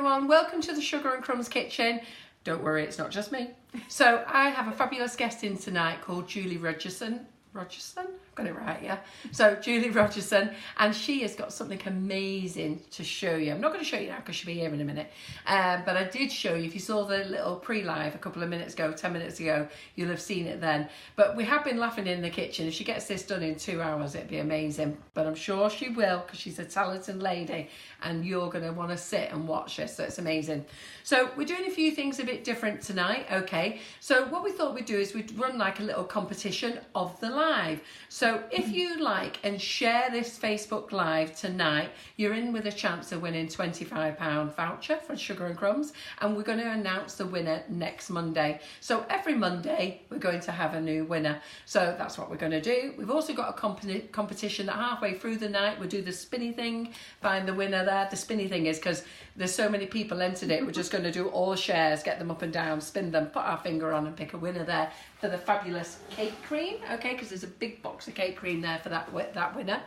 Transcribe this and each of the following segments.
everyone, welcome to the Sugar and Crumbs kitchen. Don't worry, it's not just me. So I have a fabulous guest in tonight called Julie Rogerson. Rogerson? Got it right, yeah. So Julie Rogerson, and she has got something amazing to show you. I'm not going to show you now because she'll be here in a minute. But I did show you, if you saw the little pre-live a couple of minutes ago, 10 minutes ago, you'll have seen it then. But we have been laughing in the kitchen. If she gets this done in 2 hours, it'd be amazing. But I'm sure she will because she's a talented lady and you're going to want to sit and watch this. So it's amazing. So we're doing a few things a bit different tonight, okay? So what we thought we'd do is we'd run like a little competition of the live. So if you like and share this Facebook Live tonight, you're in with a chance of winning £25 voucher for Sugar and Crumbs, and we're going to announce the winner next Monday. So every Monday we're going to have a new winner. So that's what we're going to do. We've also got a competition that halfway through the night we'll do the spinny thing, find the winner there. The spinny thing is because there's so many people entered it, we're just going to do all shares, get them up and down, spin them, put our finger on and pick a winner there for the fabulous cake cream, okay, because there's a big box of cake cream there for that winner.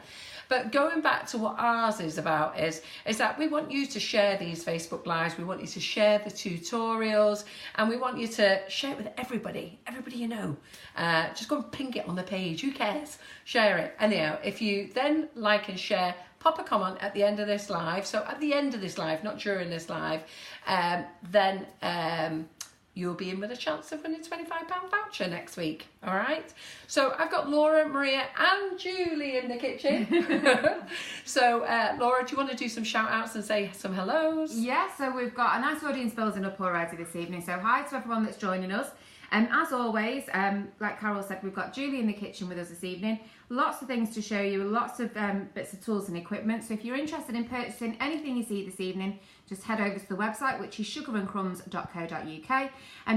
But going back to what ours is about is that we want you to share these Facebook Lives, we want you to share the tutorials, and we want you to share it with everybody you know. Just go and ping it on the page, who cares? Share it. Anyhow, if you then like and share, pop a comment at the end of this live. So at the end of this live, not during this live, then you'll be in with a chance of winning £25 voucher next week. All right. So I've got Laura, Maria and Julie in the kitchen. So Laura, do you want to do some shout outs and say some hellos? Yeah, so we've got a nice audience building up already this evening. So hi to everyone that's joining us. As always, like Carol said, we've got Julie in the kitchen with us this evening. Lots of things to show you, lots of bits of tools and equipment. So if you're interested in purchasing anything you see this evening, just head over to the website, which is sugarandcrumbs.co.uk.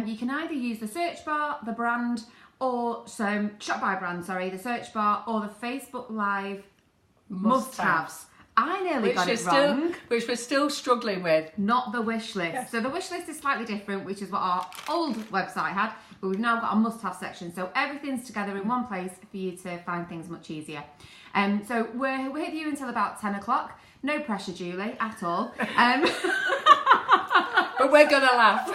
You can either use the search bar, the brand, or shop by brand, sorry, the search bar, or the Facebook Live must-haves. I nearly got it wrong. Which we're still struggling with. Not the wish list. Yes. So the wish list is slightly different, which is what our old website had, but we've now got a must-have section. So everything's together in one place for you to find things much easier. So we're with you until about 10 o'clock. No pressure, Julie, at all. But we're going to laugh.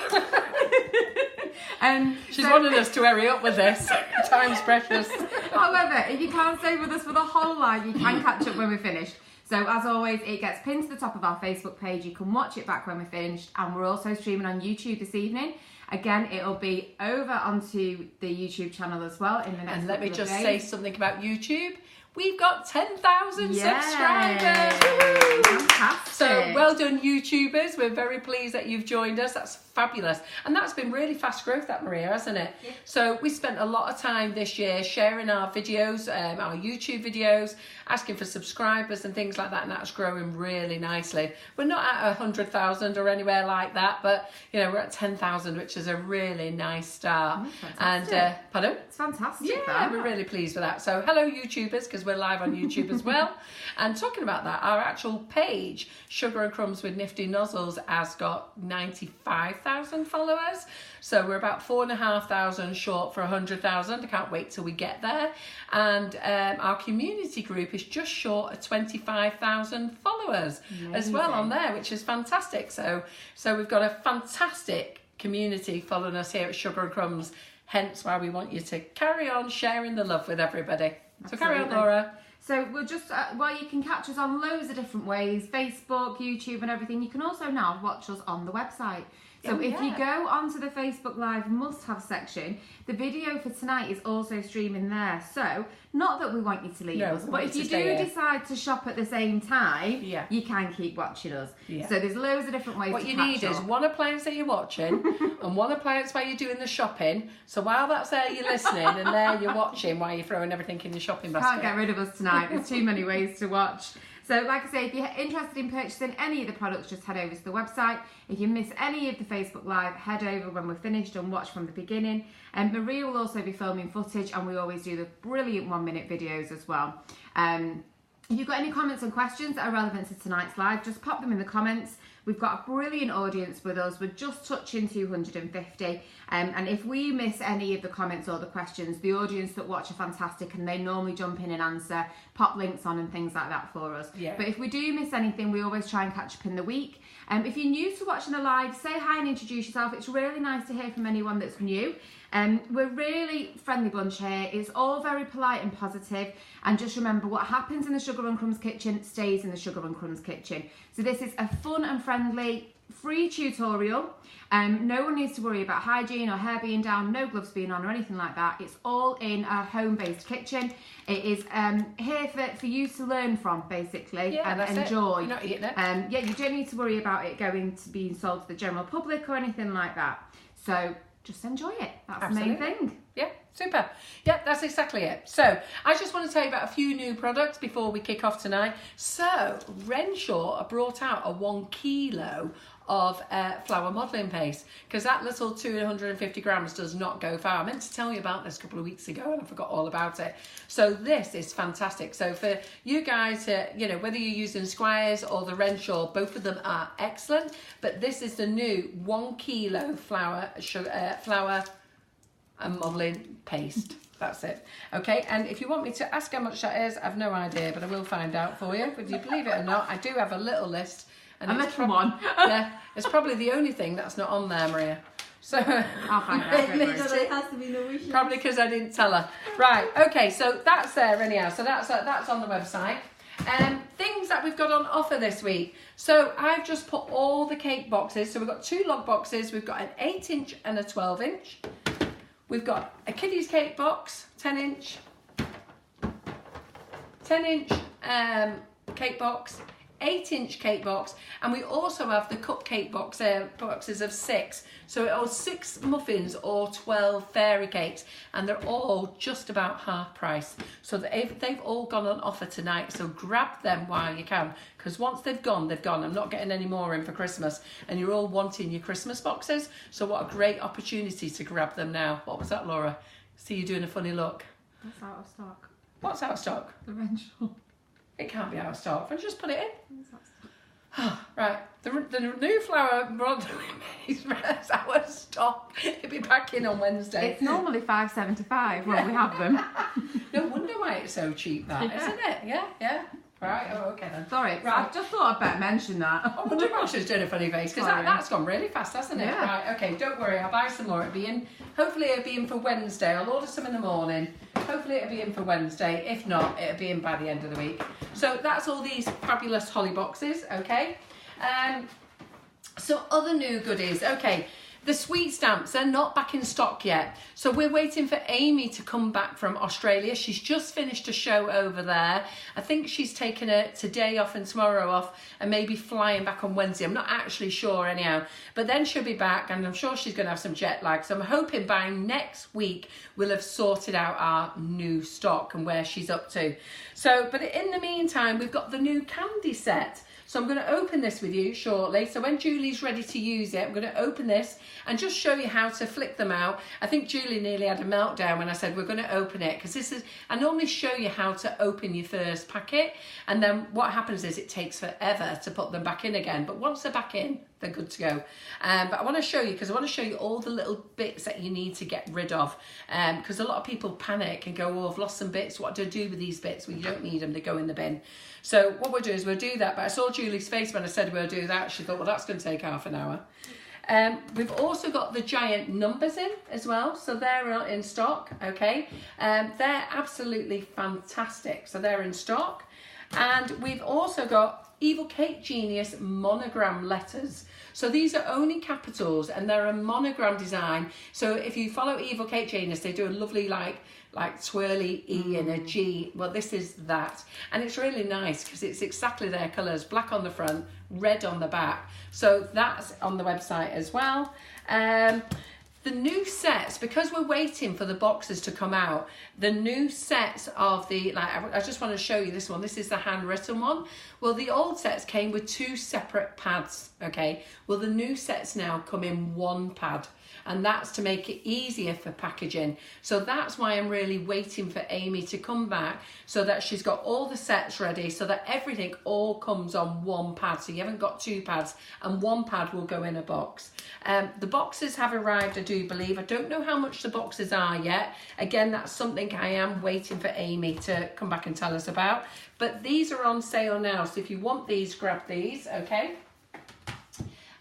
She's wanted us to hurry up with this. Time's precious. However, if you can't stay with us for the whole live, you can catch up when we're finished. So as always, it gets pinned to the top of our Facebook page. You can watch it back when we're finished, and we're also streaming on YouTube this evening. Again, it'll be over onto the YouTube channel as well in the next And let me couple just of days. say something about YouTube. We've got 10,000 subscribers. Fantastic. So well done, YouTubers. We're very pleased that you've joined us. That's fabulous. And that's been really fast growth, that, Maria, hasn't it? Yeah. So we spent a lot of time this year sharing our videos, our YouTube videos, asking for subscribers and things like that. And that's growing really nicely. We're not at 100,000 or anywhere like that, but you know, we're at 10,000, which is a really nice start. And pardon? It's fantastic. Yeah, we're really pleased with that. So hello, YouTubers, because we're live on YouTube as well. And talking about that, our actual page, Sugar and Crumbs with Nifty Nozzles, has got 95,000 followers. So we're about 4,500 short for 100,000. I can't wait till we get there. And our community group is just short of 25,000 followers as well on there, which is fantastic. So we've got a fantastic community following us here at Sugar and Crumbs. Hence why we want you to carry on sharing the love with everybody. So carry on, Laura. So we'll just, well, you can catch us on loads of different ways, Facebook, YouTube and everything. You can also now watch us on the website. So if you go onto the Facebook Live must-have section, the video for tonight is also streaming there. So, not that we want you to leave us, but if you do decide to shop at the same time, you can keep watching us. Yeah. So there's loads of different ways to catch up. What you need is one appliance that you're watching and one appliance while you're doing the shopping. So while that's there, you're listening, and there you're watching while you're throwing everything in your shopping basket. Can't get rid of us tonight. There's too many ways to watch. So like I say, if you're interested in purchasing any of the products, just head over to the website. If you miss any of the Facebook Live, head over when we're finished and watch from the beginning. And Maria will also be filming footage, and we always do the brilliant 1-minute videos as well. If you've got any comments and questions that are relevant to tonight's live, just pop them in the comments. We've got a brilliant audience with us. We're just touching 250. And if we miss any of the comments or the questions, the audience that watch are fantastic and they normally jump in and answer, pop links on and things like that for us. Yeah. But if we do miss anything, we always try and catch up in the week. If you're new to watching the live, say hi and introduce yourself. It's really nice to hear from anyone that's new. We're really friendly bunch here. It's all very polite and positive. And just remember, what happens in the Sugar and Crumbs kitchen stays in the Sugar and Crumbs kitchen. So this is a fun and friendly, free tutorial. No one needs to worry about hygiene or hair being down, no gloves being on or anything like that. It's all in a home-based kitchen. It is here for you to learn from, basically, and enjoy. You're not eating it. Yeah, you don't need to worry about it going to being sold to the general public or anything like that. So just enjoy it. That's Absolutely. The main thing. Yeah, super. Yeah, that's exactly it. So I just want to tell you about a few new products before we kick off tonight. So Renshaw brought out a 1 kilo of flour modelling paste, because that little 250 grams does not go far. I meant to tell you about this a couple of weeks ago and I forgot all about it. So this is fantastic. So for you guys, you know, whether you're using Squires or the Renshaw, both of them are excellent. But this is the new 1 kilo flour and modelling paste. That's it. Okay, and if you want me to ask how much that is, I've no idea, but I will find out for you. Whether you believe it or not, I do have a little list. And a little one. Yeah, it's probably the only thing that's not on there, Maria. So I'll find out. It has to be the wish list. Probably because I didn't tell her. Right, okay, so that's there anyhow. So that's on the website. Things that we've got on offer this week. So I've just put all the cake boxes. So we've got 2 log boxes. We've got an 8-inch and a 12-inch. We've got a kiddie's cake box, 10-inch, 10-inch cake box, 8-inch cake box, and we also have the cupcake box boxes of 6. So it holds 6 muffins or 12 fairy cakes, and they're all just about half price. So they've all gone on offer tonight. So grab them while you can, because once they've gone, they've gone. I'm not getting any more in for Christmas, and you're all wanting your Christmas boxes. So what a great opportunity to grab them now. What was that, Laura? See you doing a funny look. That's out of stock. What's out of stock? The Renshaw. It can't be out of stock. I'll just put it in. Right, the new flour modelling paste is out of stock. It'll be back in on Wednesday. It's normally $5.75 when we have them. No wonder why it's so cheap, that, isn't it? Yeah. Right, oh, okay then. Sorry, right. I just thought I'd better mention that. I wonder why she's doing a funny face, because that's gone really fast, hasn't it? Yeah. Right, okay, don't worry, I'll buy some more. It'll be in, hopefully it'll be in for Wednesday. I'll order some in the morning. Hopefully it'll be in for Wednesday. If not, it'll be in by the end of the week. So that's all these fabulous holly boxes, okay? So other new goodies, okay. The sweet stamps, they're not back in stock yet. So we're waiting for Amy to come back from Australia. She's just finished a show over there. I think she's taken today off and tomorrow off and maybe flying back on Wednesday. I'm not actually sure anyhow. But then she'll be back and I'm sure she's going to have some jet lag. So I'm hoping by next week we'll have sorted out our new stock and where she's up to. So, but in the meantime, we've got the new candy set. So I'm going to open this with you shortly. So when Julie's ready to use it, I'm going to open this and just show you how to flick them out. I think Julie nearly had a meltdown when I said we're going to open it, because this is, I normally show you how to open your first packet, and then what happens is it takes forever to put them back in again. But once they're back in, they're good to go. But I want to show you, because I want to show you all the little bits that you need to get rid of, because a lot of people panic and go, oh, I've lost some bits, what do I do with these bits? Well, you don't need them, they go in the bin. So what we'll do is we'll do that. But I saw Julie's face when I said we'll do that. She thought, well, that's going to take half an hour. We've also got the giant numbers in as well. So they're in stock, okay? They're absolutely fantastic. So they're in stock. And we've also got Evil Cake Genius monogram letters. So these are only capitals and they're a monogram design. So if you follow Evil Cake Genius, they do a lovely like twirly E and a G. Well, this is that. And it's really nice because it's exactly their colours. Black on the front, red on the back. So that's on the website as well. The new sets, because we're waiting for the boxes to come out, the new sets of the, I just want to show you this one. This is the handwritten one. Well, the old sets came with 2 separate pads, okay? Well, the new sets now come in 1 pad. and that's to make it easier for packaging. So that's why I'm really waiting for Amy to come back, so that she's got all the sets ready, so that everything all comes on one pad, so you haven't got two pads, and one pad will go in a box. The boxes have arrived, I do believe. I don't know how much the boxes are yet. Again, that's something I am waiting for Amy to come back and tell us about. But these are on sale now, so if you want these, grab these, okay?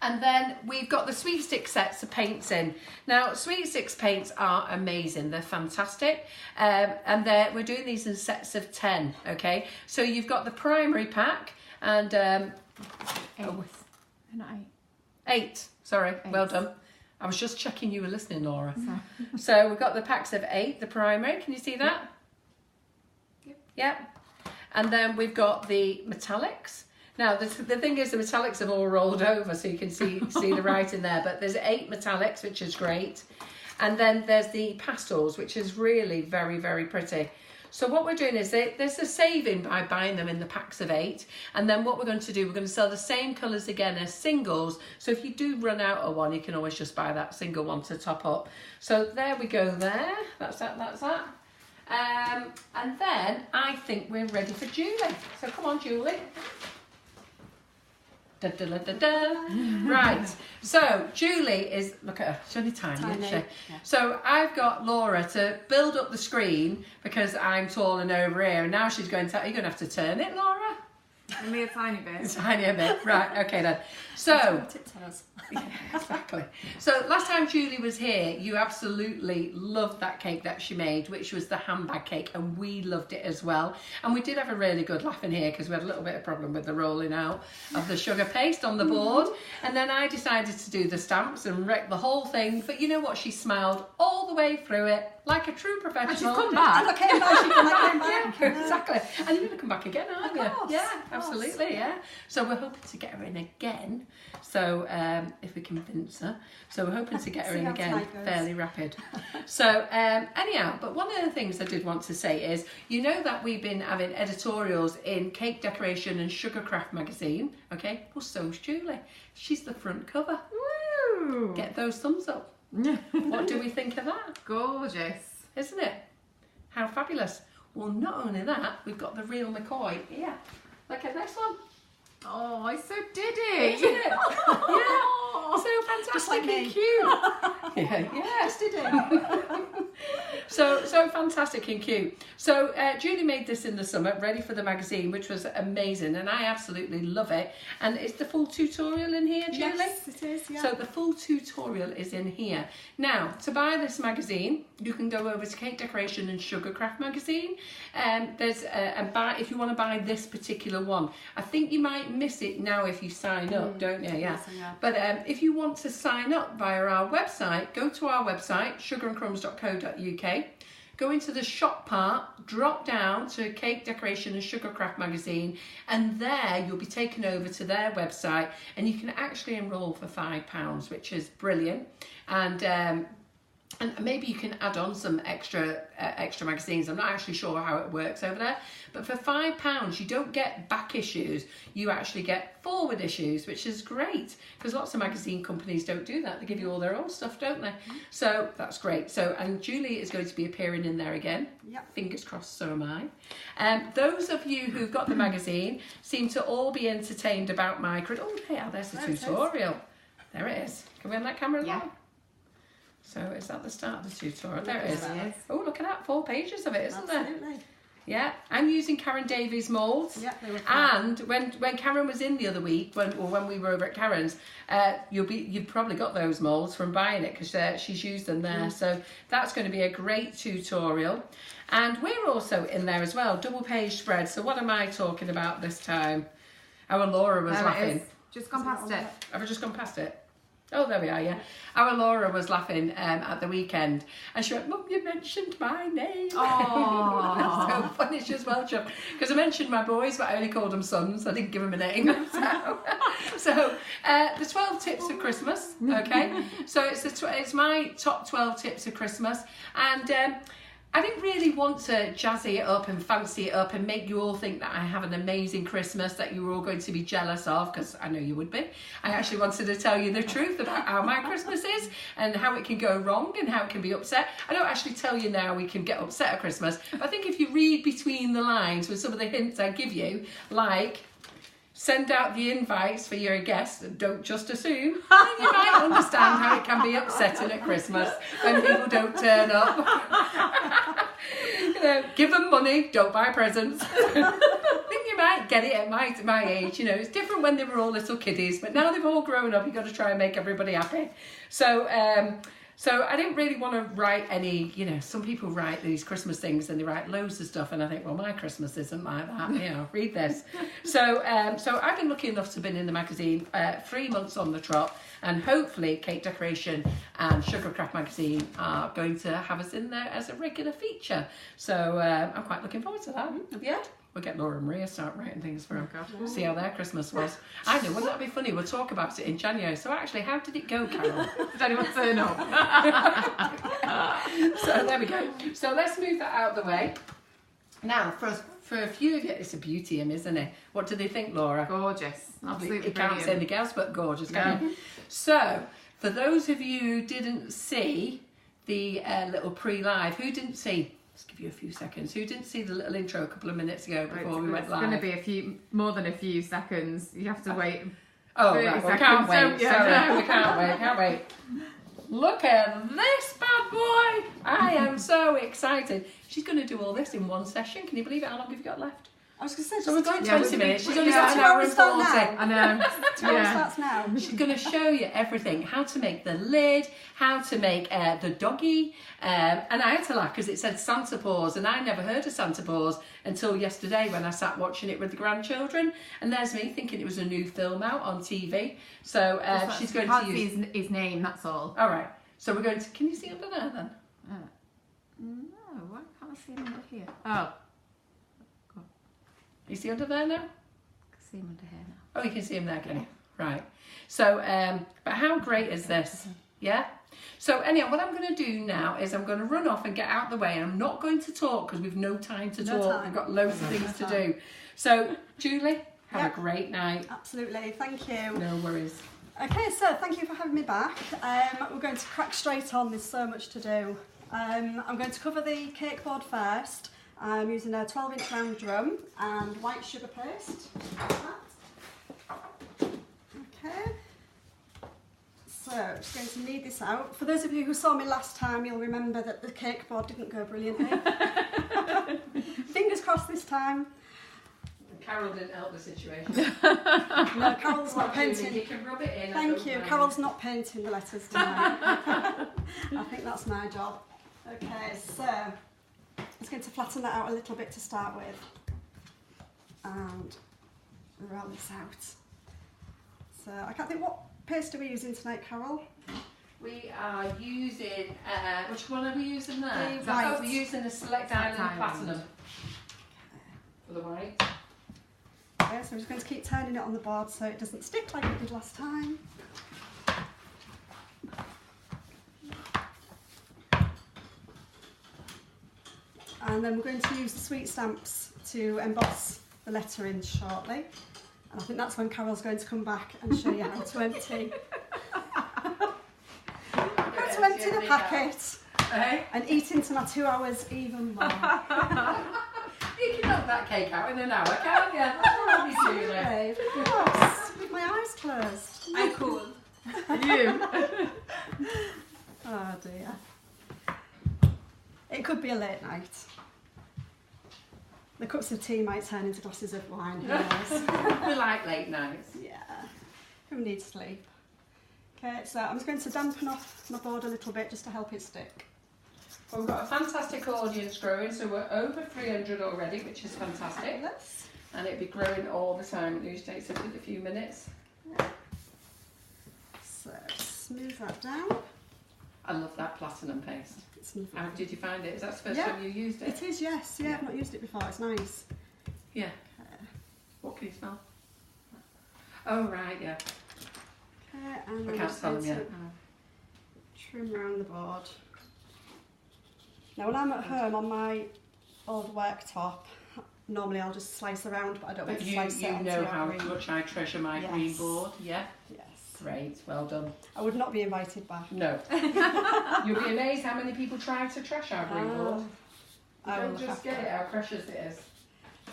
And then we've got the Sweet Stick sets of paints in. Now, Sweet Sticks paints are amazing. They're fantastic. And we're doing these in sets of 10, okay? So you've got the primary pack and... They're not 8, sorry, 8. Well done. I was just checking you were listening, Laura. So we've got the packs of 8, the primary. Can you see that? Yep. And then we've got the metallics. Now, the thing is, the metallics have all rolled over, so you can see the writing there. But there's 8 metallics, which is great. And then there's the pastels, which is really very, very pretty. So what we're doing is there's a saving by buying them in the packs of 8. And then what we're going to do, we're going to sell the same colours again as singles. So if you do run out of one, you can always just buy that single one to top up. So there we go there. That's that, that's that. And then I think we're ready for Julie. So come on, Julie. Da, da, da, da, da. Right, so Julie is, look at her, she's only tiny, isn't she? Yeah. So I've got Laura to build up the screen because I'm tall and over here, and now she's going to, are you going to have to turn it, Laura? Only a tiny bit. Tiny a bit, right, okay then. So, yeah, exactly. So last time Julie was here, you absolutely loved that cake that she made, which was the handbag cake, and we loved it as well. And we did have a really good laugh in here because we had a little bit of problem with the rolling out of the sugar paste on the board. And then I decided to do the stamps and wreck the whole thing. But you know what? She smiled all the way through it like a true professional. And she's come back. I came back. Yeah, exactly. And you're going to come back again, aren't you? Of course, Yeah, of course. absolutely, yeah. So we're hoping to get her in again. So if we convince her. So we're hoping to get her See in how again tonight goes. fairly rapid. So anyhow, but one of the things I did want to say is, you know that we've been having editorials in Cake Decoration and Sugarcraft magazine, okay? Well, so's Julie. She's the front cover. Woo! Get those thumbs up. What do we think of that? Gorgeous. Isn't it? How fabulous. Well, not only that, we've got the real McCoy here. Look at this one. Oh, it's so diddy. Isn't it? Yeah. So fantastic Just like and me. cute. Yeah. Just did it. So fantastic and cute. So Julie made this in the summer, ready for the magazine, which was amazing, and I absolutely love it. And is the full tutorial in here, Julie? Yes, it is, yeah. So the full tutorial is in here. Now, to buy this magazine, you can go over to Cake Decoration and Sugarcraft magazine. There's and buy if you want to buy this particular one. I think you might miss it now if you sign up, don't you? Yeah. Yeah. But if you want to sign up via our website, go to our website, sugarandcrumbs.co.uk. Go into the shop part, drop down to Cake Decoration and Sugarcraft magazine, and there you'll be taken over to their website, and you can actually enrol for £5, which is brilliant. And maybe you can add on some extra magazines. I'm not actually sure how it works over there. But for £5, you don't get back issues. You actually get forward issues, which is great. Because lots of magazine companies don't do that. They give you all their old stuff, don't they? So that's great. So, and Julie is going to be appearing in there again. Yep. Fingers crossed, so am I. Those of you who've got the magazine seem to all be entertained about my... Oh, yeah, there's the There it is. tutorial. There it is. Can we have that camera Yeah. along? So is that the start of the tutorial? There it is. Yes. Oh, look at that, 4 pages of it, isn't there? Absolutely. Yeah, I'm using Karen Davies moulds. Yeah, they were fun. And when Karen was in the other week, when we were over at Karen's, you've probably got those moulds from buying it because she's used them there. So that's going to be a great tutorial. And we're also in there as well, double page spread. So what am I talking about this time? Our Laura was There it laughing. is. Just gone past it. Have I just gone past it? Oh, there we are, yeah. Our Laura was laughing at the weekend, and she went, Mum, you mentioned my name. Oh. That's so funny, she was well chuffed. Because I mentioned my boys, but I only called them sons. I didn't give them a name. So the 12 tips of Christmas, okay? So it's my top 12 tips of Christmas. And I didn't really want to jazzy it up and fancy it up and make you all think that I have an amazing Christmas that you were all going to be jealous of, because I know you would be. I actually wanted to tell you the truth about how my Christmas is and how it can go wrong and how it can be upset. I don't actually tell you now we can get upset at Christmas, but I think if you read between the lines with some of the hints I give you, like send out the invites for your guests and don't just assume, then you might understand how it can be upsetting at Christmas when people don't turn up. You know, give them money, don't buy presents. I think you might get it at my age. You know, it's different when they were all little kiddies, but now they've all grown up, you've got to try and make everybody happy. So I didn't really want to write any, you know, some people write these Christmas things and they write loads of stuff, and I think, well, my Christmas isn't like that, you know, read this. So I've been lucky enough to have been in the magazine 3 months on the trot, and hopefully Cake Decoration and Sugarcraft magazine are going to have us in there as a regular feature. So I'm quite looking forward to that. Yeah. We'll get Laura and Maria start writing things for them. See how their Christmas was. I know, wouldn't that be funny? We'll talk about it in January. So actually, how did it go, Carol? Did anyone turn up? So there we go. So let's move that out of the way. Now, for a few of you, it's a beauty, isn't it? What do they think, Laura? Gorgeous. Absolutely You can't say brilliant. anything else but gorgeous, can you? So, for those of you who didn't see the little pre-live, who didn't see? Let's give you a few seconds. Who didn't see the little intro a couple of minutes ago before we went live? It's going to be more than a few seconds. You have to wait. Oh, 30 right. Well, we can't seconds, wait. don't you? Sorry, we can't wait. Look at this bad boy. I am so excited. She's going to do all this in one session. Can you believe it? How long have you got left? I was going to say, So we've got 20 minutes. She's only we've got got an 2 hour hours and start 40. now. I know. 2 hours starts now. She's going to show you everything, how to make the lid, how to make the doggy, and I had to laugh because it said Santa Paws, and I never heard of Santa Paws until yesterday when I sat watching it with the grandchildren, and there's me thinking it was a new film out on TV. So she's going to use... see his name, that's all. All right, so we're going to... Can you see under there then? No, why can't I see him under here? Oh, You see under there now? I can see him under here now. Oh, you can see him there, can you? Right. So, but how great is this? Yeah? So anyhow, what I'm going to do now is I'm going to run off and get out the way. I'm not going to talk because we've no time to talk. We've got loads of things to do. So, Julie, have a great night. Absolutely, thank you. No worries. Okay, so thank you for having me back. We're going to crack straight on, there's so much to do. I'm going to cover the cake board first. I'm using a 12-inch round drum and white sugar paste. Okay. So, just going to knead this out. For those of you who saw me last time, you'll remember that the cake board didn't go brilliantly. Fingers crossed this time. Carol didn't help the situation. No, Carol's not Julie, painting. you can rub it in. Thank you. Carol's not painting the letters tonight. I think that's my job. Okay, so I'm just going to flatten that out a little bit to start with and roll this out. So I can't think, what paste are we using tonight, Carol? We are using, which one are we using there? The white. Oh, we're using the Select Island Platinum for the white. Okay, so I'm just going to keep turning it on the board so it doesn't stick like it did last time. And then we're going to use the sweet stamps to emboss the lettering shortly. And I think that's when Carol's going to come back and show you how to empty. How to empty the packet and eat into my 2 hours even more. You can knock that cake out in an hour, can't you? That's what we do. Absolutely, of course, with my eyes closed. I cool. You. Oh dear. It could be a late night. The cups of tea might turn into glasses of wine, who knows? We like late nights. Yeah, who needs sleep? Okay, so I'm just going to dampen off my board a little bit just to help it stick. Well, we've got a fantastic audience growing, so we're over 300 already, which is fantastic. Fabulous. And it'll be growing all the time. It usually takes a few minutes. So smooth that down. I love that platinum paste. It's lovely. How did you find it? Is that the first Yeah. time you used it? It is, yes. Yeah, I've not used it before. It's nice. Yeah. What can you smell? Oh, right, yeah. Okay, and I I'm can't just smell going them to yet. trim around the board. Now when I'm at home on my old worktop, normally I'll just slice around, but I don't want to slice it onto you know your how green. much I treasure my green board, yeah? Yes. Great, well done. I would not be invited back. No. You'll be amazed how many people try to trash our green board. I Don't will just get it how precious it is.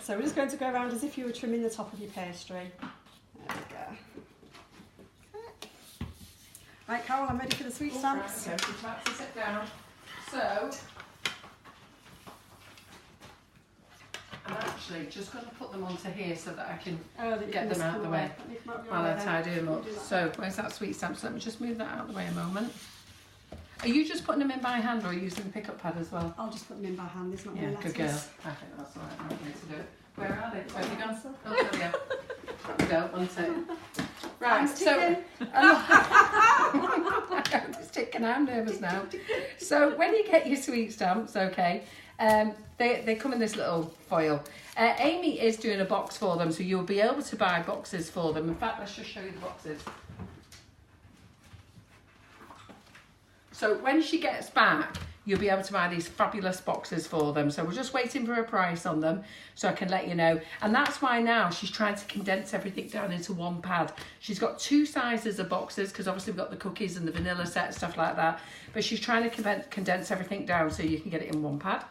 So we're just going to go around as if you were trimming the top of your pastry. There we go. Okay. Right, Carol, I'm ready for the sweet stamps. Right, okay, she's about to sit down. So, I'm actually just going to put them onto here so that I can get them out of the way while I tidy them up. So, where's that sweet stamp? So let me just move that out of the way a moment. Are you just putting them in by hand or are you using the pickup pad as well? I'll just put them in by hand, there's not Yeah, many good letters. girl. I think that's the right way to do it. Where are they? Where have they gone? Oh, there we are. There we go, 1, 2. Right, so... It's ticking, I'm nervous now. So when you get your sweet stamps, okay, they come in this little foil. Amy is doing a box for them, so you'll be able to buy boxes for them. In fact, let's just show you the boxes. So when she gets back, you'll be able to buy these fabulous boxes for them. So we're just waiting for a price on them so I can let you know. And that's why now she's trying to condense everything down into one pad. She's got 2 sizes of boxes because obviously we've got the cookies and the vanilla set, stuff like that. But she's trying to condense everything down so you can get it in one pad,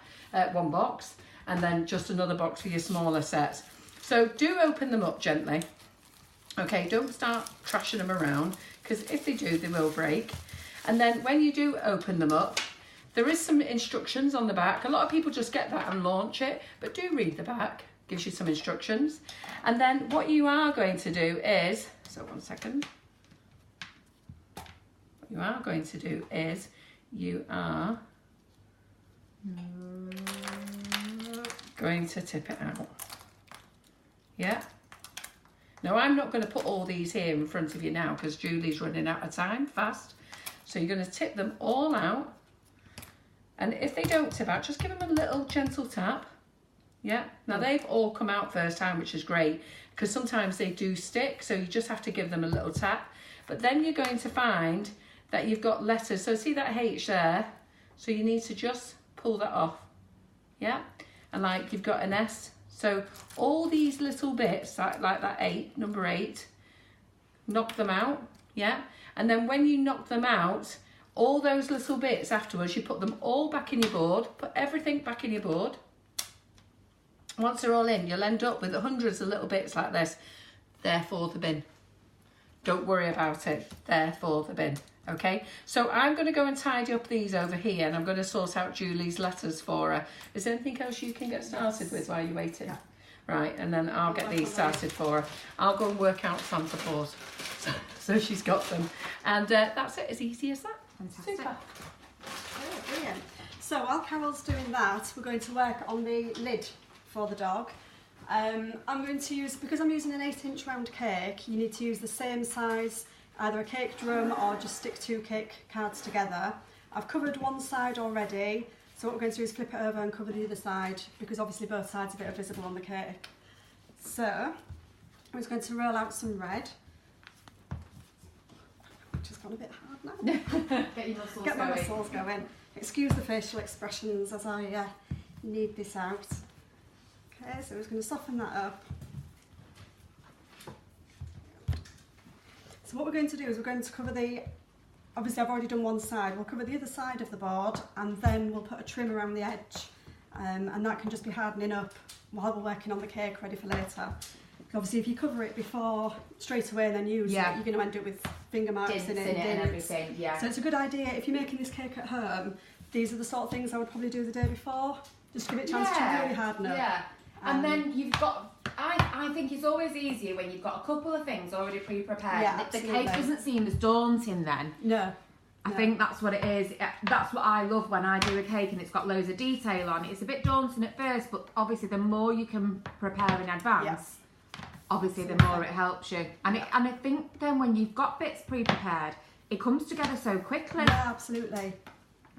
one box, and then just another box for your smaller sets. So do open them up gently. Okay, don't start trashing them around because if they do, they will break. And then when you do open them up, there is some instructions on the back. A lot of people just get that and launch it, but do read the back. Gives you some instructions. And then what you are going to do is, so 1 second. What you are going to do is, you are going to tip it out. Yeah. Now I'm not going to put all these here in front of you now because Julie's running out of time fast. So you're going to tip them all out. And if they don't tip out, just give them a little gentle tap. Yeah. Now they've all come out first time, which is great because sometimes they do stick. So you just have to give them a little tap. But then you're going to find that you've got letters. So see that H there? So you need to just pull that off. Yeah. And like you've got an S. So all these little bits, like that 8, number 8, knock them out. Yeah. And then when you knock them out, all those little bits afterwards, you put them all back in your board, put everything back in your board. Once they're all in, you'll end up with hundreds of little bits like this. They're for the bin. Don't worry about it. They're for the bin. Okay, so I'm going to go and tidy up these over here and I'm going to sort out Julie's letters for her. Is there anything else you can get started with while you're waiting? Yeah. Right, and then I'll get these started for her. I'll go and work out Santa Paws. So she's got them. And that's it, as easy as that. Fantastic. Super. Oh, brilliant. So while Carol's doing that, we're going to work on the lid for the dog. I'm going to use, because I'm using an 8-inch round cake, you need to use the same size, either a cake drum or just stick 2 cake cards together. I've covered one side already, so what we're going to do is flip it over and cover the other side, because obviously both sides of it are visible on the cake. So, I'm just going to roll out some red, which has gone a bit hard now. Get your muscles Get my going. muscles going. Excuse the facial expressions as I knead this out. Okay, so we're just going to soften that up. So what we're going to do is we're going to cover the, obviously I've already done one side, we'll cover the other side of the board and then we'll put a trim around the edge and that can just be hardening up while we're working on the cake ready for later. Obviously if you cover it before straight away and then use it, you're going to end up with finger marks Dints in it and everything, yeah. So it's a good idea if you're making this cake at home, these are the sort of things I would probably do the day before, just give it a chance to really harden up. Yeah, and then you've got, I think it's always easier when you've got a couple of things already pre-prepared. Yeah, the cake doesn't seem as daunting then. No. I think that's what it is. That's what I love when I do a cake and it's got loads of detail on it. It's a bit daunting at first, but obviously the more you can prepare in advance, obviously the more it helps you. And I think then when you've got bits pre-prepared, it comes together so quickly. Yeah, absolutely.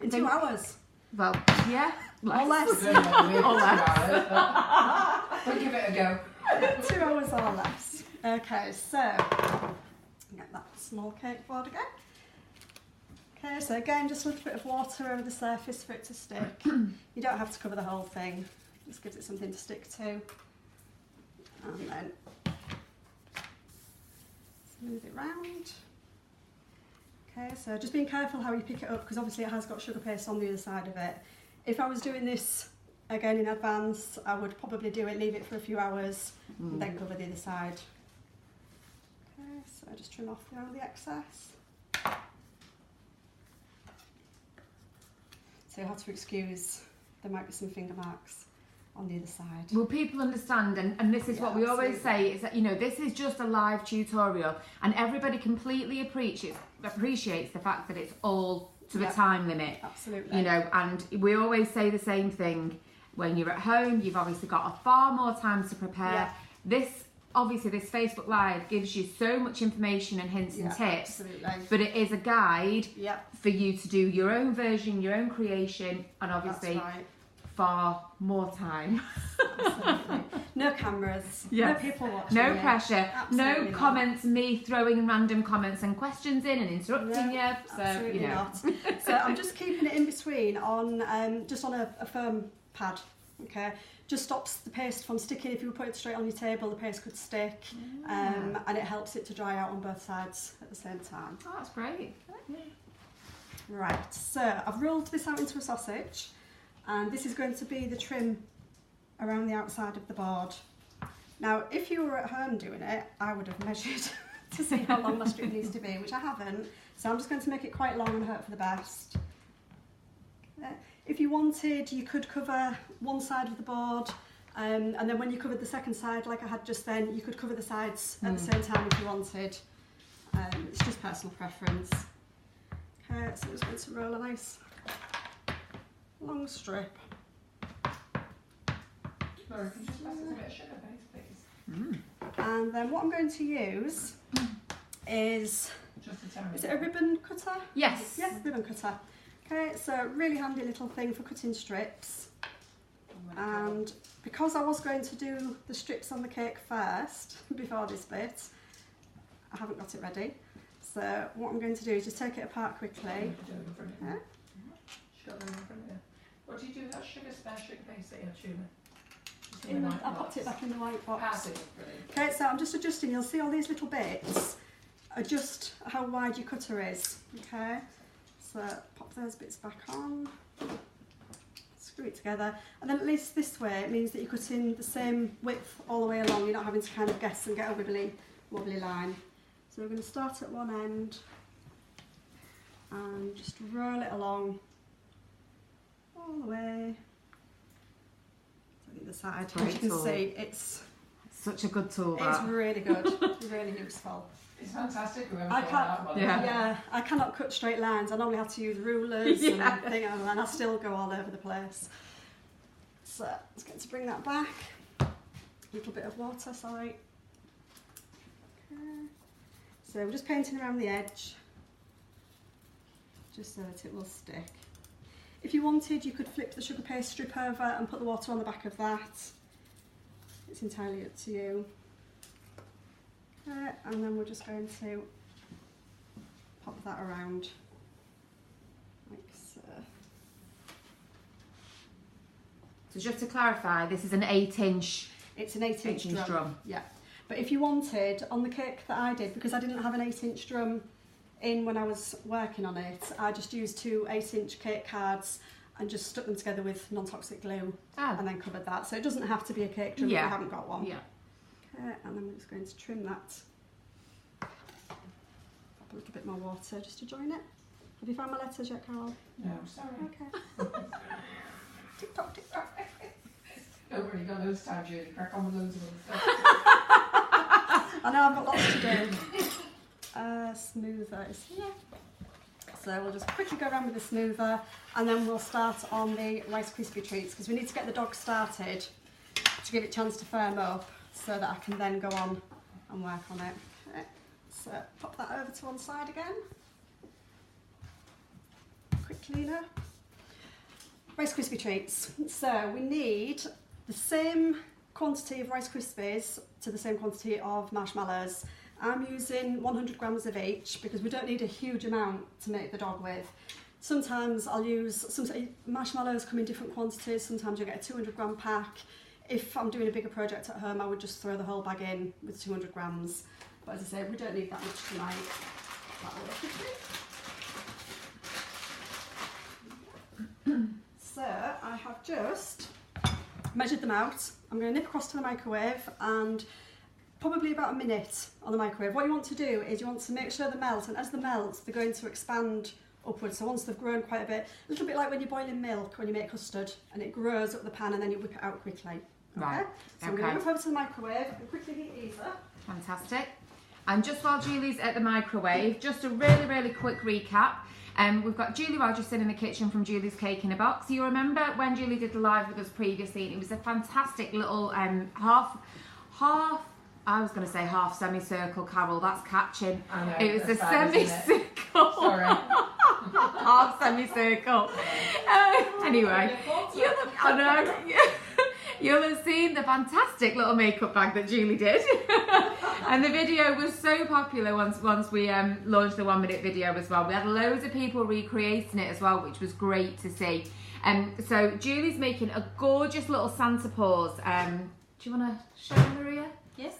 In 2 hours. Well, yeah. Or less. Or less. We'll give it a go. 2 hours or less. Okay, so get that small cake board again. Okay, so again, just a little bit of water over the surface for it to stick. You don't have to cover the whole thing, just gives it something to stick to. And then smooth it round. Okay, so just being careful how you pick it up, because obviously it has got sugar paste on the other side of it. If I was doing this again in advance, I would probably do it, leave it for a few hours, and then cover the other side. Okay, so just trim off all the excess. So you'll have to excuse, there might be some finger marks on the other side. Well, people understand, and this is what we always say, is that, you know, this is just a live tutorial, and everybody completely appreciates the fact that it's all to a time limit. Absolutely. You know, and we always say the same thing. When you're at home, you've obviously got a far more time to prepare. This Facebook Live gives you so much information and hints and tips, but it is a guide for you to do your own version, your own creation, and obviously far more time. Absolutely. No cameras, no people watching. No pressure, Absolutely no comments, me throwing random comments and questions in and interrupting you. So, absolutely you know. not. So I'm just keeping it in between on just on a firm pad. Okay, just stops the paste from sticking. If you were putting it straight on your table, the paste could stick, and it helps it to dry out on both sides at the same time. Oh, that's great. Right, so I've rolled this out into a sausage, and this is going to be the trim around the outside of the board. Now, if you were at home doing it, I would have measured to see how long my strip needs to be, which I haven't. So I'm just going to make it quite long and hope for the best. If you wanted, you could cover one side of the board, and then when you covered the second side, like I had just then, you could cover the sides at the same time if you wanted. It's just personal preference. Okay, so I'm just going to roll a nice long strip. Laura, can you just pass us a bit of sugar base, please? And then what I'm going to use is it a ribbon cutter? Yes. Yes, ribbon cutter. Okay, so really handy little thing for cutting strips. And because I was going to do the strips on the cake first, before this bit, I haven't got it ready. So what I'm going to do is just take it apart quickly. Yeah. What do you do with that sugar base that you're tuning? I popped it back in the white box. Pass it. Okay, so I'm just adjusting. You'll see all these little bits. Adjust how wide your cutter is. Okay, so pop those bits back on. Screw it together, and then at least this way it means that you're cutting the same width all the way along. You're not having to kind of guess and get a wobbly line. So we're going to start at one end and just roll it along all the way to the other side. As you can see, it's such a good tool. It's really good, really useful. It's fantastic. I cannot cut straight lines. I normally have to use rulers and things, and I still go all over the place. So let's get to bring that back. A little bit of water, sorry. Okay. So we're just painting around the edge, just so that it will stick. If you wanted, you could flip the sugar paste strip over and put the water on the back of that. It's entirely up to you. And then we're just going to pop that around like so. So just to clarify, this is an 8-inch. It's an 8-inch drum. Yeah. But if you wanted, on the cake that I did, because I didn't have an 8-inch drum in when I was working on it, I just used 2 8-inch cake cards and just stuck them together with non-toxic glue and then covered that. So it doesn't have to be a cake drum if you haven't got one. Yeah. Okay, and then we're just going to trim that. Pop a little bit more water just to join it. Have you found my letters yet, Carol? No, sorry. Okay. Tick tock, tick tock. Don't worry, you've got loads of time, Julie. Crack on with loads of other stuff. I know, I've got lots to do. Smoother is here. So we'll just quickly go around with the smoother, and then we'll start on the Rice Krispie treats, because we need to get the dog started to give it a chance to firm up, so that I can then go on and work on it. Okay. So pop that over to one side again. Quick cleaner. Rice Krispie treats. So we need the same quantity of Rice Krispies to the same quantity of marshmallows, I'm using 100 grams of each because we don't need a huge amount to make the dog with. Sometimes I'll use, marshmallows come in different quantities, sometimes you'll get a 200 gram pack. If I'm doing a bigger project at home, I would just throw the whole bag in with 200 grams. But as I say, we don't need that much tonight. So I have just measured them out. I'm going to nip across to the microwave and probably about a minute on the microwave. What you want to do is you want to make sure they melt, and as they melt they're going to expand upwards. So once they've grown quite a bit, a little bit like when you're boiling milk when you make custard and it grows up the pan and then you whip it out quickly. Okay? Right. So I'm going to whip over to the microwave and quickly heat these up. Fantastic. And just while Julie's at the microwave, just a really quick recap. We've got Julie Rogerson in the kitchen from Julie's Cake in a Box. You remember when Julie did the live with us previously, and it was a fantastic little half semicircle, Carol, that's catching. I know, It was a bad, semicircle. Sorry. Half semicircle. Anyway, you'll have seen the fantastic little makeup bag that Julie did. And the video was so popular once we launched the 1 minute video as well. We had loads of people recreating it as well, which was great to see. So Julie's making a gorgeous little Santa Paws. Do you want to show him, Maria? Yes.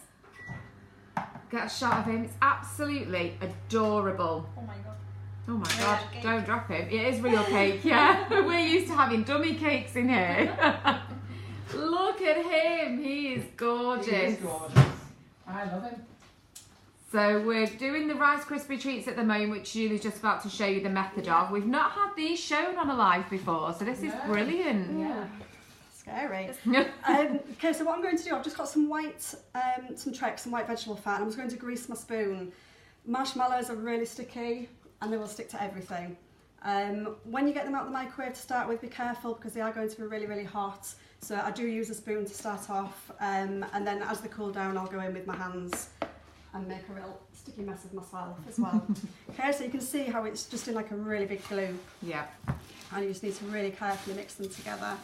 Get a shot of him. It's absolutely adorable. Oh my god. Oh my Real god, cake. don't drop him. It is real cake, yeah. We're used to having dummy cakes in here. Look at him, he is gorgeous. He is gorgeous. I love him. So we're doing the Rice Krispie treats at the moment, which Julie's just about to show you the method of. We've not had these shown on a live before, so this is brilliant. Yeah. Scary. Okay, so what I'm going to do, I've just got some white, some Trek, some white vegetable fat, and I'm just going to grease my spoon. Marshmallows are really sticky and they will stick to everything. When you get them out of the microwave to start with, be careful because they are going to be really hot. So I do use a spoon to start off, and then as they cool down I'll go in with my hands and make a real sticky mess of myself as well. Okay, so you can see how it's just in like a really big gloop. Yeah. And you just need to really carefully mix them together.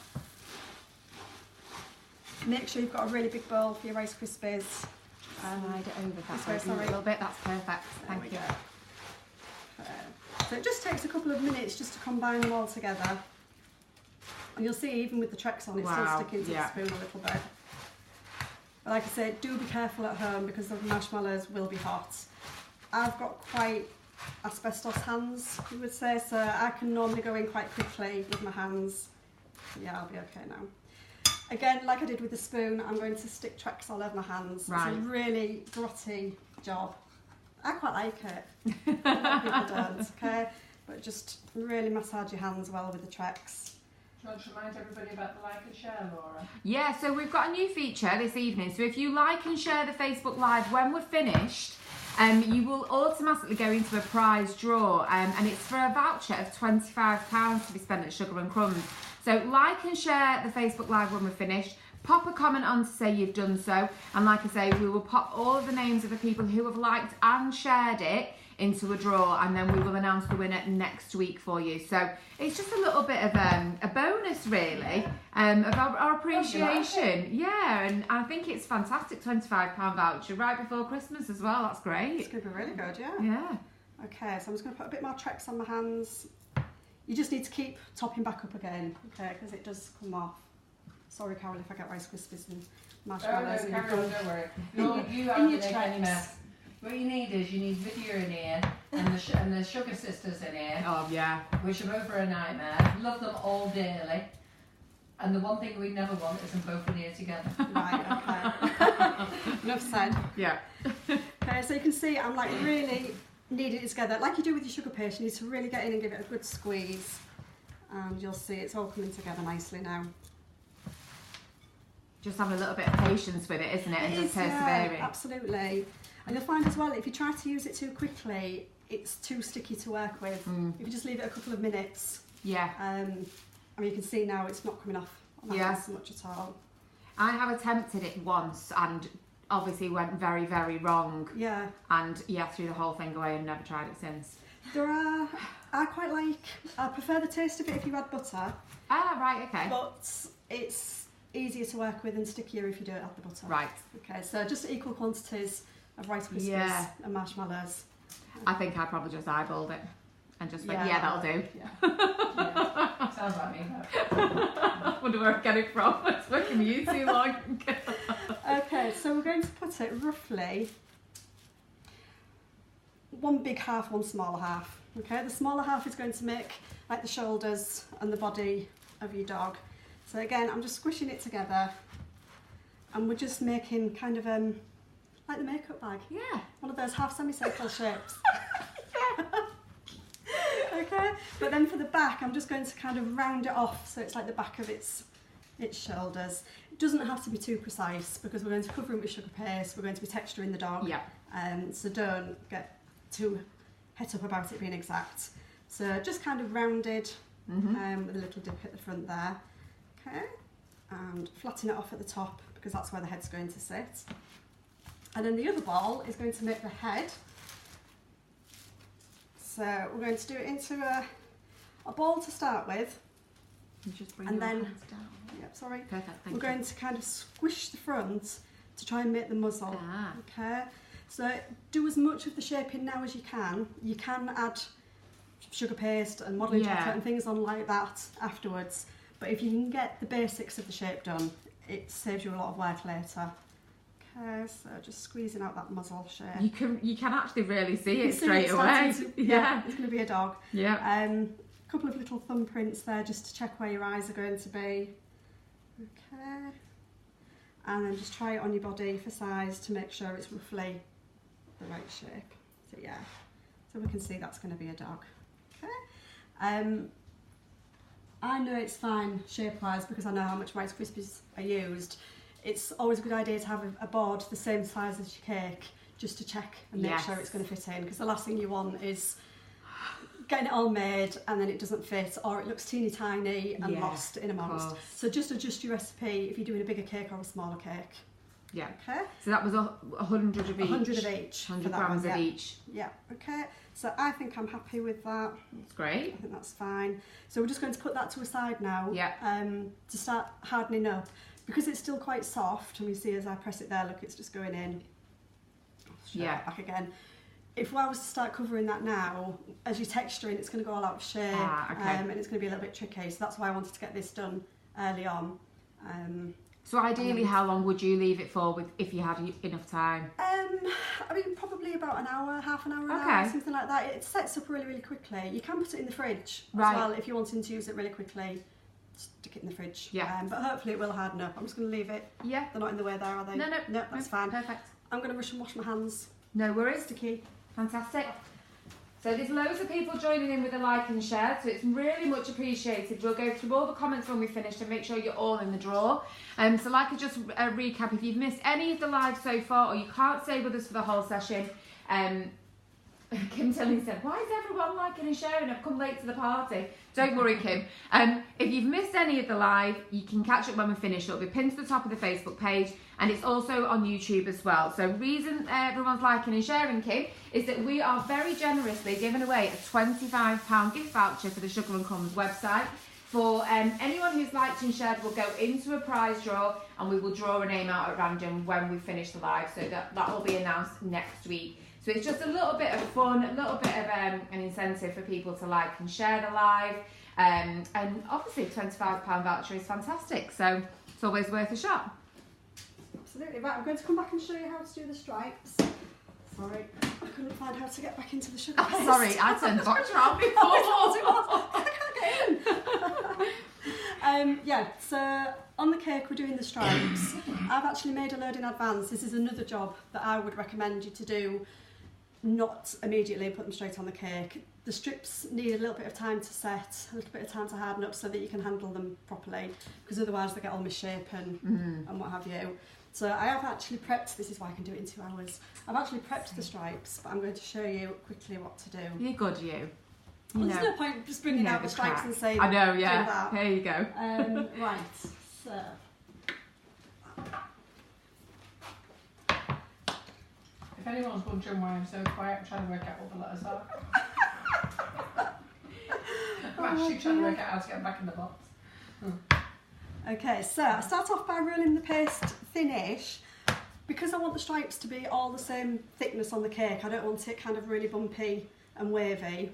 Make sure you've got a really big bowl for your Rice Krispies. Slide it over that way, way sorry. a little bit, that's perfect. Thank you. So it just takes a couple of minutes just to combine them all together. And you'll see even with the Treks on, it's still sticking to the spoon a little bit. But like I said, do be careful at home because the marshmallows will be hot. I've got quite asbestos hands, you would say, so I can normally go in quite quickly with my hands. Yeah, I'll be okay now. Again, like I did with the spoon, I'm going to stick Treks all over my hands. Right. It's a really grotty job. I quite like it. A lot of people don't, okay? But just really massage your hands well with the Treks. Do you want to remind everybody about the like and share, Laura? Yeah, so we've got a new feature this evening. So if you like and share the Facebook Live when we're finished, you will automatically go into a prize draw, and it's for a voucher of £25 to be spent at Sugar and Crumbs. So like and share the Facebook Live when we're finished. Pop a comment on to say you've done so, and like I say, we will pop all of the names of the people who have liked and shared it into a draw, and then we will announce the winner next week for you. So it's just a little bit of a bonus really, of our appreciation. Yeah, and I think it's fantastic, £25 voucher right before Christmas as well. That's great. It's going to be really good, yeah. Yeah. Okay, so I'm just going to put a bit more Treks on my hands. You just need to keep topping back up again, okay, because it does come off. Sorry, Carol, if I get Rice Krispies and marshmallows. No, Carol, don't worry. You in haven't your made any Treks. mess. What you need is you need Vivier in here and the Sugar Sisters in here, Oh yeah. which are both are a nightmare. Love them all dearly. And the one thing we never want is them both in here together. Right, okay. Enough said. Yeah. Okay, so you can see I'm like really kneading it together. Like you do with your sugar paste, you need to really get in and give it a good squeeze. And you'll see it's all coming together nicely now. Just have a little bit of patience with it, isn't it? And just persevering. Yeah, absolutely. And you'll find as well, if you try to use it too quickly, it's too sticky to work with. If you just leave it a couple of minutes, Yeah. I mean, you can see now it's not coming off on my hands so much at all. I have attempted it once and obviously went very, very wrong. Yeah. And threw the whole thing away and never tried it since. I quite like, I prefer the taste of it if you add butter. Ah, right, okay. But it's easier to work with and stickier if you don't add the butter. Right. Okay, so just equal quantities of Rice Krispies and marshmallows. I think I probably just eyeballed it and just went, that'll do. Yeah. Sounds like me. I wonder where I get it from. It's working with you too long. Okay, so we're going to put it roughly one big half, one smaller half. Okay, the smaller half is going to make like the shoulders and the body of your dog. So again, I'm just squishing it together, and we're just making kind of like the makeup bag. Yeah. One of those half semicircle shapes. Okay, but then for the back, I'm just going to kind of round it off so it's like the back of its shoulders. It doesn't have to be too precise because we're going to cover it with sugar paste. We're going to be texturing the dog. Yeah. So don't get too het up about it being exact. So just kind of rounded with a little dip at the front there. Okay, and flatten it off at the top because that's where the head's going to sit. And then the other ball is going to make the head. So we're going to do it into a ball to start with. You just bring and your then, hands down. Yep, sorry. Perfect, thank We're going to kind of squish the front to try and make the muzzle. Okay, so do as much of the shaping now as you can. You can add sugar paste and modelling chocolate and things on like that afterwards. But if you can get the basics of the shape done, it saves you a lot of work later. Okay, so just squeezing out that muzzle shape. You can actually really see it straight away. Yeah, it's going to be a dog. Yeah. A couple of little thumbprints there just to check where your eyes are going to be. Okay. And then just try it on your body for size to make sure it's roughly the right shape. So yeah, so we can see that's going to be a dog. Okay. I know it's fine shape-wise because I know how much Rice Krispies are used. It's always a good idea to have a board the same size as your cake just to check and make sure it's going to fit in, because the last thing you want is getting it all made and then it doesn't fit, or it looks teeny tiny and lost in amongst. So just adjust your recipe if you're doing a bigger cake or a smaller cake. Yeah. Okay. So that was 100 of each. 100 of each. 100 grams of each. Yeah. Okay. So I think I'm happy with that. That's great. I think that's fine. So we're just going to put that to a side now. Yeah. To start hardening up. Because it's still quite soft, and we see as I press it there, look, it's just going in. Yeah. Back again. If I was to start covering that now, as you're texturing, it's going to go all out of shape, and it's going to be a little bit tricky. So that's why I wanted to get this done early on. So ideally, how long would you leave it for if you had enough time? I mean, probably about an hour, half an hour, something like that. It sets up really, really quickly. You can put it in the fridge as well if you're wanting to use it really quickly. Stick it in the fridge. Yeah. But hopefully it will harden up. I'm just going to leave it. Yeah. They're not in the way there, are they? No, that's fine. Perfect. I'm going to rush and wash my hands. No worries. Sticky. Fantastic. So there's loads of people joining in with a like and share, so it's really much appreciated. We'll go through all the comments when we finish and make sure you're all in the draw. So like I just recap, if you've missed any of the live so far or you can't stay with us for the whole session, Kim Tilling said, why is everyone liking and sharing? I've come late to the party. Don't worry, Kim. If you've missed any of the live, you can catch up when we finish. It'll be pinned to the top of the Facebook page, and it's also on YouTube as well. So reason everyone's liking and sharing, Kim, is that we are very generously giving away a £25 gift voucher for the Sugar and Crumbs website. For anyone who's liked and shared, will go into a prize draw, and we will draw a name out at random when we finish the live. So that will be announced next week. So it's just a little bit of fun, a little bit of an incentive for people to like and share the live. And obviously £25 voucher is fantastic, so it's always worth a shot. Absolutely. Right, I'm going to come back and show you how to do the stripes. Sorry, I couldn't find how to get back into the sugar paste. Sorry, I turned the box around before. I can't get in. Yeah, so on the cake we're doing the stripes. I've actually made a load in advance. This is another job that I would recommend you to do, not immediately put them straight on the cake. The strips need a little bit of time to set, a little bit of time to harden up so that you can handle them properly, because otherwise they get all misshapen and what have you. So I have actually prepped, this is why I can do it in 2 hours. I've actually prepped the stripes, but I'm going to show you quickly what to do. You're good, you. Well, there's no point just bringing out the stripes and saying, I know, yeah. Do that. Here you go. Right, so. If anyone's wondering why I'm so quiet, I'm trying to work out what the letters are. I'm actually trying to work out how to get them back in the box. Okay, so I start off by rolling the paste thin-ish, because I want the stripes to be all the same thickness on the cake, I don't want it kind of really bumpy and wavy.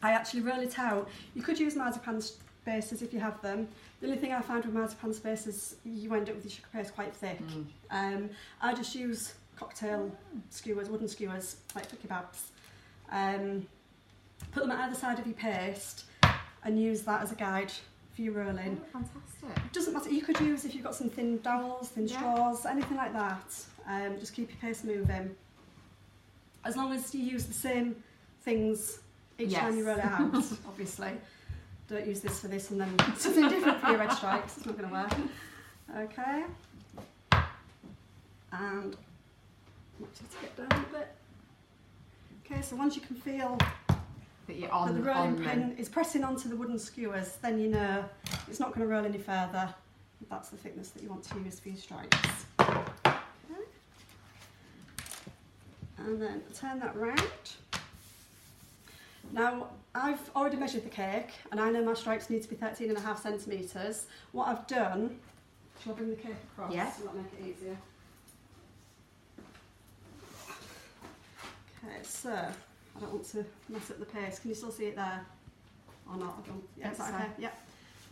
I actually roll it out. You could use marzipan spaces if you have them. The only thing I find with marzipan spaces, you end up with your sugar paste quite thick. I just use cocktail skewers, wooden skewers, like for kebabs. Put them at either side of your paste and use that as a guide for your rolling. Oh, fantastic. It doesn't matter, you could use if you've got some thin dowels, thin straws, anything like that. Just keep your paste moving. As long as you use the same things each time you roll it out, obviously. Don't use this for this and then something different for your red stripes, it's not going to work. Okay. And let's get down a bit. Okay, so once you can feel that you're on, the rolling pin is pressing onto the wooden skewers, then you know it's not going to roll any further. That's the thickness that you want to use for your stripes. Okay. And then turn that round. Now, I've already measured the cake and I know my stripes need to be 13.5 centimetres. What I've done, shall I bring the cake across? Yeah. So that'll make it easier. Okay, so I don't want to mess up the paste. Can you still see it there? Or not? I don't. Yeah, is that okay? Yeah.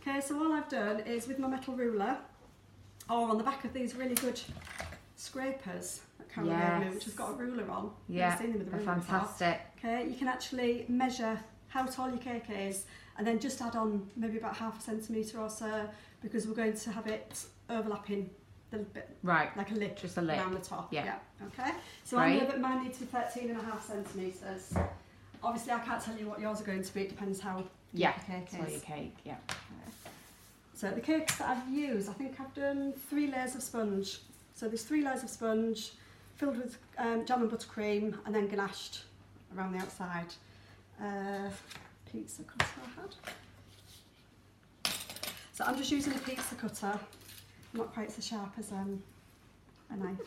Okay, so all I've done is with my metal ruler, or on the back of these really good scrapers that Carol gave me, which has got a ruler on. Yeah, I've seen them with a they're ruler fantastic. before. Okay, you can actually measure how tall your cake is and then just add on maybe about 1/2 centimetre or so, because we're going to have it overlapping a little bit, right, like a lip, just a lip around the top. Yeah. Okay, so I know that mine needs to be 13.5 centimetres. Obviously I can't tell you what yours are going to be, it depends how deep your cake is. Your cake, yeah. So the cakes that I've used, I think I've done 3 layers of sponge. So there's 3 layers of sponge filled with jam and buttercream and then ganached around the outside. Pizza cutter I had. So I'm just using a pizza cutter, not quite so sharp as a knife.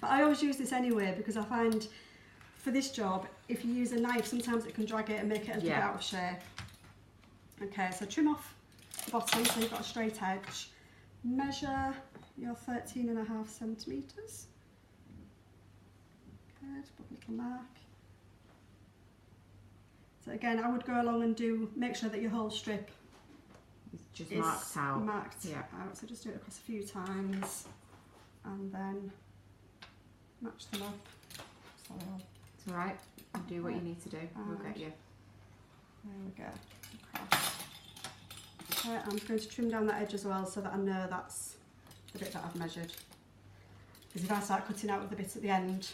But I always use this anyway because I find for this job, if you use a knife, sometimes it can drag it and make it a little bit out of shape. Okay, so trim off the bottom so you've got a straight edge. Measure your 13.5 centimetres. Good, put a little mark. So again, I would go along and make sure that your whole strip just marked out. Out. So just do it across a few times and then match them up. Sorry, it's alright, do what you need to do, we'll get you. There we go. Across. Okay, I'm going to trim down that edge as well so that I know that's the bit that I've measured. Because if I start cutting out with the bit at the end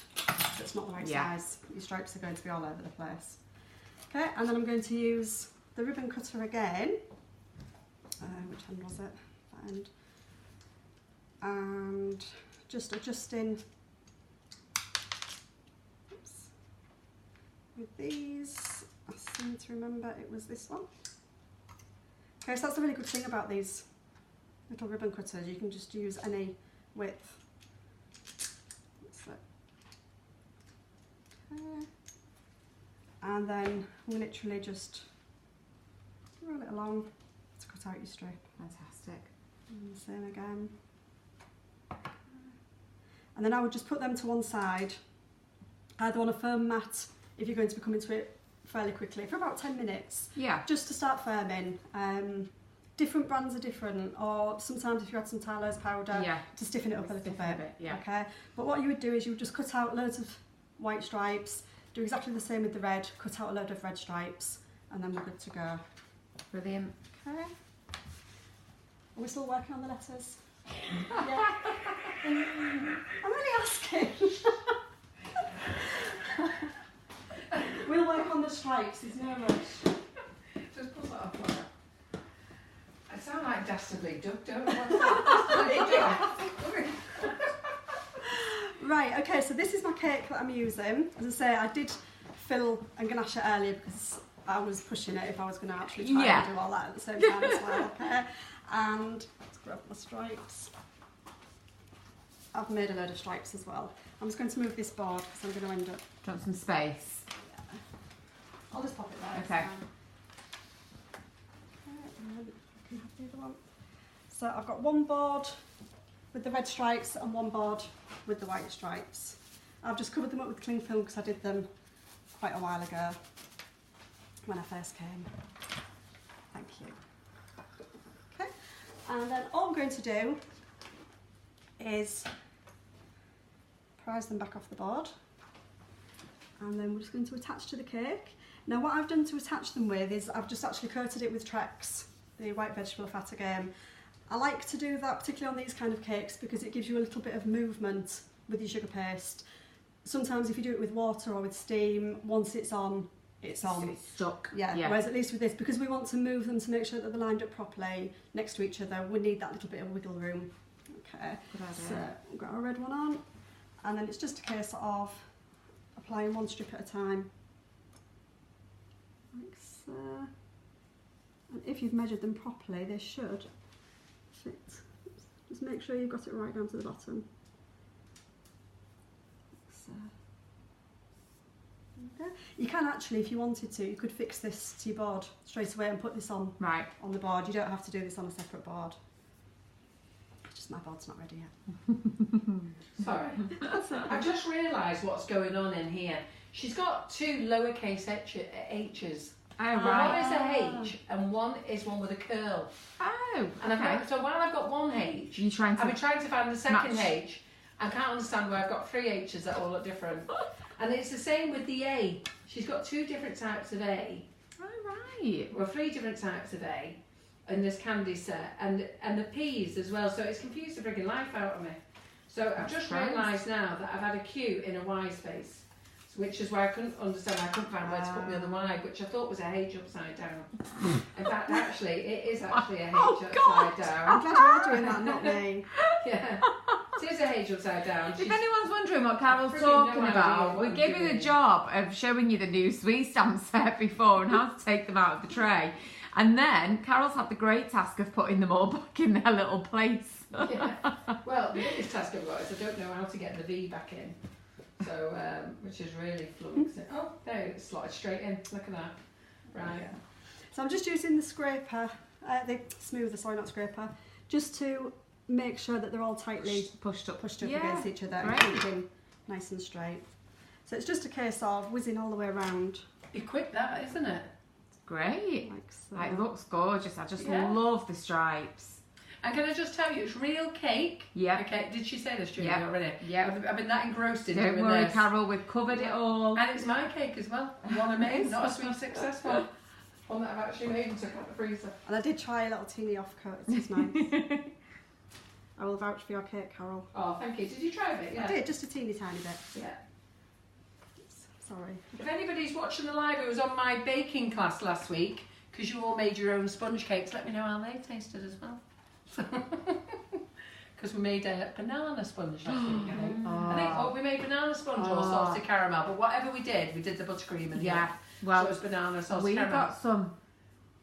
that's not the right size, your stripes are going to be all over the place. Okay, and then I'm going to use the ribbon cutter again. Which hand was it? That end. And just adjusting with these. I seem to remember it was this one. Okay, so that's a really good thing about these little ribbon cutters. You can just use any width. Okay. And then we literally just roll it along to cut out your strip. Fantastic. And the same again. And then I would just put them to one side, either on a firm mat if you're going to be coming to it fairly quickly, for about 10 minutes. Yeah. Just to start firming. Different brands are different, or sometimes if you add some Tyler's powder to stiffen it up a little bit. Okay. But what you would do is you would just cut out loads of white stripes, do exactly the same with the red, cut out a load of red stripes, and then we're good to go. Brilliant. Okay. Are we still working on the letters? Yeah. I'm only asking. We'll work on the stripes, there's no rush. Just put that up on it. I sound like Dastardly Duck, don't I? Right, okay, so this is my cake that I'm using. As I say, I did fill and ganache it earlier because I was pushing it if I was going to actually try and do all that at the same time as well, okay? And let's grab my stripes. I've made a load of stripes as well. I'm just going to move this board because I'm going to end up... Do you want some space? Yeah. I'll just pop it there. Okay. Okay, and then I can have the other one. So I've got one board with the red stripes and one board with the white stripes. I've just covered them up with cling film because I did them quite a while ago when I first came. Thank you. Okay, and then all I'm going to do is prise them back off the board, and then we're just going to attach to the cake. Now what I've done to attach them with is I've just actually coated it with Trex, the white vegetable fat again. I like to do that particularly on these kind of cakes because it gives you a little bit of movement with your sugar paste. Sometimes if you do it with water or with steam, once it's on, it's on. It's stuck. Yeah. Whereas at least with this, because we want to move them to make sure that they're lined up properly next to each other, we need that little bit of wiggle room. Okay, so we've got our red one on, and then it's just a case of applying one strip at a time, like so. And if you've measured them properly, they should fit. Just make sure you've got it right down to the bottom. So, okay. You can actually, if you wanted to, you could fix this to your board straight away and put this on on the board. You don't have to do this on a separate board. Just my board's not ready yet. Sorry. I've just realised what's going on in here. She's got two lowercase h's. Oh, right. One is a H and one is one with a curl. Oh, and I've got, so while I've got one H, I've been trying to find the second H. I can't understand where I've got three H's that all look different. And it's the same with the A. She's got two different types of A. Oh, right. Well, three different types of A in this candy set, and the P's as well. So it's confused the frigging life out of me. So I've just realised now that I've had a Q in a Y space, which is why I couldn't understand. I couldn't find where to put the other Y, which I thought was a H upside down. In fact, actually, it is actually a H upside down. I'm glad you're doing that, not me. Yeah, it is a H upside down. If anyone's wondering what Carol's talking about, we gave you the job of showing you the new sweet stamp set before and how to take them out of the tray. And then Carol's had the great task of putting them all back in their little place. Yeah. Well, the biggest task I've got is I don't know how to get the V back in. So, which is really flummoxing. Oh, there, it's slotted straight in. Look at that. Right. Yeah. So I'm just using the scraper, the smoother, sorry, not scraper, just to make sure that they're all tightly pushed up against each other and keeping nice and straight. So it's just a case of whizzing all the way around. Be quick, that, isn't it? Great. Like so. It looks gorgeous. I just love the stripes. And can I just tell you, it's real cake. Yeah. Okay. Did she say this, Julie, already? Yeah. I've been that engrossed in Don't doing worry, this. Carol, we've covered it all. And it's my cake as well. One I made, not a sweet success one. One that I've actually made and took out the freezer. And I did try a little teeny off coat. It's nice. I will vouch for your cake, Carol. Oh, thank you. Did you try a bit? Yeah. I did, just a teeny tiny bit. Yeah. Sorry. If anybody's watching the live, it was on my baking class last week, because you all made your own sponge cakes. Let me know how they tasted as well. Because we made a banana sponge last week, I think. I think we made banana sponge or salted caramel, but whatever we did the buttercream and well, so it was banana salted we caramel. got some.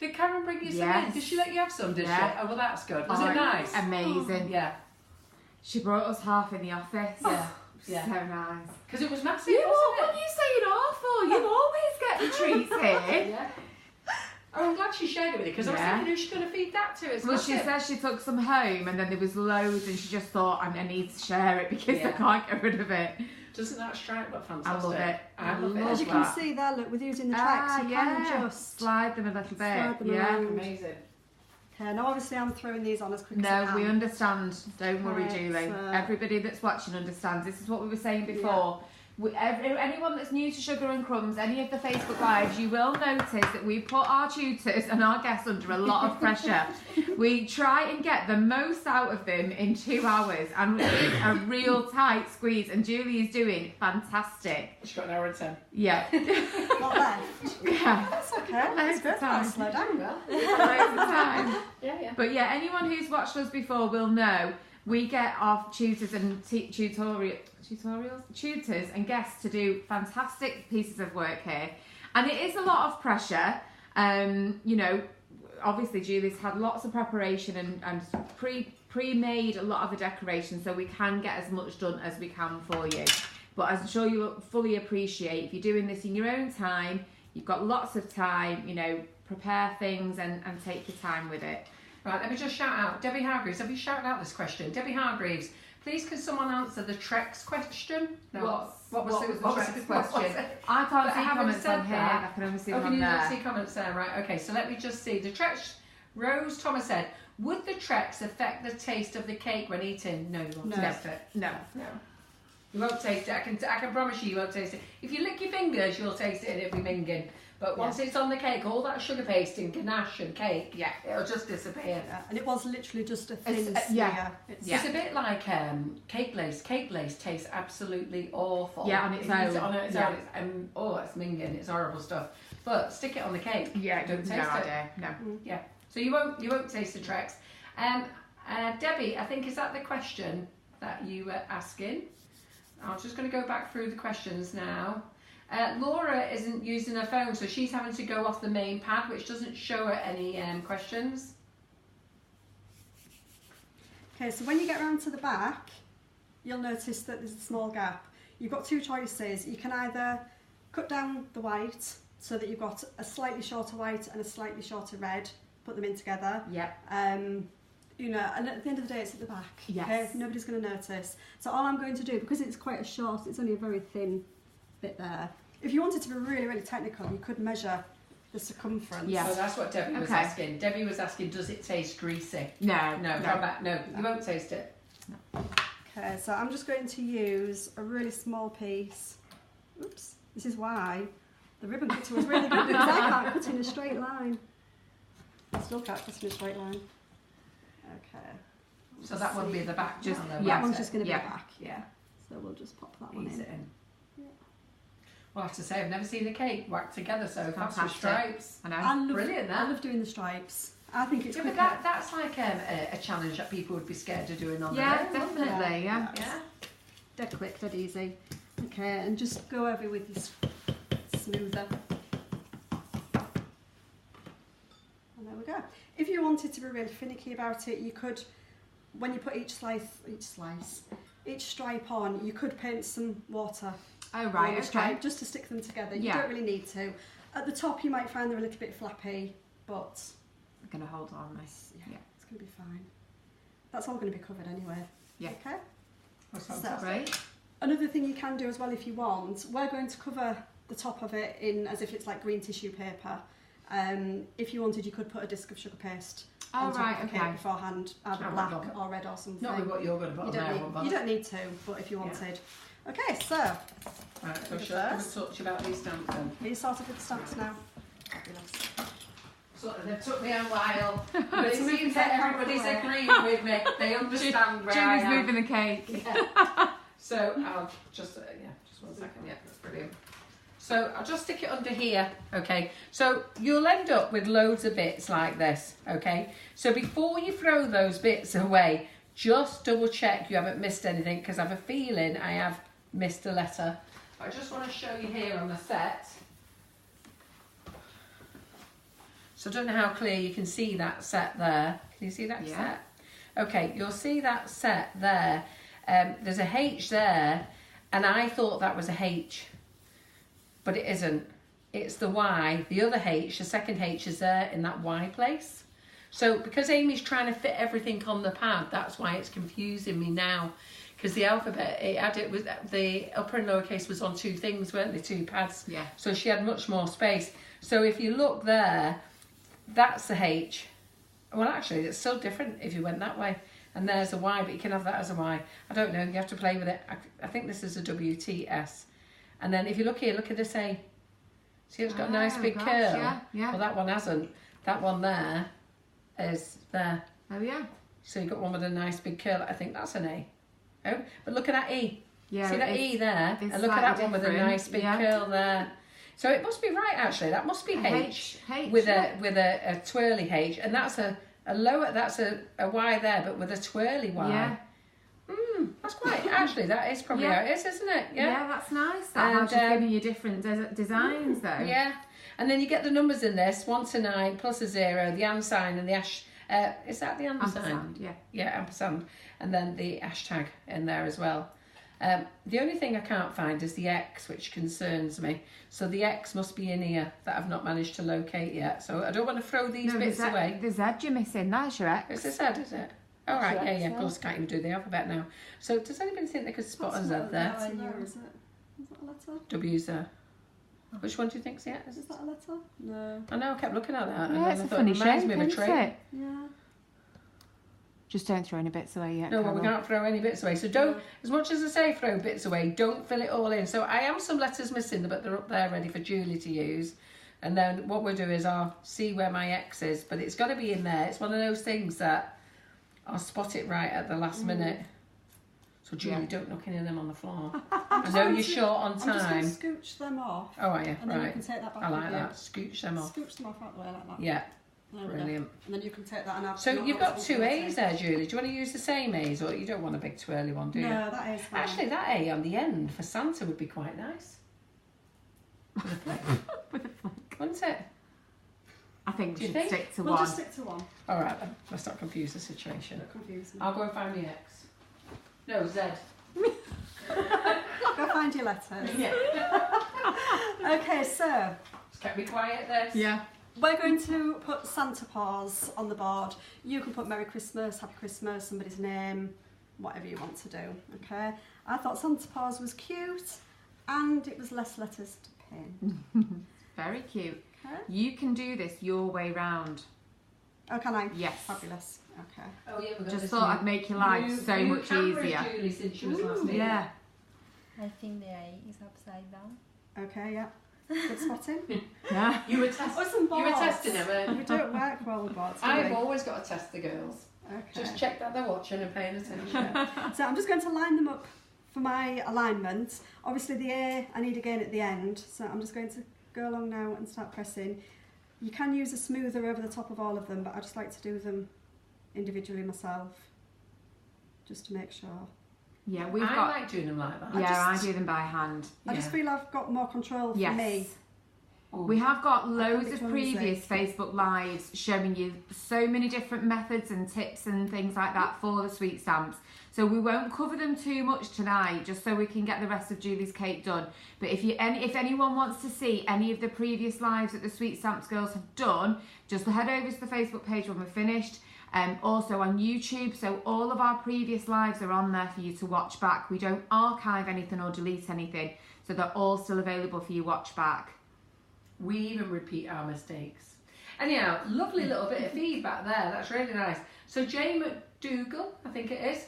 Did Karen bring you some in? Did she let you have some, did she? Oh, well, that's good. Was it nice? Amazing. Yeah. She brought us half in the office. Yeah. Yeah. So nice. Because it was massive, What wasn't are you saying awful? You always get the treats here. Yeah. Oh, I'm glad she shared it with you, because I was thinking who's she going to feed that to? It's well, massive. she says she took some home and then there was loads and she just thought, I need to share it because I can't get rid of it. Doesn't that stripe look fantastic? I love it. I love it. As you can see there, look, with using the tracks, you can just slide them a little bit. Slide them around. Amazing. Okay, now obviously I'm throwing these on as quick as I can. No, we understand. Don't worry, Right, Julie. so- Everybody that's watching understands. This is what we were saying before. Anyone that's new to Sugar and Crumbs, any of the Facebook Lives, you will notice that we put our tutors and our guests under a lot of pressure. We try and get the most out of them in 2 hours, and it's a real tight squeeze, and Julie is doing fantastic. She's got an hour and 10. Yeah. Not left. Yeah. That's okay. That's good. I'll slow down. Well, Loads of time. yeah. But yeah, anyone who's watched us before will know we get our tutors and tutors and guests to do fantastic pieces of work here, and it is a lot of pressure. You know, obviously Julie's had lots of preparation and pre-made a lot of the decorations, so we can get as much done as we can for you. But as I'm sure you'll fully appreciate, if you're doing this in your own time, you've got lots of time, you know, prepare things and take your time with it. Right, let me just shout out. Debbie Hargreaves, have you shouted out this question? Debbie Hargreaves, please can someone answer the Trex question? No, what was the Trex question? I can't see having comments said on here. that- I can only see Oh, them can on you not there. see comments there? Right, okay, so let me just see. The Trex, Rose Thomas said, would the Trex affect the taste of the cake when eaten? No, you won't No. taste it. No. No. You won't taste it. I can promise you won't taste it. If you lick your fingers, you'll taste it and it'll be minging. But once it's on the cake, all that sugar paste and ganache and cake, Yeah. it'll just disappear. Yeah, and it was literally just a thin It's, smear. yeah. It's, It's a bit like cake lace. Cake lace tastes absolutely awful. Yeah, on its If you eat it own. on its Yeah. own, it's minging. It's horrible stuff. But stick it on the cake. Yeah, Don't taste no it. idea. No. Yeah. So you won't taste the Trex. Debbie, I think is that the question that you were asking? I'm just going to go back through the questions now. Laura isn't using her phone, so she's having to go off the main pad, which doesn't show her any questions. Okay, so when you get around to the back, you'll notice that there's a small gap. You've got two choices. You can either cut down the white so that you've got a slightly shorter white and a slightly shorter red, put them in together. Yep. You know, and at the end of the day, it's at the back. Yes. Okay? Nobody's going to notice. So all I'm going to do, because it's quite a short, it's only a very thin bit there. If you wanted to be really, really technical, you could measure the circumference. Yeah. So that's what Debbie was Okay. asking. Debbie was asking, does it taste greasy? No. No, come back. No, you won't taste it. Okay, so I'm just going to use a really small piece. Oops, this is why the ribbon cutter was really good because I can't cut in a straight line. I still can't cut in a straight line. Okay. So that would be the back. Just- now, though, That won't one's it? just going to Yeah. be the back, yeah. So we'll just pop that one Ease in. it in. Yeah. Well, I have to say, I've never seen a cake whacked together so fast with Fantastic. stripes. I know. I love, Brilliant, that. I love doing the stripes. I think it's Yeah, quicker. but that's like a challenge that people would be scared of doing on Yeah, their own. definitely. Yeah. Yeah. Dead quick, dead easy. Okay, and just go over with your smoother. And there we go. If you wanted to be really finicky about it, you could, when you put each stripe on, you could paint some water Oh on right. the Okay. stripe just to stick them together. You Yeah. don't really need to. At the top, you might find they're a little bit flappy, but I'm gonna hold on this. Yeah. it's going to be fine. That's all going to be covered anyway. Yeah. Okay. That's So- fantastic. Right. Another thing you can do as well if you want, we're going to cover the top of it in as if it's like green tissue paper. If you wanted, you could put a disc of sugar paste Oh on top right. of the cake Okay. beforehand, either Oh, black lovely. or red or something. Not with what you're going to put you, on there, don't one need, you don't need to, but if you Yeah. wanted. Okay, so Right, so the shall I first. talk to you about these stamps then? Are you sorted with the stamps now? Fabulous. So they took me a while, but it It's moving seems that very everybody's quickly. agreeing with me. They understand where I Julie's am. moving the cake. Yeah. So I'll just, just 1 second, yeah, that's brilliant. So I'll just stick it under here, okay? So you'll end up with loads of bits like this, okay? So before you throw those bits away, just double check you haven't missed anything, because I have a feeling I have missed a letter. I just want to show you here on the set. So I don't know how clear you can see that set there. Can you see that Yeah. set? Okay, you'll see that set there. There's a H there, and I thought that was a H, but it isn't. It's the Y. The other H, the second H, is there in that Y place. So because Amy's trying to fit everything on the pad, that's why it's confusing me now. Because the alphabet, the upper and lowercase was on two things, weren't they? Two pads. Yeah. So she had much more space. So if you look there, that's the H. Well, actually, it's still different if you went that way. And there's a Y, but you can have that as a Y. I don't know, you have to play with it. I think this is a WTS. And then if you look here, look at this A. See, it's got a nice Oh, big gosh, curl. yeah, yeah. Well, that one hasn't. That one there is there. Oh yeah. So you've got one with a nice big curl. I think that's an A. Oh, but look at that E. Yeah. See that it's- E there? it's And look at that slightly one with a different, nice big yeah. curl there. So it must be right, actually. That must be H. H With yeah. a twirly H, and that's a lower, that's a Y there, but with a twirly Y. Yeah. That's quite, actually, that is probably Yeah. how it is, isn't it? Yeah, that's nice. That And, has just giving you different designs though. Yeah. And then you get the numbers in this, 1 to 9, plus a 0, the and sign and the ash, is that the and sign? Ampersand, yeah. Yeah, ampersand. And then the hashtag in there as well. The only thing I can't find is the X, which concerns me. So the X must be in here that I've not managed to locate yet. So I don't want to throw these bits away. The Z you're missing, that's your X. It's a Z, is it? All right, yeah, of course, I can't even do the alphabet now. So does anybody think they could spot a Z there? There, is it? Is that a letter? W's there. Which one do you think's the X? Is that a letter? No. I know, I kept looking at that. Yeah, and it's I a thought funny it reminds shape, me of a isn't tree. it? Yeah. Just don't throw any bits away yet. No, well, we Carol. can't throw any bits away. So don't, as much as I say throw bits away, don't fill it all in. So I am some letters missing, but they're up there ready for Julie to use. And then what we'll do is I'll see where my X is, but it's got to be in there. It's one of those things that I'll spot it right at the last minute. So Julie, don't knock any of them on the floor. I know you're short on time. I'm just going to scooch them off. Oh, are you? And then you Right. can take that back I like with that. you. Scooch them off. Scooch them off out the way like that. Yeah. There we go. Brilliant. And then you can take that and have So not you've got got something two to A's take. there, Julie. Do you want to use the same A's, or you don't want a big twirly one, do you? No, that is fine. Actually, that A on the end for Santa would be quite nice. With a flick, With a flick. wouldn't it? I think Do we you should think? stick to We'll one. just stick to one. All right then. Let's not confuse the situation. Don't confuse me. I'll go and find the X. No, Z. Go find your letters. Yeah. Okay, so Just kept me quiet there. Yeah. we're going to put Santa Paws on the board. You can put Merry Christmas, Happy Christmas, somebody's name, whatever you want to do, okay? I thought Santa Paws was cute and it was less letters to pin. Very cute. Okay. You can do this your way round. Oh, can I? Yes. Fabulous. Okay. Oh yeah, we've got Just this thought new- I'd make your life new- so new much cameras, easier. Julie, since she was last here. Yeah. I think the A is upside down. Okay, yeah. Good spotting. Yeah. You were testing. With some You were boards. testing them, weren't We you? don't work well with boards, do I've we? always got to test the girls. Okay. Just check that they're watching and paying attention. So I'm just going to line them up for my alignment. Obviously the A I need again at the end, so I'm just going to go along now and start pressing. You can use a smoother over the top of all of them, but I just like to do them individually myself, just to make sure. Yeah, we've I got. like doing them like that. Yeah, I just- do them by hand. I just Yeah. feel I've got more control for Yes. me. Oh. We have got can't loads be of clumsy. previous Facebook Lives showing you so many different methods and tips and things like that for the sweet stamps. So we won't cover them too much tonight, just so we can get the rest of Julie's cake done. But if anyone wants to see any of the previous lives that the Sweet Stamps girls have done, just head over to the Facebook page when we're finished. Also on YouTube, so all of our previous lives are on there for you to watch back. We don't archive anything or delete anything, so they're all still available for you to watch back. We even repeat our mistakes. Anyhow, lovely little bit of feedback there. That's really nice. So Jay McDougall, I think it is.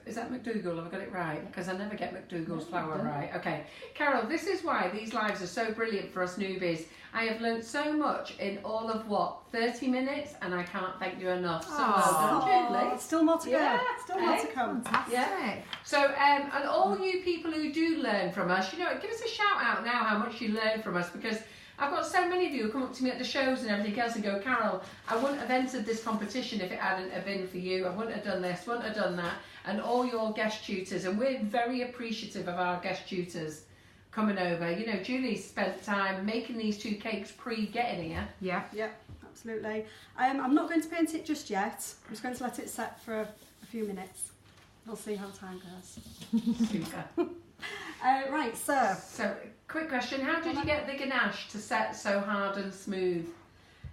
Is that McDougall? Have I got it right? Because I never get McDougall's flower right. Okay. Carol, this is why these lives are so brilliant for us newbies. I have learnt so much in all of, 30 minutes? And I can't thank you enough. So well done, Julie. Still more to Yeah, go. Still more to come. Fantastic. Yeah. So, and all you people who do learn from us, give us a shout out now how much you learn from us, because I've got so many of you who come up to me at the shows and everything else and go, Carol, I wouldn't have entered this competition if it hadn't have been for you. I wouldn't have done this, wouldn't have done that. And all your guest tutors, and we're very appreciative of our guest tutors coming over. Julie spent time making these two cakes pre-getting here. Yeah. Yep, absolutely. I'm not going to paint it just yet. I'm just going to let it set for a few minutes. We'll see how time goes. Super. Right, so So, quick question, how did you get the ganache to set so hard and smooth?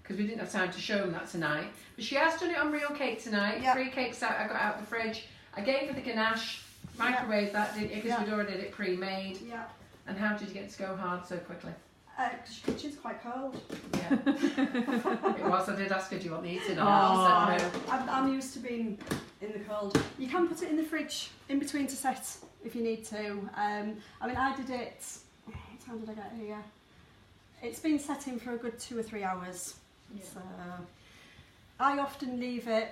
Because we didn't have time to show them that tonight. But she has done it on real cake tonight. Yep. 3 cakes out I got out of the fridge. I gave her the ganache, microwave that, didn't you? Because Yeah. we'd already had it pre-made. yeah, And how did you get it to go hard so quickly? 'cause your kitchen's quite cold. Yeah. It was, I did ask her, do you want the heating on? Aw. She said no. I'm used to being in the cold. You can put it in the fridge in between to set if you need to. I did it. What time did I get here? It's been setting for a good 2 or 3 hours. Yeah. So I often leave it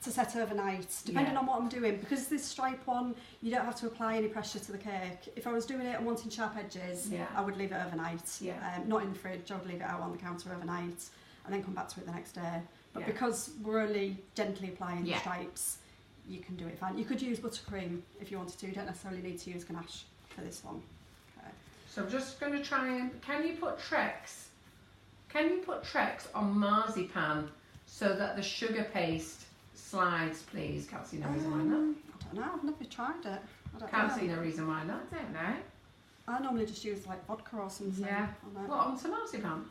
to set overnight, depending Yeah. on what I'm doing. Because this stripe one, you don't have to apply any pressure to the cake. If I was doing it and wanting sharp edges, Yeah. I would leave it overnight. Yeah. Not in the fridge, I would leave it out on the counter overnight and then come back to it the next day. But Yeah. because we're only gently applying Yeah. the stripes, you can do it fine. You could use buttercream if you wanted to. You don't necessarily need to use ganache for this one. Okay. So I'm just going to try and, can you put Trex on marzipan so that the sugar paste slides, please. Can't see no reason why not. I don't know, I've never tried it. I don't Can't know. see no reason why not. I don't know. I normally just use like vodka or something. Yeah. on it. What, on some marzipan?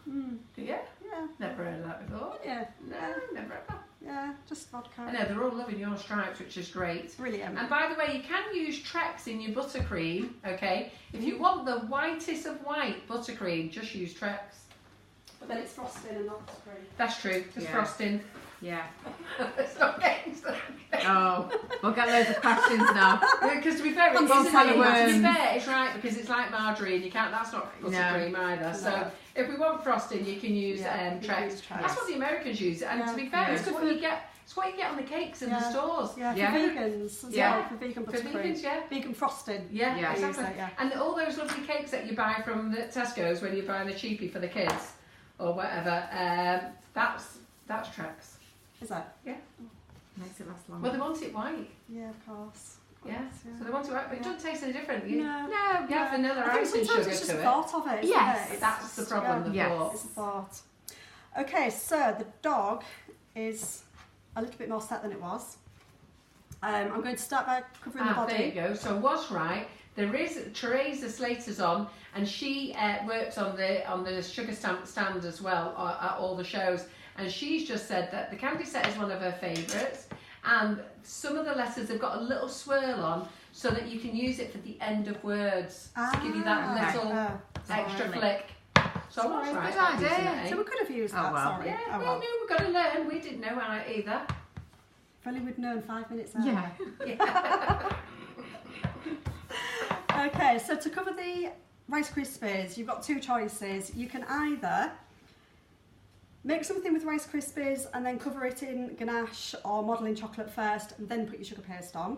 Do you? Yeah. Never heard of that before. Yeah. No, never ever. Yeah, just vodka. I know, they're all loving your stripes, which is great. Brilliant. And by the way, you can use Trex in your buttercream, okay? If you want the whitest of white buttercream, just use Trex. But then it's frosting and not buttercream. That's true, just Yeah. frosting. Yeah. It's not getting stuck. Oh, we'll get loads of questions now. Because to be fair, Come on, it's right because it's like margarine. You can't. That's not buttercream either. So No. if we want frosting, you can use You can Trex. use Trex. That's what the Americans use. And to be fair, it's what you get. It's what you get on the cakes in the stores. Yeah, for Yeah. vegans as Yeah. well, for vegan For buttercream. vegans, yeah. Vegan frosting. Yeah, Yeah. exactly. Use that, yeah. And all those lovely cakes that you buy from the Tesco's when you're buying a cheapie for the kids or whatever, that's Trex. Is that? Yeah. Makes it last long. Well, they want it white. Yeah, of course. Yeah. So they want it white, but it doesn't taste any different. No. You have vanilla I think icing sometimes sugar it's just to a it. thought of it, isn't Yes. it? That's the problem. The Yes. thought. It's a thought. Okay, so the dog is a little bit more set than it was. I'm going to start by covering the body. There you go. So I was right. There is Teresa Slater's on, and she works on the sugar stamp stand as well at all the shows. And she's just said that the candy set is one of her favourites, and some of the letters have got a little swirl on, so that you can use it for the end of words to give you that little extra Sorry. flick. So I was Sorry, right. good about using idea. it, eh? So we could have used Oh, that, well. sorry. Yeah, Oh, we well. knew we got to learn. We didn't know either. If only we'd known 5 minutes earlier. Yeah. Okay, so to cover the Rice Krispies, you've got two choices. You can either make something with Rice Krispies and then cover it in ganache or modelling chocolate first and then put your sugar paste on,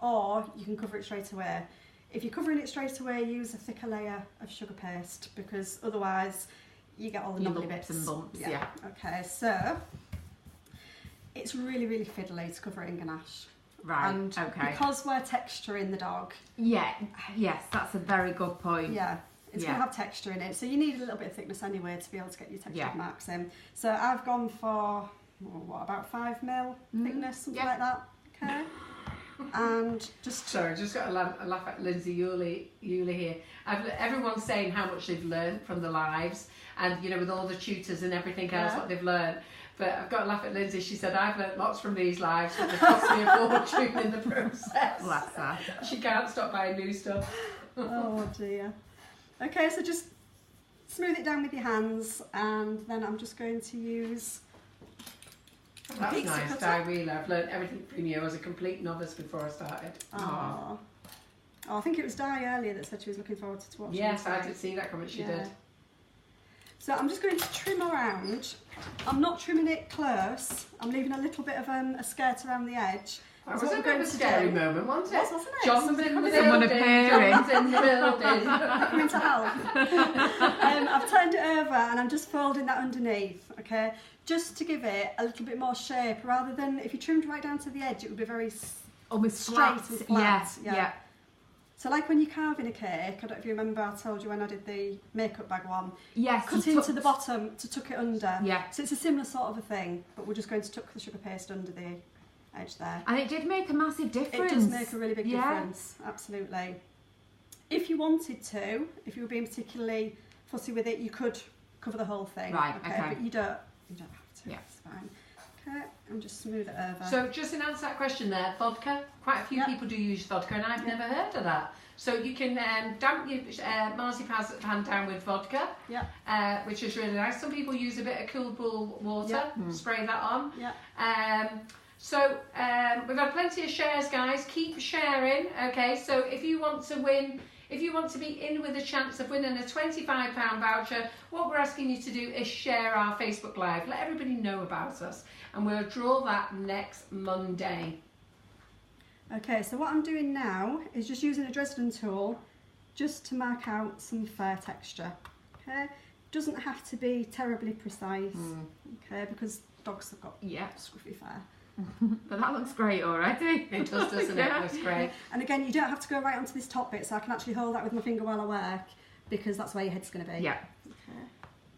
or you can cover it straight away. If you're covering it straight away, use a thicker layer of sugar paste, because otherwise you get all the numbly lumps bits. and bumps, yeah. Okay, so it's really, really fiddly to cover it in ganache. Right. And okay. because we're texturing the dog, Yeah. Yes, that's a very good point. yeah, it's Yeah. going to have texture in it, so you need a little bit of thickness anyway to be able to get your textured Yeah. marks in. So I've gone for about 5mm thickness, something Yeah. like that. Okay, and just Sorry, just got a laugh at Lindsay Yulee here. Everyone's saying how much they've learned from the lives, and with all the tutors and everything else Yeah. what they've learned. But I've got to laugh at Lindsay. She said, I've learnt lots from these lives, but they cost me a fortune in the process. Bless her. She can't stop buying new stuff. oh dear. Okay, so just smooth it down with your hands, and then I'm just going to use That's pizza nice, cutter. Di Wheeler. I've learnt everything from you as a complete novice before I started. Oh, I think it was Di earlier that said she was looking forward to watching. Yes, this I today. did see that comment. She Yeah. did. So I'm just going to trim around. I'm not trimming it close. I'm leaving a little bit of a skirt around the edge. That That's was what a we're bit of a scary moment, wasn't it? Wasn't it? John's in the building. Someone appearing. John's in the building. Coming to help. I've turned it over and I'm just folding that underneath, okay? Just to give it a little bit more shape, rather than if you trimmed right down to the edge, it would be very Almost straight flat. and flat. Yeah. So like when you're carving a cake, I don't know if you remember, I told you when I did the makeup bag one, Yes. cut you into took- the bottom to tuck it under. Yeah. So it's a similar sort of a thing, but we're just going to tuck the sugar paste under the edge there. And it did make a massive difference. It does make a really big Yeah. difference, absolutely. If you wanted to, if you were being particularly fussy with it, you could cover the whole thing. Right, okay. But you don't have to. Yeah. It's fine. Okay, and just smooth it over. So just in answer to that question there, vodka. Quite a few Yep. people do use vodka, and I've never heard of that. So you can damp your marzipan down with vodka, Yeah. which is really nice. Some people use a bit of cool pool water, Yeah. spray that on. Yeah. So we've had plenty of shares, guys. Keep sharing, okay? So if you want to win, if you want to be in with a chance of winning a £25 voucher, what we're asking you to do is share our Facebook Live. Let everybody know about us, and we'll draw that next Monday. Okay, so what I'm doing now is just using a Dresden tool just to mark out some fair texture. Okay, doesn't have to be terribly precise. Okay, because dogs have got Yeah. scruffy fur. But that looks great already. It does, doesn't it? Yeah. It looks great. And again, you don't have to go right onto this top bit, so I can actually hold that with my finger while I work, because that's where your head's going to be. Yeah. Okay.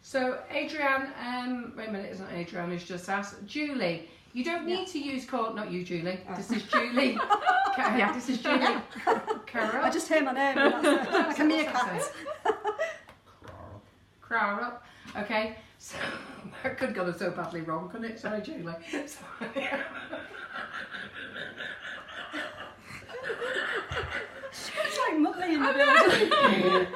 So Adrienne, wait a minute, it's not Adrienne who's just asked. Julie, You don't need to use corn. Not you, Julie. This is Julie. This is Julie. Carol. I just hear my name. And that's like a meerkat. Crow up. Okay. So that could go so badly wrong, couldn't it? Sorry, Julie. Sorry. It's like Muttley in the building.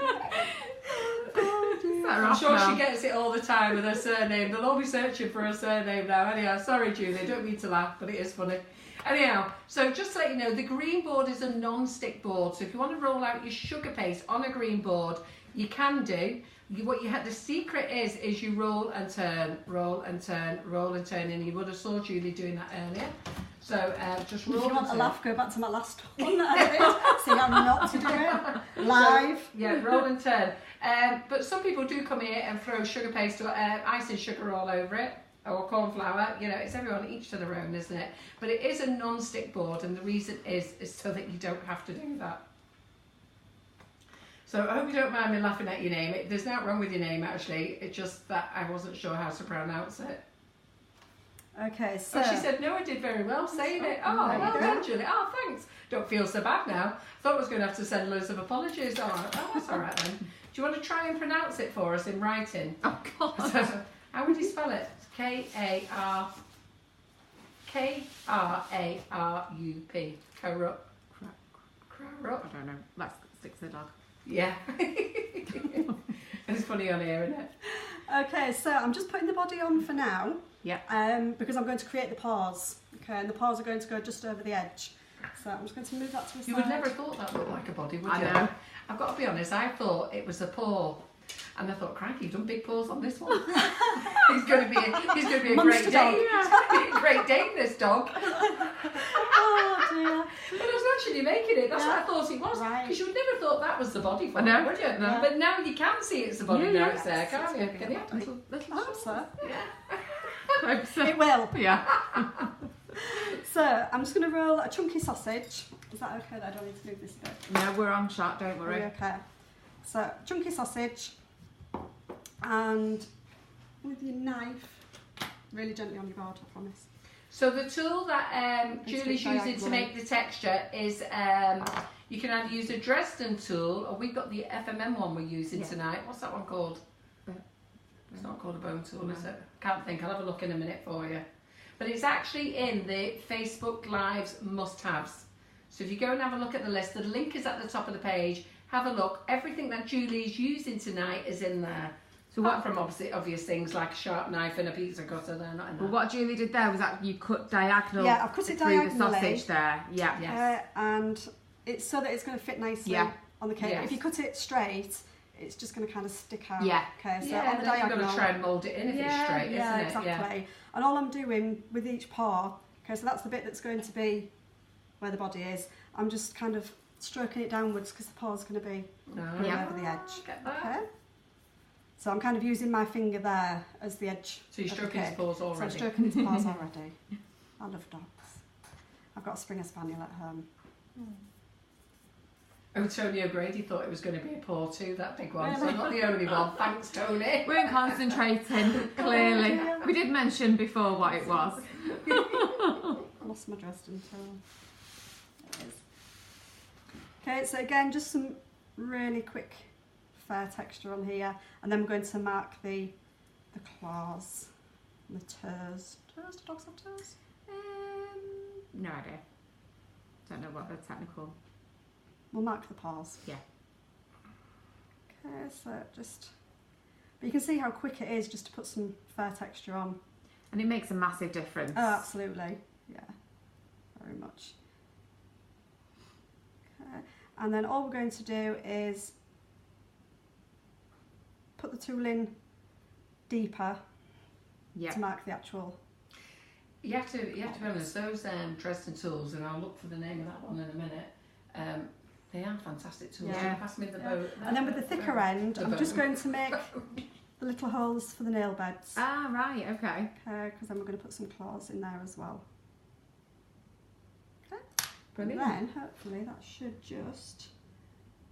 I'm sure she gets it all the time with her surname. They'll all be searching for her surname now. Anyhow, sorry, Julie, don't mean to laugh, but it is funny. Anyhow, so just to let you know, the green board is a non-stick board. So if you want to roll out your sugar paste on a green board, you can do. The secret is you roll and turn, roll and turn, roll and turn, and you would have saw Julie doing that earlier. So just roll. If you want and a laugh, go back to my last one that I did. See how not to do it live. So, yeah, roll and turn. But some people do come here and throw sugar paste or icing sugar all over it, or corn flour. You know, it's everyone each to their own, isn't it? But it is a non-stick board, and the reason is so that you don't have to do that. So I hope you don't mind me laughing at your name. There's nothing wrong with your name, actually. It's just that I wasn't sure how to pronounce it. Okay, so... Oh, she said, no, I did very well saying it. Oh, well done, Julie. Oh, thanks. Don't feel so bad now. Thought I was going to have to send loads of apologies. Oh, that's all right then. Do you want to try and pronounce it for us in writing? Oh, God. So, how would you spell it? K-A-R-U-P. Corrupt. Corrupt. I don't know. Let's stick to the dog. Yeah. It's funny on here, isn't it? Okay, so I'm just putting the body on for now. Yeah. Because I'm going to create the paws. Okay, and the paws are going to go just over the edge. So I'm just going to move that to the side. You would never have thought that looked like a body, would you? I know. I've got to be honest, I thought it was a paw. And I thought, crikey, you've done big paws on this one. He's going to be a great day. He's going to be a great day, this dog. Oh dear. But I was actually making it. That's what I thought it was. Right. Because you would never have thought that was the body for No. it, would you? No. But now you can see it's the body. Now it's there, can't you? Can you? I hope so. Yeah. Hope so. It will. Yeah. So I'm just going to roll a chunky sausage. Is that okay? I don't need to move this bit. No, we're on shot, don't Are worry. we okay? So chunky sausage, and with your knife, really gently on your board, I promise. So the tool that Julie's using to make the texture is, you can either use a Dresden tool, or we've got the FMM one we're using tonight. What's that one called? It's not called a bone tool, is it? Can't think. I'll have a look in a minute for you. But it's actually in the Facebook Lives must-haves. So if you go and have a look at the list, the link is at the top of the page. Have a look. Everything that Julie's using tonight is in there. So apart from obvious things like a sharp knife and a pizza cutter, they're not in there. But what Julie did there was that you cut diagonal. Yeah, I've cut it through diagonally. the sausage there. Yeah. Yes. And it's so that it's going to fit nicely on the cake. Yes. If you cut it straight, it's just going to kind of stick out. Yeah. Okay, so Yeah, on the then you've diagonal. got to try and mould it in if it's straight, yeah, isn't it? exactly. Yeah. And all I'm doing with each paw, okay, so that's the bit that's going to be where the body is. I'm just kind of stroking it downwards because the paw's going to be going over the edge. Get that. Okay. So I'm kind of using my finger there as the edge. So you're of the stroking his cake. paws So I'm already. stroking his paws already. I love dogs. I've got a Springer Spaniel at home. Oh, Tony O'Grady thought it was going to be a paw too, that big one. So Really? I'm not the only one. Thanks, Tony. We weren't concentrating, clearly. We did mention before what it was. I lost my Dresden tool. There it is. Okay, so again, just some really quick, fair texture on here, and then we're going to mark the claws, and the toes. Toes? Do dogs have toes? No idea. Don't know what the technical. We'll mark the paws. Yeah. Okay, so just. But you can see how quick it is just to put some fair texture on. And it makes a massive difference. Oh, absolutely. Yeah, very much. Okay, and then all we're going to do is put the tool in deeper to mark the actual. You have to be honest, those Dresden tools, and I'll look for the name of that one in a minute, they are fantastic tools. Yeah. Pass me the boat. And then with the thicker end, I'm just going to make the little holes for the nail beds. Ah, right, okay. Because then we're going to put some claws in there as well. Okay. Brilliant. And then hopefully that should just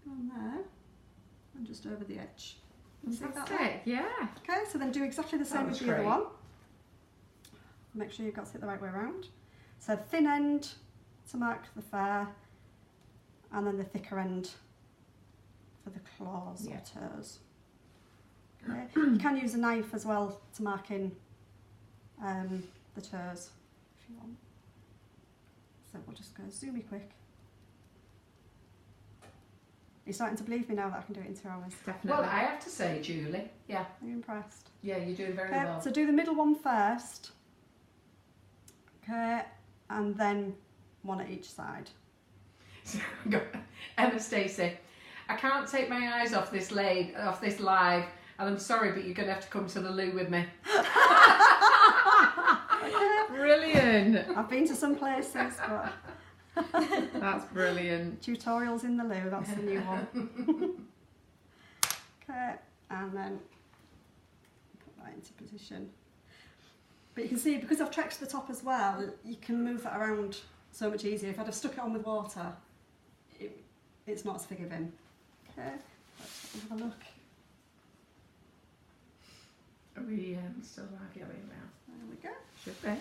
go on there and just over the edge. See that there? Yeah. Okay, so then do exactly the same was as the other great. one. Make sure you've got it the right way around. So thin end to mark the fur, and then the thicker end for the claws or toes. Okay. You can use a knife as well to mark in the toes if you want. So we'll just go zoomy quick. You're starting to believe me now that I can do it in 2 hours. Definitely. Well, I have to say, Julie, yeah. Are you impressed? Yeah, you're doing very Okay, well. so do the middle one first. Okay, and then one at each side. Emma Stacey, I can't take my eyes off this live, and I'm sorry, but you're going to have to come to the loo with me. Brilliant. I've been to some places, but That's brilliant. tutorials in the loo, that's the new one. Okay, and then put that into position. But you can see, because I've tracked the top as well, you can move that around so much easier. If I'd have stuck it on with water, it's not as forgiving. Okay, let's have a look. Are we still live? Yeah, There we go. should be.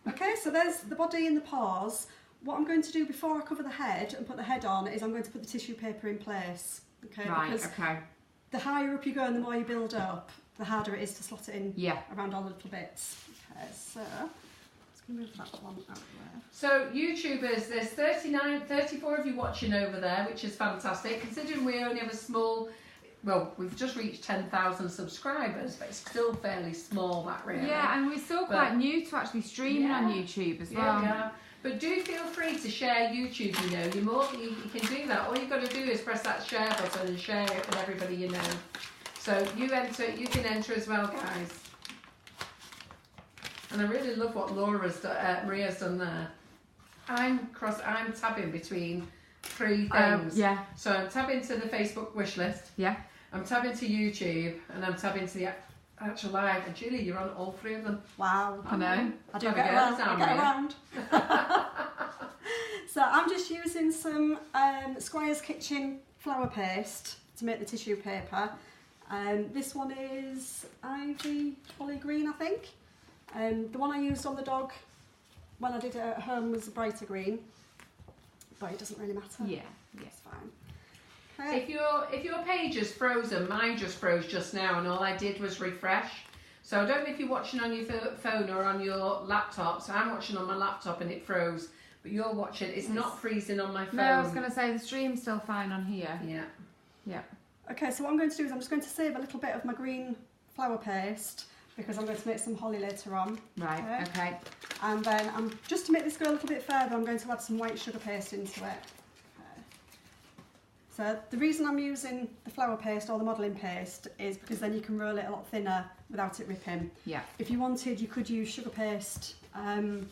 Okay, so there's the body and the paws. What I'm going to do before I cover the head and put the head on is I'm going to put the tissue paper in place. Okay, Right, because okay. the higher up you go and the more you build up, the harder it is to slot it in around all the little bits. Okay, so let's move that one out of there. So YouTubers, there's 34 of you watching over there, which is fantastic. Considering we only have a small, well, we've just reached 10,000 subscribers, but it's still fairly small, that really. Yeah, and we're still quite new to actually streaming on YouTube as well. Yeah, we are. But do feel free to share YouTube, you know. You can do that. All you've got to do is press that share button and share it with everybody you know. So you can enter as well, guys. And I really love what Maria's done there. I'm tabbing between 3 things. Yeah. So I'm tabbing to the Facebook wish list. Yeah. I'm tabbing to YouTube, and I'm tabbing to the actual live. And Julie, you're on all 3 of them. Wow. I know. I do get around. So I'm just using some Squire's Kitchen flour paste to make the tissue paper. This one is Ivy Holly Green, I think. The one I used on the dog when I did it at home was a brighter green, but it doesn't really matter. Yeah, It's fine. Okay. If your page is frozen, mine just froze just now, and all I did was refresh. So I don't know if you're watching on your phone or on your laptop. So I'm watching on my laptop and it froze, but you're watching. It's not freezing on my phone. No, I was going to say the stream's still fine on here. Yeah. Yeah. Okay, so what I'm going to do is I'm just going to save a little bit of my green flour paste because I'm going to make some holly later on. Right. Okay. And then just to make this go a little bit further, I'm going to add some white sugar paste into it. So the reason I'm using the flour paste or the modelling paste is because then you can roll it a lot thinner without it ripping. Yeah. If you wanted, you could use sugar paste and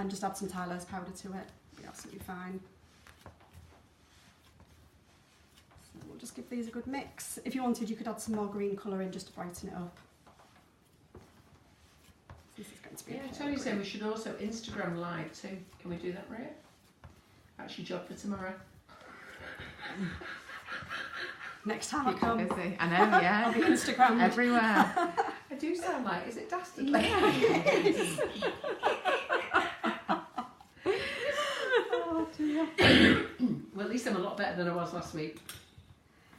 just add some Tyler's powder to it. It'd be absolutely fine. So we'll just give these a good mix. If you wanted, you could add some more green colour in just to brighten it up. This is going to be Tony said we should also Instagram live too. Can we do that, Maria? That's your job for tomorrow. Next time I Keep come. busy. I know, yeah. I'll be Instagrammed. Everywhere. I do sound like, is it dastardly? Oh dear. Well, at least I'm a lot better than I was last week.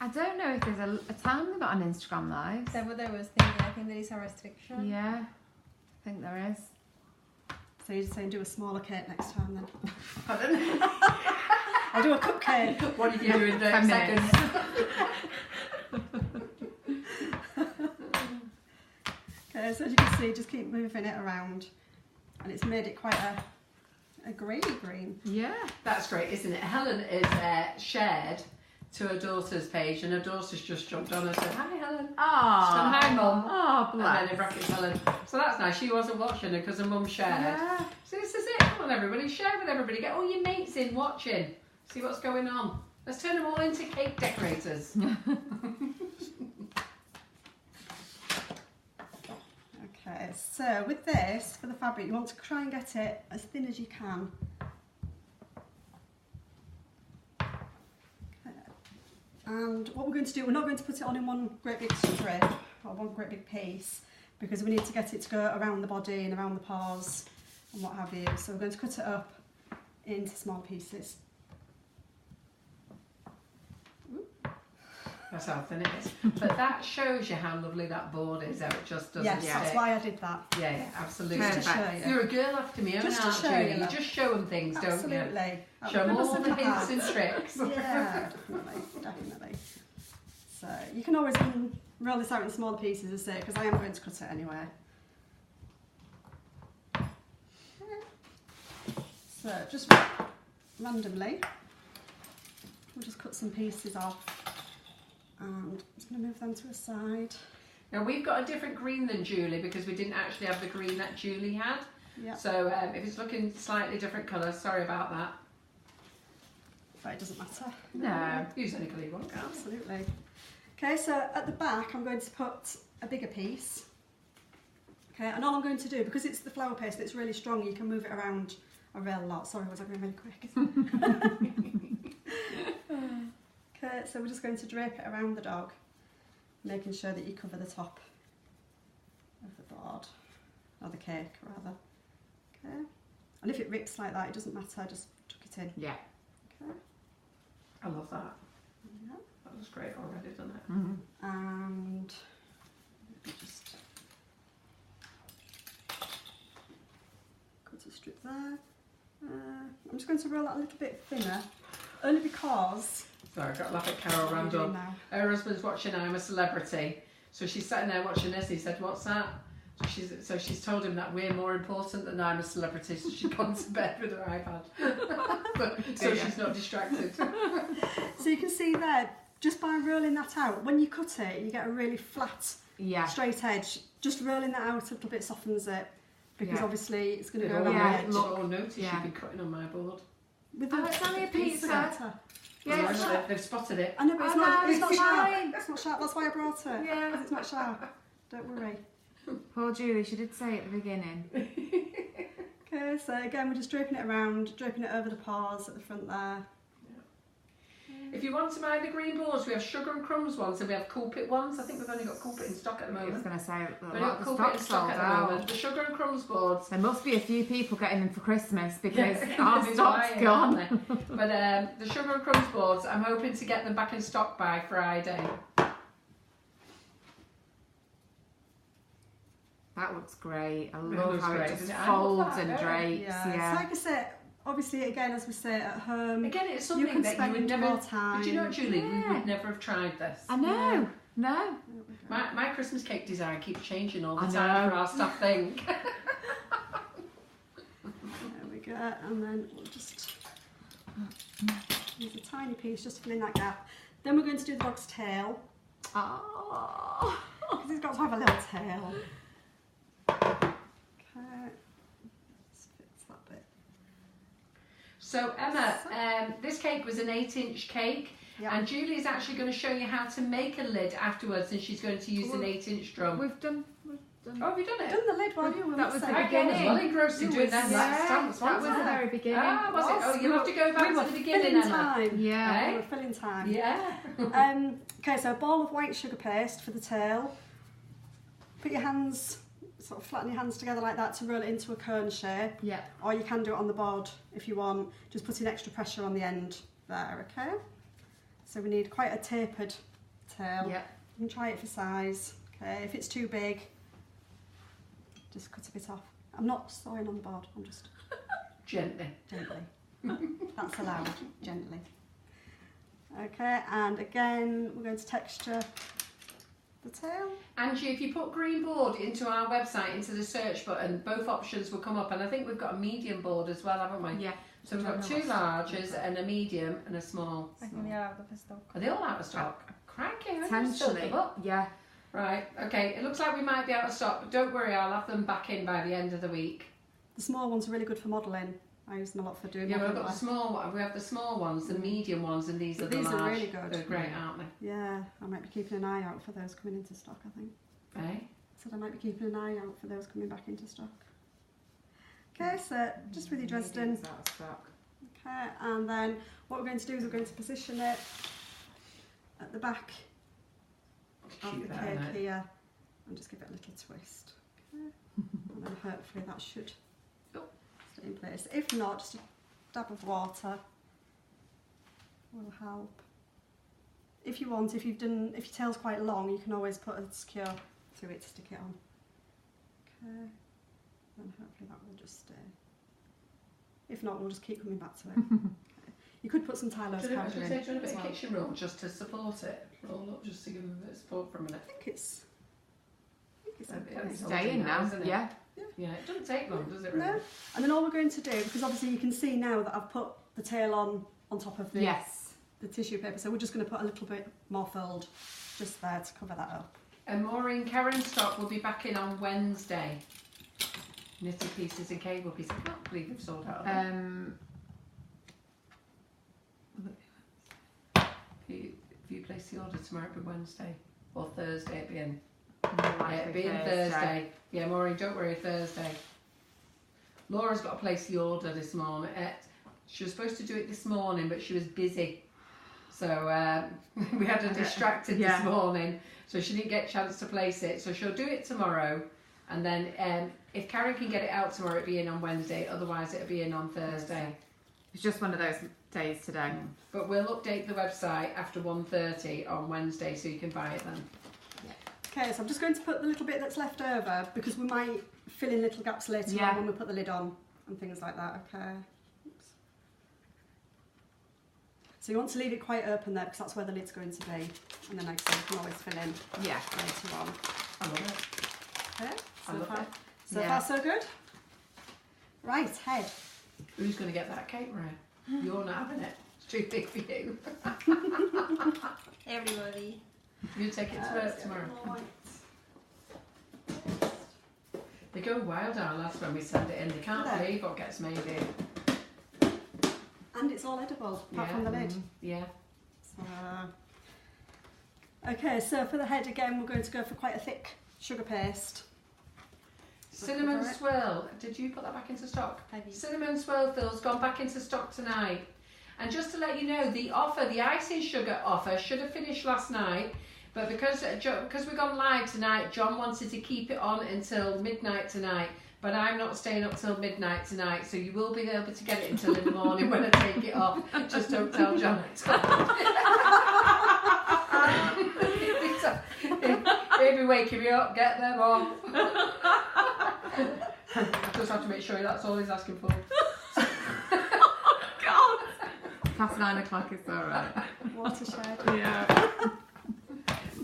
I don't know if there's a time limit on Instagram Lives. That's what I was thinking. I think there is a restriction. Yeah, I think there is. So you're saying do a smaller cake next time then? Pardon? I'll do a cupcake. What did you do in 30 10 seconds? Okay, so as you can see, just keep moving it around, and it's made it quite a grainy green. Yeah. That's great, isn't it? Helen is shared to her daughter's page, and her daughter's just jumped on and said, "Hi, Helen." Oh. Hi, Mum. Oh, And then in bless. brackets, Helen. So that's nice. She wasn't watching her because her mum shared. Yeah. So this is it. Come on, everybody. Share with everybody. Get all your mates in watching. See what's going on. Let's turn them all into cake decorators. Okay, so with this, for the fabric, you want to try and get it as thin as you can. Okay. And what we're going to do, we're not going to put it on in one great big strip or one great big piece, because we need to get it to go around the body and around the paws and what have you. So we're going to cut it up into small pieces. That's how thin it is. But that shows you how lovely that board is, how it just doesn't Yes, stick. that's why I did that. Yeah, absolutely. Just to show you. You're a girl after me, Just to aren't show you, you, Julie? You love. just show them things, don't you? Absolutely. Show them all the hints that. and tricks. Yeah, definitely. So you can always roll this out in smaller pieces, as I say, because I am going to cut it anyway. So just randomly, we'll just cut some pieces off, and I'm just going to move them to a side. Now we've got a different green than Julie because we didn't actually have the green that Julie had. Yeah. So if it's looking slightly different colour, sorry about that. But it doesn't matter. No, use any colour you want. Absolutely. Okay, so at the back I'm going to put a bigger piece. Okay, and all I'm going to do, because it's the flour paste, it's really strong, you can move it around a real lot. Sorry, was I going really quick? Okay, so we're just going to drape it around the dog, making sure that you cover the top of the board, or the cake rather. Okay, and if it rips like that, it doesn't matter, just tuck it in. Yeah. Okay. I love that. Yeah. That looks great already, doesn't it? Mm-hmm. And just cut a strip there. I'm just going to roll that a little bit thinner, only because... Sorry, I've got to laugh at Carol What are you doing Randall. now? Her husband's watching I'm a Celebrity. So she's sitting there watching this. He said, what's that? So she's told him that we're more important than I'm a Celebrity. So she's gone to bed with her iPad. So she's not distracted. So you can see there, just by rolling that out, when you cut it, you get a really flat, Yeah. straight edge. Just rolling that out a little bit softens it, because Yeah. obviously it's going to go They'll around Yeah, the edge. look. all notice Yeah. you've been cutting on my board. With Oh, it's only a pizza. better. Yeah, Well, it's actually, not- they've spotted it. I know, but it's Oh, not. no, It's not it's sharp. fine. It's not sharp. That's why I brought it. Yeah. Because it's not sharp. Don't worry. Poor Julie, she did say at the beginning. Okay, so again, we're just draping it around, draping it over the paws at the front there. If you want to buy the green boards, we have Sugar and Crumbs ones and we have Coolpit ones. I think we've only got Coolpit in stock at the I was moment. going to say We've a only lot got of the Coolpit in stock stock sold at the out. moment. The Sugar and Crumbs boards. There must be a few people getting them for Christmas because Yeah, our they're stock's dying, gone. aren't they? But the Sugar and Crumbs boards, I'm hoping to get them back in stock by Friday. That looks great. I It love looks how great, it just doesn't it? I love folds that, and yeah. drapes. Yeah. Yeah. So like I said, obviously, again, as we say at home, Again, it's you something can that you spend would never... more time. But you know what, Julie? We Yeah. would never have tried this. I know. No. My Christmas cake design keeps changing all the I time know. for our staff think. There we go, and then we'll just use a tiny piece just to fill in that gap. Then we're going to do the dog's tail, Oh. because he's got to have a little tail. Okay, let's fix that bit. So Emma, this cake was an 8-inch cake. Yeah. And Julie's actually going to show you how to make a lid afterwards, and she's going to use an 8-inch drum. We've done. Oh, have you done it? Done the lid while you were That was missing. the Okay, I was beginning. well engrossed in You doing was- that Yeah, last time. that was the very beginning. Ah, was it? Oh, you'll have to go back we were to the beginning, filling Emma. time. Yeah. We were filling time. Yeah. Okay, so a ball of white sugar paste for the tail. Put your hands, sort of flatten your hands together like that to roll it into a cone shape. Yeah. Or you can do it on the board if you want, just putting extra pressure on the end there, okay? So we need quite a tapered tail. Yeah. You can try it for size, okay? If it's too big, just cut a bit off. I'm not sawing on the board, I'm just Gently. gently. That's allowed, gently. Okay, and again, we're going to texture the tail. Angie, if you put green board into our website, into the search button, both options will come up. And I think we've got a medium board as well, haven't we? Yeah. So we've got Don't know 2 what's- larges and a medium and a small. I think they are out of stock. Are they all out of stock? Crikey, I just filled Potentially. them up. Yeah. Right, okay, it looks like we might be out of stock, but don't worry, I'll have them back in by the end of the week. The small ones are really good for modelling. I use them a lot for doing Yeah, we've modelling. got the small one, we have the small ones, the medium ones, and these are the These are large. really good. They're great, aren't they? Yeah, I might be keeping an eye out for those coming into stock, I think. Eh? Said I might be keeping an eye out for those coming back into stock. Okay, so just with your Dresden. Medium's out of stock. Okay, and then what we're going to do is we're going to position it at the back of Cute the that, cake isn't it? here. and just give it a little twist. Okay. And then hopefully that should stay in place. If not, just a dab of water will help. If you want, if your tail's quite long, you can always put a secure through it to stick it on. Okay, and hopefully that will just stay. If not, we'll just keep coming back to it. Okay. You could put some Tyler's powder in. Do you want a bit of kitchen roll just to support it? Roll up just to give them a bit of support for a minute. I think it's It's staying now, isn't it? yeah. Yeah, it doesn't take long, does it really? No. And then all we're going to do, because obviously you can see now that I've put the tail on top of the tissue paper, so we're just going to put a little bit more filled just there to cover that up. And Maureen Karen Stock will be back in on Wednesday. Knitted pieces and cable pieces. I can't believe they've sold out of them. If you place the order tomorrow, it'll be Wednesday. Or Thursday, it'll be in. Yeah, it'll be in Thursday. Yeah, Maureen, don't worry, Thursday. Laura's got to place the order this morning. She was supposed to do it this morning, but she was busy. So we had her distracted this morning, so she didn't get a chance to place it. So she'll do it tomorrow, and then if Karen can get it out tomorrow, it'll be in on Wednesday. Otherwise, it'll be in on Thursday. It's just one of those days today. But we'll update the website after 1:30 on Wednesday, so you can buy it then. Okay, so I'm just going to put the little bit that's left over, because we might fill in little gaps later on when we put the lid on and things like that. Okay. Oops. So you want to leave it quite open there, because that's where the lid's going to be, and then like I said, you can always fill in later on. I love it. Okay, I love it. So far so good. Right, head. Who's going to get that cake, Maria? You're not having it. It's too big for you. Everybody. You take it to work tomorrow. They go wild, our lads, when we send it in. They can't believe what gets made here. And it's all edible, apart from the lid. Yeah. So, okay, so for the head again, we're going to go for quite a thick sugar paste. Cinnamon swirl. Did you put that back into stock? I did. Cinnamon swirl fill's gone back into stock tonight. And just to let you know, the offer, the icing sugar offer, should have finished last night. But because we've gone live tonight, John wanted to keep it on until midnight tonight. But I'm not staying up till midnight tonight, so you will be able to get it until in the morning when I take it off. Just don't tell John. He'll be waking me up, get them off. Just have to make sure that's all he's asking for. God! Past 9 o'clock is alright. Watershed. Yeah.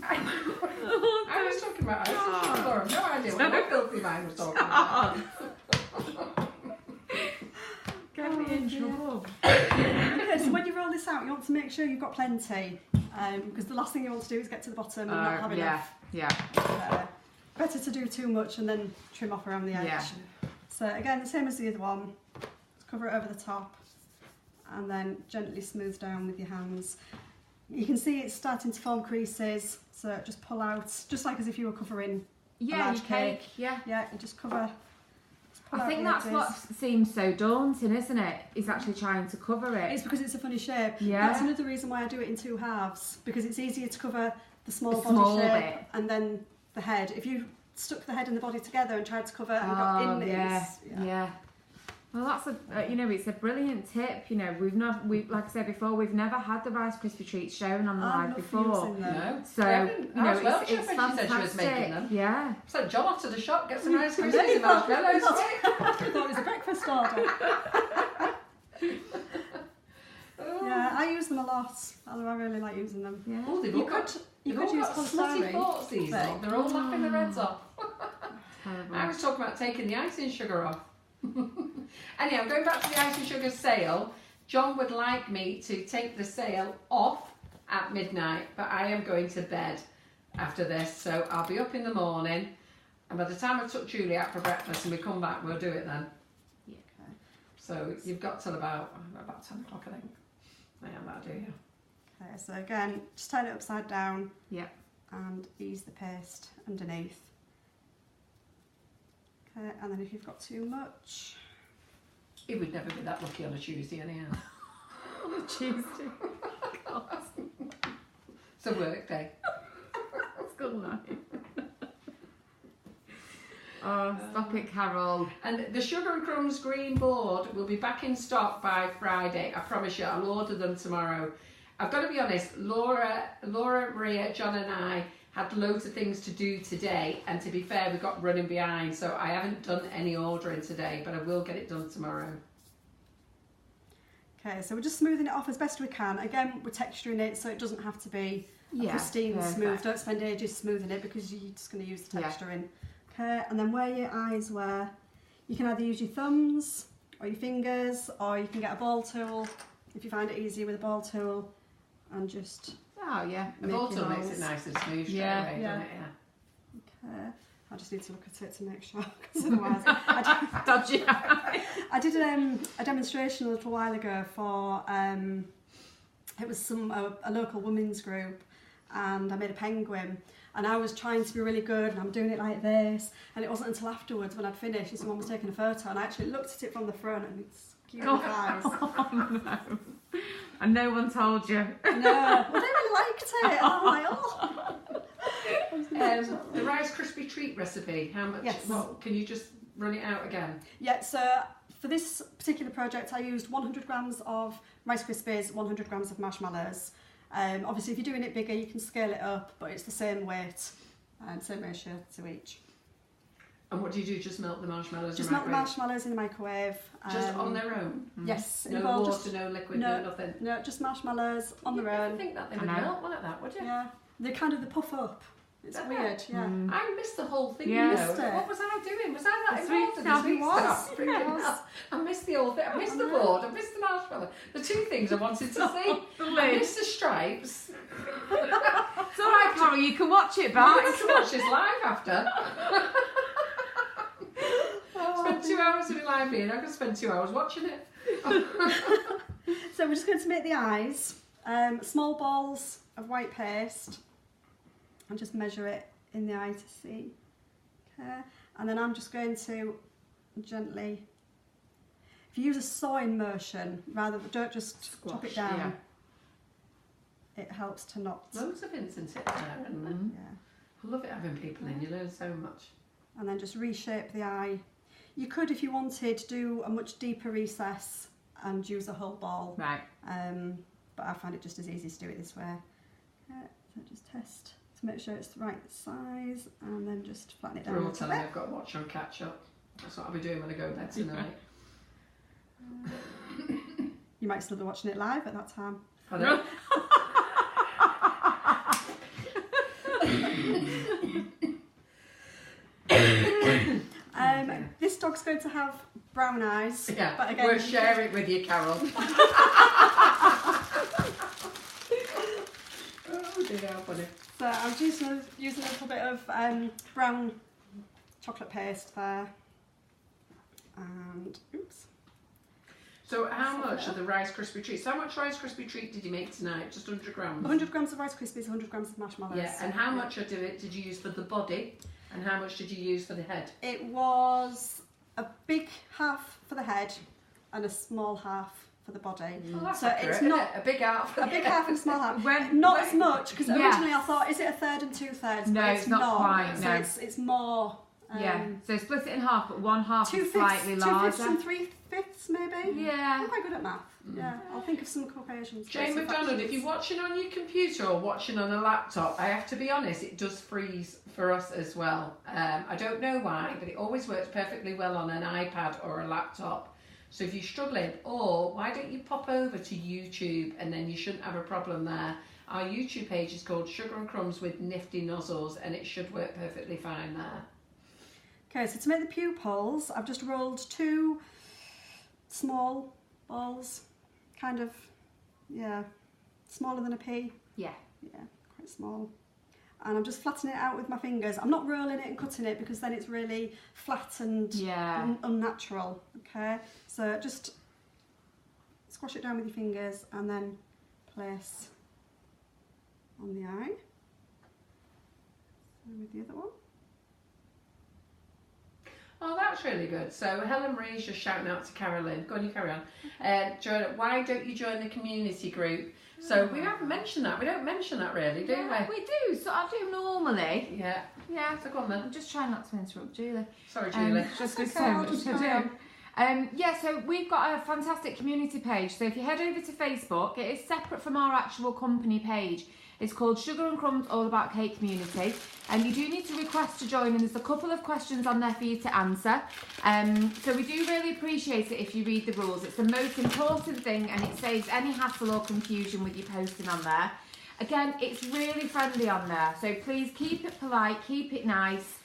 I was talking about icing sugar. I have no idea what my filthy mind was talking about. Get me in trouble. Okay, so when you roll this out, you want to make sure you've got plenty, because the last thing you want to do is get to the bottom and not have enough. Better to do too much and then trim off around the edge. Yeah. So again, the same as the other one. Just cover it over the top and then gently smooth down with your hands. You can see it's starting to form creases, so just pull out, just like as if you were covering a large cake. Yeah, you just cover. I think that's what seems so daunting, isn't it? Is actually trying to cover it. It's because it's a funny shape. Yeah. That's another reason why I do it in two halves, because it's easier to cover the small body shape bit. and then the head. If you stuck the head and the body together and tried to cover and got in this. Yeah. Well, that's it's a brilliant tip. You know, like I said before, we've never had the Rice Krispie treats shown on the live before. No. So, it's fantastic. fantastic. She was making them. Yeah. So John off to the shop, get some Rice Krispies and marshmallows. I thought it was a breakfast order. Yeah, I use them a lot. I really like using them. Yeah. Oh, they've You all got use smutty polystyrene. thoughts, these lot. They're all laughing their heads off. Terrible. I was talking about taking the icing sugar off. Anyhow, going back to the icing sugar sale, John would like me to take the sale off at midnight, but I am going to bed after this, so I'll be up in the morning, and by the time I took Julie out for breakfast and we come back, we'll do it then. Yeah. Okay. So you've got till about 10 o'clock, I think. That'll do you. Okay, so again, just turn it upside down. Yeah. And ease the paste underneath. Okay, and then if you've got too much, He would never be that lucky on a Tuesday anyhow. On a Tuesday. God. It's a work day. It's good night. Oh, stop it, Carol. And the Sugar and Crumbs green board will be back in stock by Friday. I promise you, I'll order them tomorrow. I've got to be honest, Laura, Maria, John and I had loads of things to do today, and to be fair, we got running behind, so I haven't done any ordering today, but I will get it done tomorrow. Okay, so we're just smoothing it off as best we can. Again, we're texturing it so it doesn't have to be pristine smooth. Don't spend ages smoothing it because you're just going to use the texturing. Okay, and then where your eyes were, you can either use your thumbs or your fingers, or you can get a ball tool if you find it easier with a ball tool, and just a ball tool makes it nice and smooth straight away, doesn't it? Okay. I just need to look at it to make sure, because otherwise Dodgy. I did a demonstration a little while ago for it was a local women's group, and I made a penguin, and I was trying to be really good, and I'm doing it like this, and it wasn't until afterwards when I'd finished and someone was taking a photo, and I actually looked at it from the front, and it's cute eyes. Oh no! And no one told you. No, well, they really liked it, and I'm like, oh. The Rice Krispie treat recipe, how much? Yes. What, can you just run it out again? Yeah, so for this particular project I used 100 grams of Rice Krispies, 100 grams of marshmallows. Obviously if you're doing it bigger you can scale it up, but it's the same weight and same ratio to each. And what do you do? Just melt the marshmallows? Just melt the marshmallows in the microwave. Just on their own? Yes. No water, no liquid, no nothing? No, just marshmallows on their own. I think that they would melt like that, would you? Yeah. They puff up. It's weird, yeah. I missed the whole thing, Yeah. you know. What was I doing? Was I that involved in the sweet stuff? Freaking hell. I missed the whole thing. I missed the board. I missed the marshmallow. The two things I wanted to see. I missed the stripes. It's alright, Carol, you can watch it back. I can watch this live after. Spent 2 hours doing live here, and I could spend 2 hours watching it. So we're just going to make the eyes. Small balls of white paste. And just measure it in the eye to see. Okay. And then I'm just going to gently, if you use a sawing motion, don't just chop it down. Yeah. It helps to not. Loads of hints and tips there, isn't there? Yeah. I love it having people in, you learn so much. And then just reshape the eye. You could, if you wanted, do a much deeper recess and use a whole ball. Right. But I find it just as easy to do it this way. Okay. So just test to make sure it's the right size, and then just flatten it down. We're all telling me I've got to watch on catch up. That's what I'll be doing when I go to bed tonight. You might still be watching it live at that time. I know. This dog's going to have brown eyes. Yeah, but again, we'll share it with you, Carol. Oh dear, how funny. So I'm using a little bit of brown chocolate paste there. And, oops. So how much of the Rice Krispie treats? How much Rice Krispie treat did you make tonight? Just 100 grams? 100 grams of Rice Krispies, 100 grams of marshmallows. Yeah, and how much of it did you use for the body? And how much did you use for the head? It was a big half for the head and a small half for the body. Well, that's so accurate, it's not a big half. a big half and a small half. Not as much, because originally I thought, is it a third and 2/3? No, it's not quite. So no, it's more. So split it in half, but one half is 2/5 slightly larger. 2/5 and 3/5 maybe. Yeah. I'm quite good at math. Yeah, I'll think of some occasions. Jane McDonald, if you're watching on your computer or watching on a laptop, I have to be honest, it does freeze for us as well. I don't know why, but it always works perfectly well on an iPad or a laptop. So if you're struggling, or why don't you pop over to YouTube, and then you shouldn't have a problem there. Our YouTube page is called Sugar and Crumbs with Nifty Nozzles, and it should work perfectly fine there. Okay, so to make the pupils, I've just rolled 2 small balls, kind of, smaller than a pea. Yeah. Yeah, quite small. And I'm just flattening it out with my fingers. I'm not rolling it and cutting it because then it's really flat and unnatural. Okay, so just squash it down with your fingers and then place on the eye. And with the other one. Oh, that's really good. So Helen Marie's just shouting out to Carolyn. Go on, you carry on. Why don't you join the community group? So we haven't mentioned that. We don't mention that really, do Yeah, we do. So I do normally. we? Yeah. Yeah. So go on then. I'm just trying not to interrupt Julie. Sorry, Julie. Just That's with okay, so I'll much just to carry do. on. Yeah, so we've got a fantastic community page. So if you head over to Facebook, it is separate from our actual company page. It's called Sugar and Crumbs All About Cake Community. And you do need to request to join, and there's a couple of questions on there for you to answer. So we do really appreciate it if you read the rules. It's the most important thing, and it saves any hassle or confusion with you posting on there. Again, it's really friendly on there, so please keep it polite, keep it nice.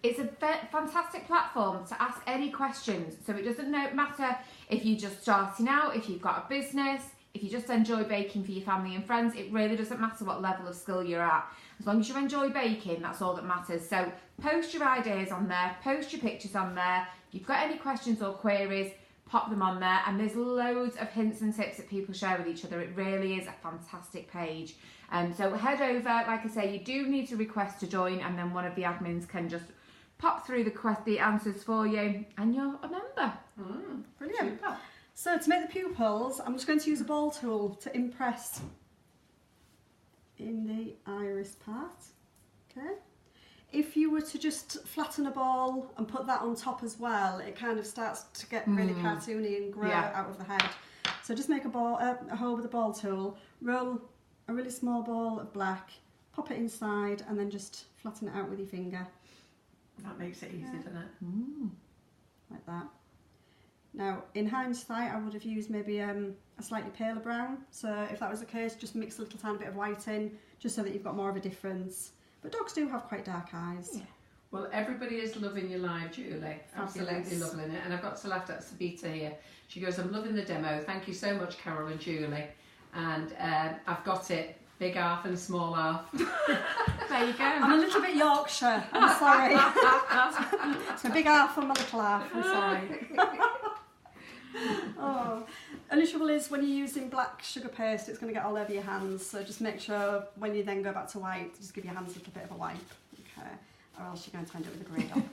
It's a fantastic platform to ask any questions, so it doesn't matter if you're just starting out, if you've got a business, if you just enjoy baking for your family and friends. It really doesn't matter what level of skill you're at. As long as you enjoy baking, that's all that matters. So post your ideas on there, post your pictures on there. If you've got any questions or queries, pop them on there, and there's loads of hints and tips that people share with each other. It really is a fantastic page. So head over, like I say, you do need to request to join, and then one of the admins can just pop through the answers for you, and you're a member. Brilliant. Super. So to make the pupils, I'm just going to use a ball tool to impress in the iris part. Okay. If you were to just flatten a ball and put that on top as well, it kind of starts to get really cartoony and grow out of the head. So just make a hole with a ball tool, roll a really small ball of black, pop it inside, and then just flatten it out with your finger. That makes it easy, doesn't it? Like that. Now, in hindsight, I would have used maybe a slightly paler brown. So if that was the case, just mix a little tiny bit of white in, just so that you've got more of a difference. But dogs do have quite dark eyes. Yeah. Well, everybody is loving your live, Julie. Absolutely Fabulous. loving it. And I've got to laugh at Sabita here. She goes, I'm loving the demo. Thank you so much, Carol and Julie. And I've got it. Big half and small half. There you go. I'm a little bit Yorkshire, I'm sorry. It's my big half and my little half, I'm sorry. Oh. Only trouble is when you're using black sugar paste, it's going to get all over your hands, so just make sure when you then go back to white, just give your hands a little bit of a wipe, okay, or else you're going to end up with a grey dog.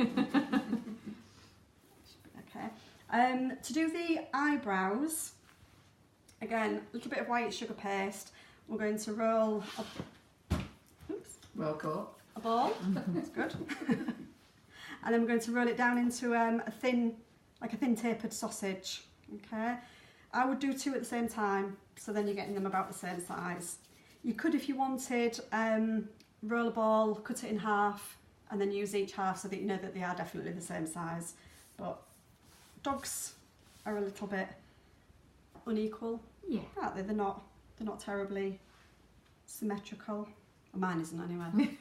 Okay. To do the eyebrows, again, a little bit of white sugar paste. We're going to roll Well caught. a ball, that's good, and then we're going to roll it down into a thin tapered sausage, okay. I would do two at the same time, so then you're getting them about the same size. You could, if you wanted, roll a ball, cut it in half, and then use each half so that you know that they are definitely the same size. But dogs are a little bit unequal, aren't they? They're not terribly symmetrical. Well, mine isn't anyway.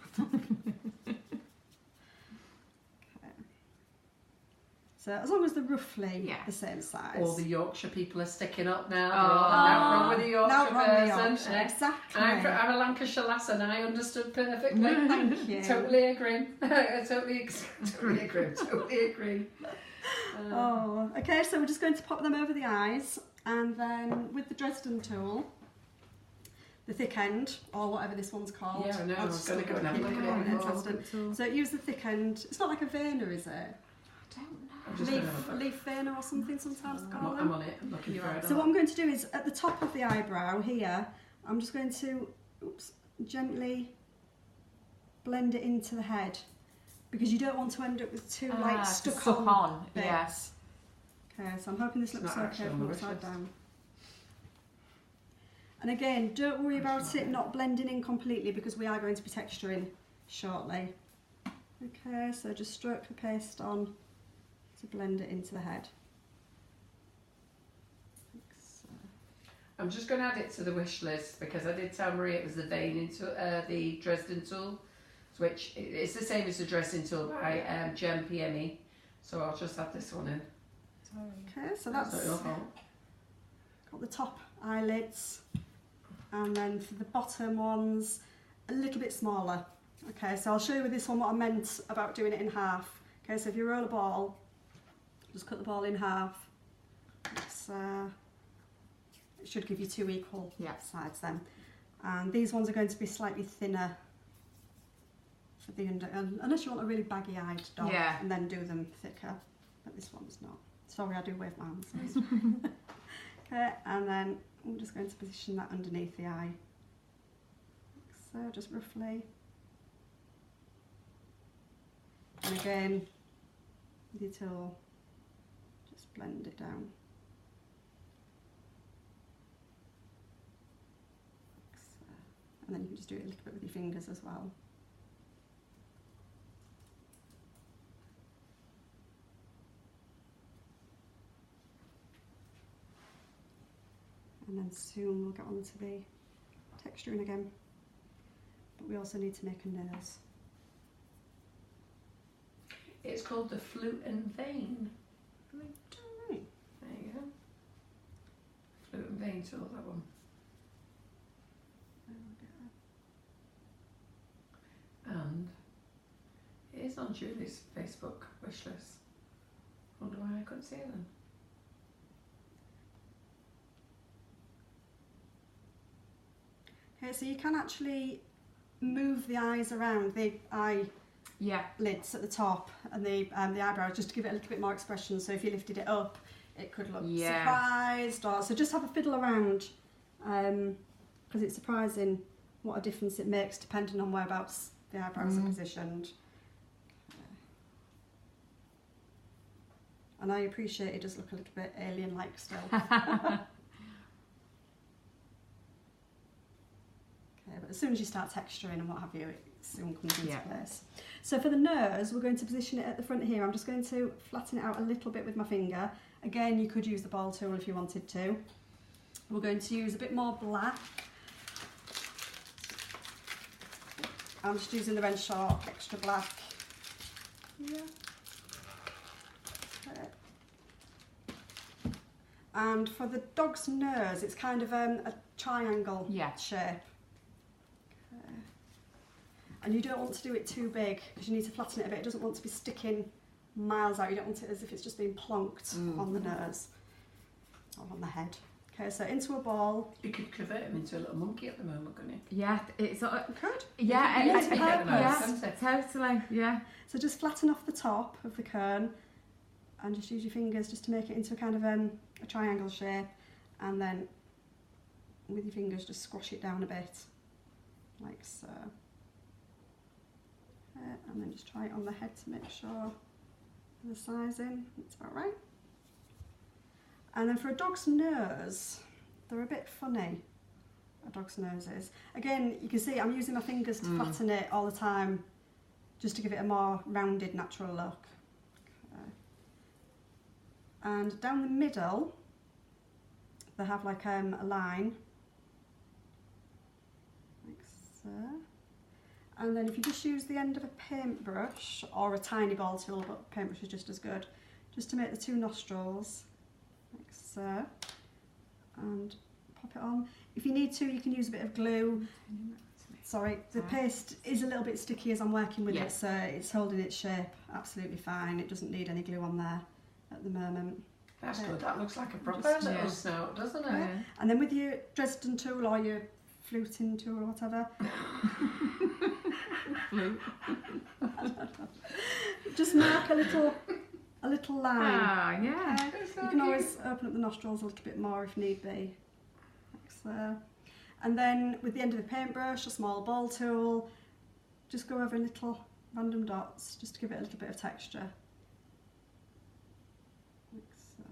So as long as they're roughly the same size. All the Yorkshire people are sticking up now. Oh. Now wrong with the Yorkshire Now wrong with person. Yorkshire, exactly. I'm a Lancashire lass and I understood perfectly. Thank you. Totally agree. Totally agree. Oh, okay, so we're just going to pop them over the eyes, and then with the Dresden tool, the thick end, or whatever this one's called. Yeah, I know. I was going to go and have a look Oh, at it. fantastic. So use the thick end. It's not like a veiner, is it? I don't know. I'm just gonna have a look. Leaf veiner or something sometimes call I'm them. on it. I'm looking for it. So what I'm going to do is, at the top of the eyebrow here, I'm just going to gently blend it into the head, because you don't want to end up with two like stuck on bits. Yes. Okay, so I'm hoping this It's looks not okay actually on from the upside wish list. down. And again, don't worry about it not blending in completely, because we are going to be texturing shortly. Okay, so just stroke the paste on to blend it into the head. I'm just going to add it to the wish list, because I did tell Marie it was the the Dresden tool, which it's the same as the Dresden tool by Gem PME. So I'll just add this one in. Okay, so that's not your fault. got the top eyelids, and then for the bottom ones, a little bit smaller. Okay, so I'll show you with this one what I meant about doing it in half. Okay, so if you roll a ball, just cut the ball in half. It should give you two equal sides then. And these ones are going to be slightly thinner for the unless you want a really baggy-eyed dog, and then do them thicker. But this one's not. Sorry, I do wave my hands. Okay, and then I'm just going to position that underneath the eye. So just roughly. And again, with your tool, just blend it down. So, and then you can just do it a little bit with your fingers as well. And then soon we'll get on to the texturing again. But we also need to make a nose. It's called the Flute and Vein. Right. There you go. Flute and Vein tool, that one. And it is on Julie's Facebook wish list. Wonder why I couldn't see it then. Okay, so you can actually move the eyes around, the eye lids at the top and the eyebrows, just to give it a little bit more expression. So if you lifted it up, it could look surprised, or so just have a fiddle around, because it's surprising what a difference it makes depending on whereabouts the eyebrows are positioned. And I appreciate it does look a little bit alien-like still. But as soon as you start texturing and what have you, it soon comes into place. So for the nose, we're going to position it at the front here. I'm just going to flatten it out a little bit with my finger. Again, you could use the ball tool if you wanted to. We're going to use a bit more black. I'm just using the Renshaw Extra Black. Yeah. Okay. And for the dog's nose, it's kind of a triangle shape. And you don't want to do it too big because you need to flatten it a bit. It doesn't want to be sticking miles out. You don't want it as if it's just being plonked on the nose or on the head. Okay, so into a ball. You could convert him into a little monkey at the moment, couldn't you? Yeah, it's sort of, could. Totally, yeah. So just flatten off the top of the cone and just use your fingers just to make it into a kind of a triangle shape, and then with your fingers just squash it down a bit, like so. And then just try it on the head to make sure the sizing, it's about right. And then for a dog's nose, they're a bit funny, a dog's noses. Again, you can see I'm using my fingers to flatten it all the time, just to give it a more rounded, natural look. Okay. And down the middle, they have like a line, like so. And then if you just use the end of a paintbrush or a tiny ball tool, but paintbrush is just as good, just to make the two nostrils, like so, and pop it on. If you need to, you can use a bit of glue. Sorry, the paste is a little bit sticky as I'm working with it, so it's holding its shape absolutely fine. It doesn't need any glue on there at the moment. That's good, that looks like a proper little snout, doesn't it? Yeah. And then with your Dresden tool or your fluting tool or whatever, just mark a little line. Ah, yeah. Okay. You can always open up the nostrils a little bit more if need be, like so. And then with the end of the paintbrush, a small ball tool, just go over little random dots just to give it a little bit of texture. Like so.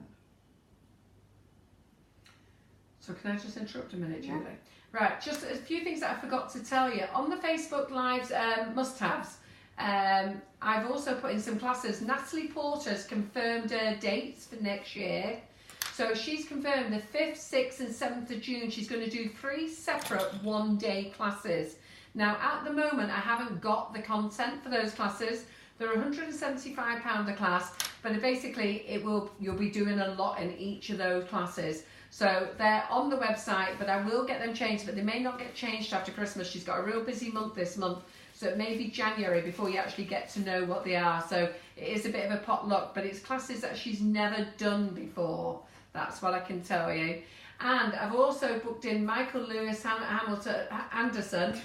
So can I just interrupt a minute, Julie? Right, just a few things that I forgot to tell you. On the Facebook Lives must-haves, I've also put in some classes. Natalie Porter's confirmed her dates for next year. So she's confirmed the 5th, 6th and 7th of June. She's going to do 3 separate one-day classes. Now, at the moment, I haven't got the content for those classes. They're £175 a class, but basically you'll be doing a lot in each of those classes. So they're on the website, but I will get them changed, but they may not get changed after Christmas. She's got a real busy month this month, so it may be January before you actually get to know what they are. So it is a bit of a potluck, but it's classes that she's never done before. That's what I can tell you. And I've also booked in Michael Lewis Anderson.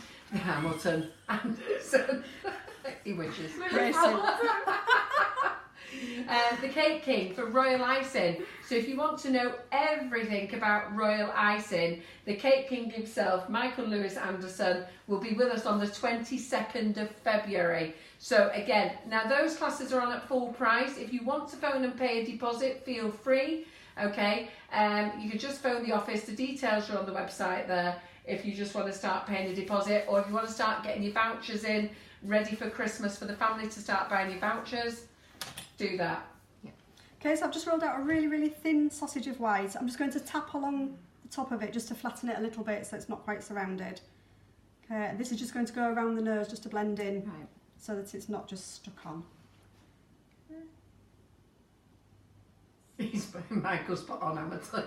He wishes. The Cake King for Royal Icing. So if you want to know everything about Royal Icing, the Cake King himself, Michael Lewis Anderson, will be with us on the 22nd of February. So again, now those classes are on at full price. If you want to phone and pay a deposit, feel free. Okay, you can just phone the office. The details are on the website there. If you just want to start paying a deposit, or if you want to start getting your vouchers in, ready for Christmas for the family to start buying your vouchers, do that. Okay, so I've just rolled out a really, really thin sausage of white. I'm just going to tap along the top of it just to flatten it a little bit so it's not quite surrounded. Okay, and this is just going to go around the nose just to blend in, Right. so that it's not just stuck on. Michael's put on Hamilton.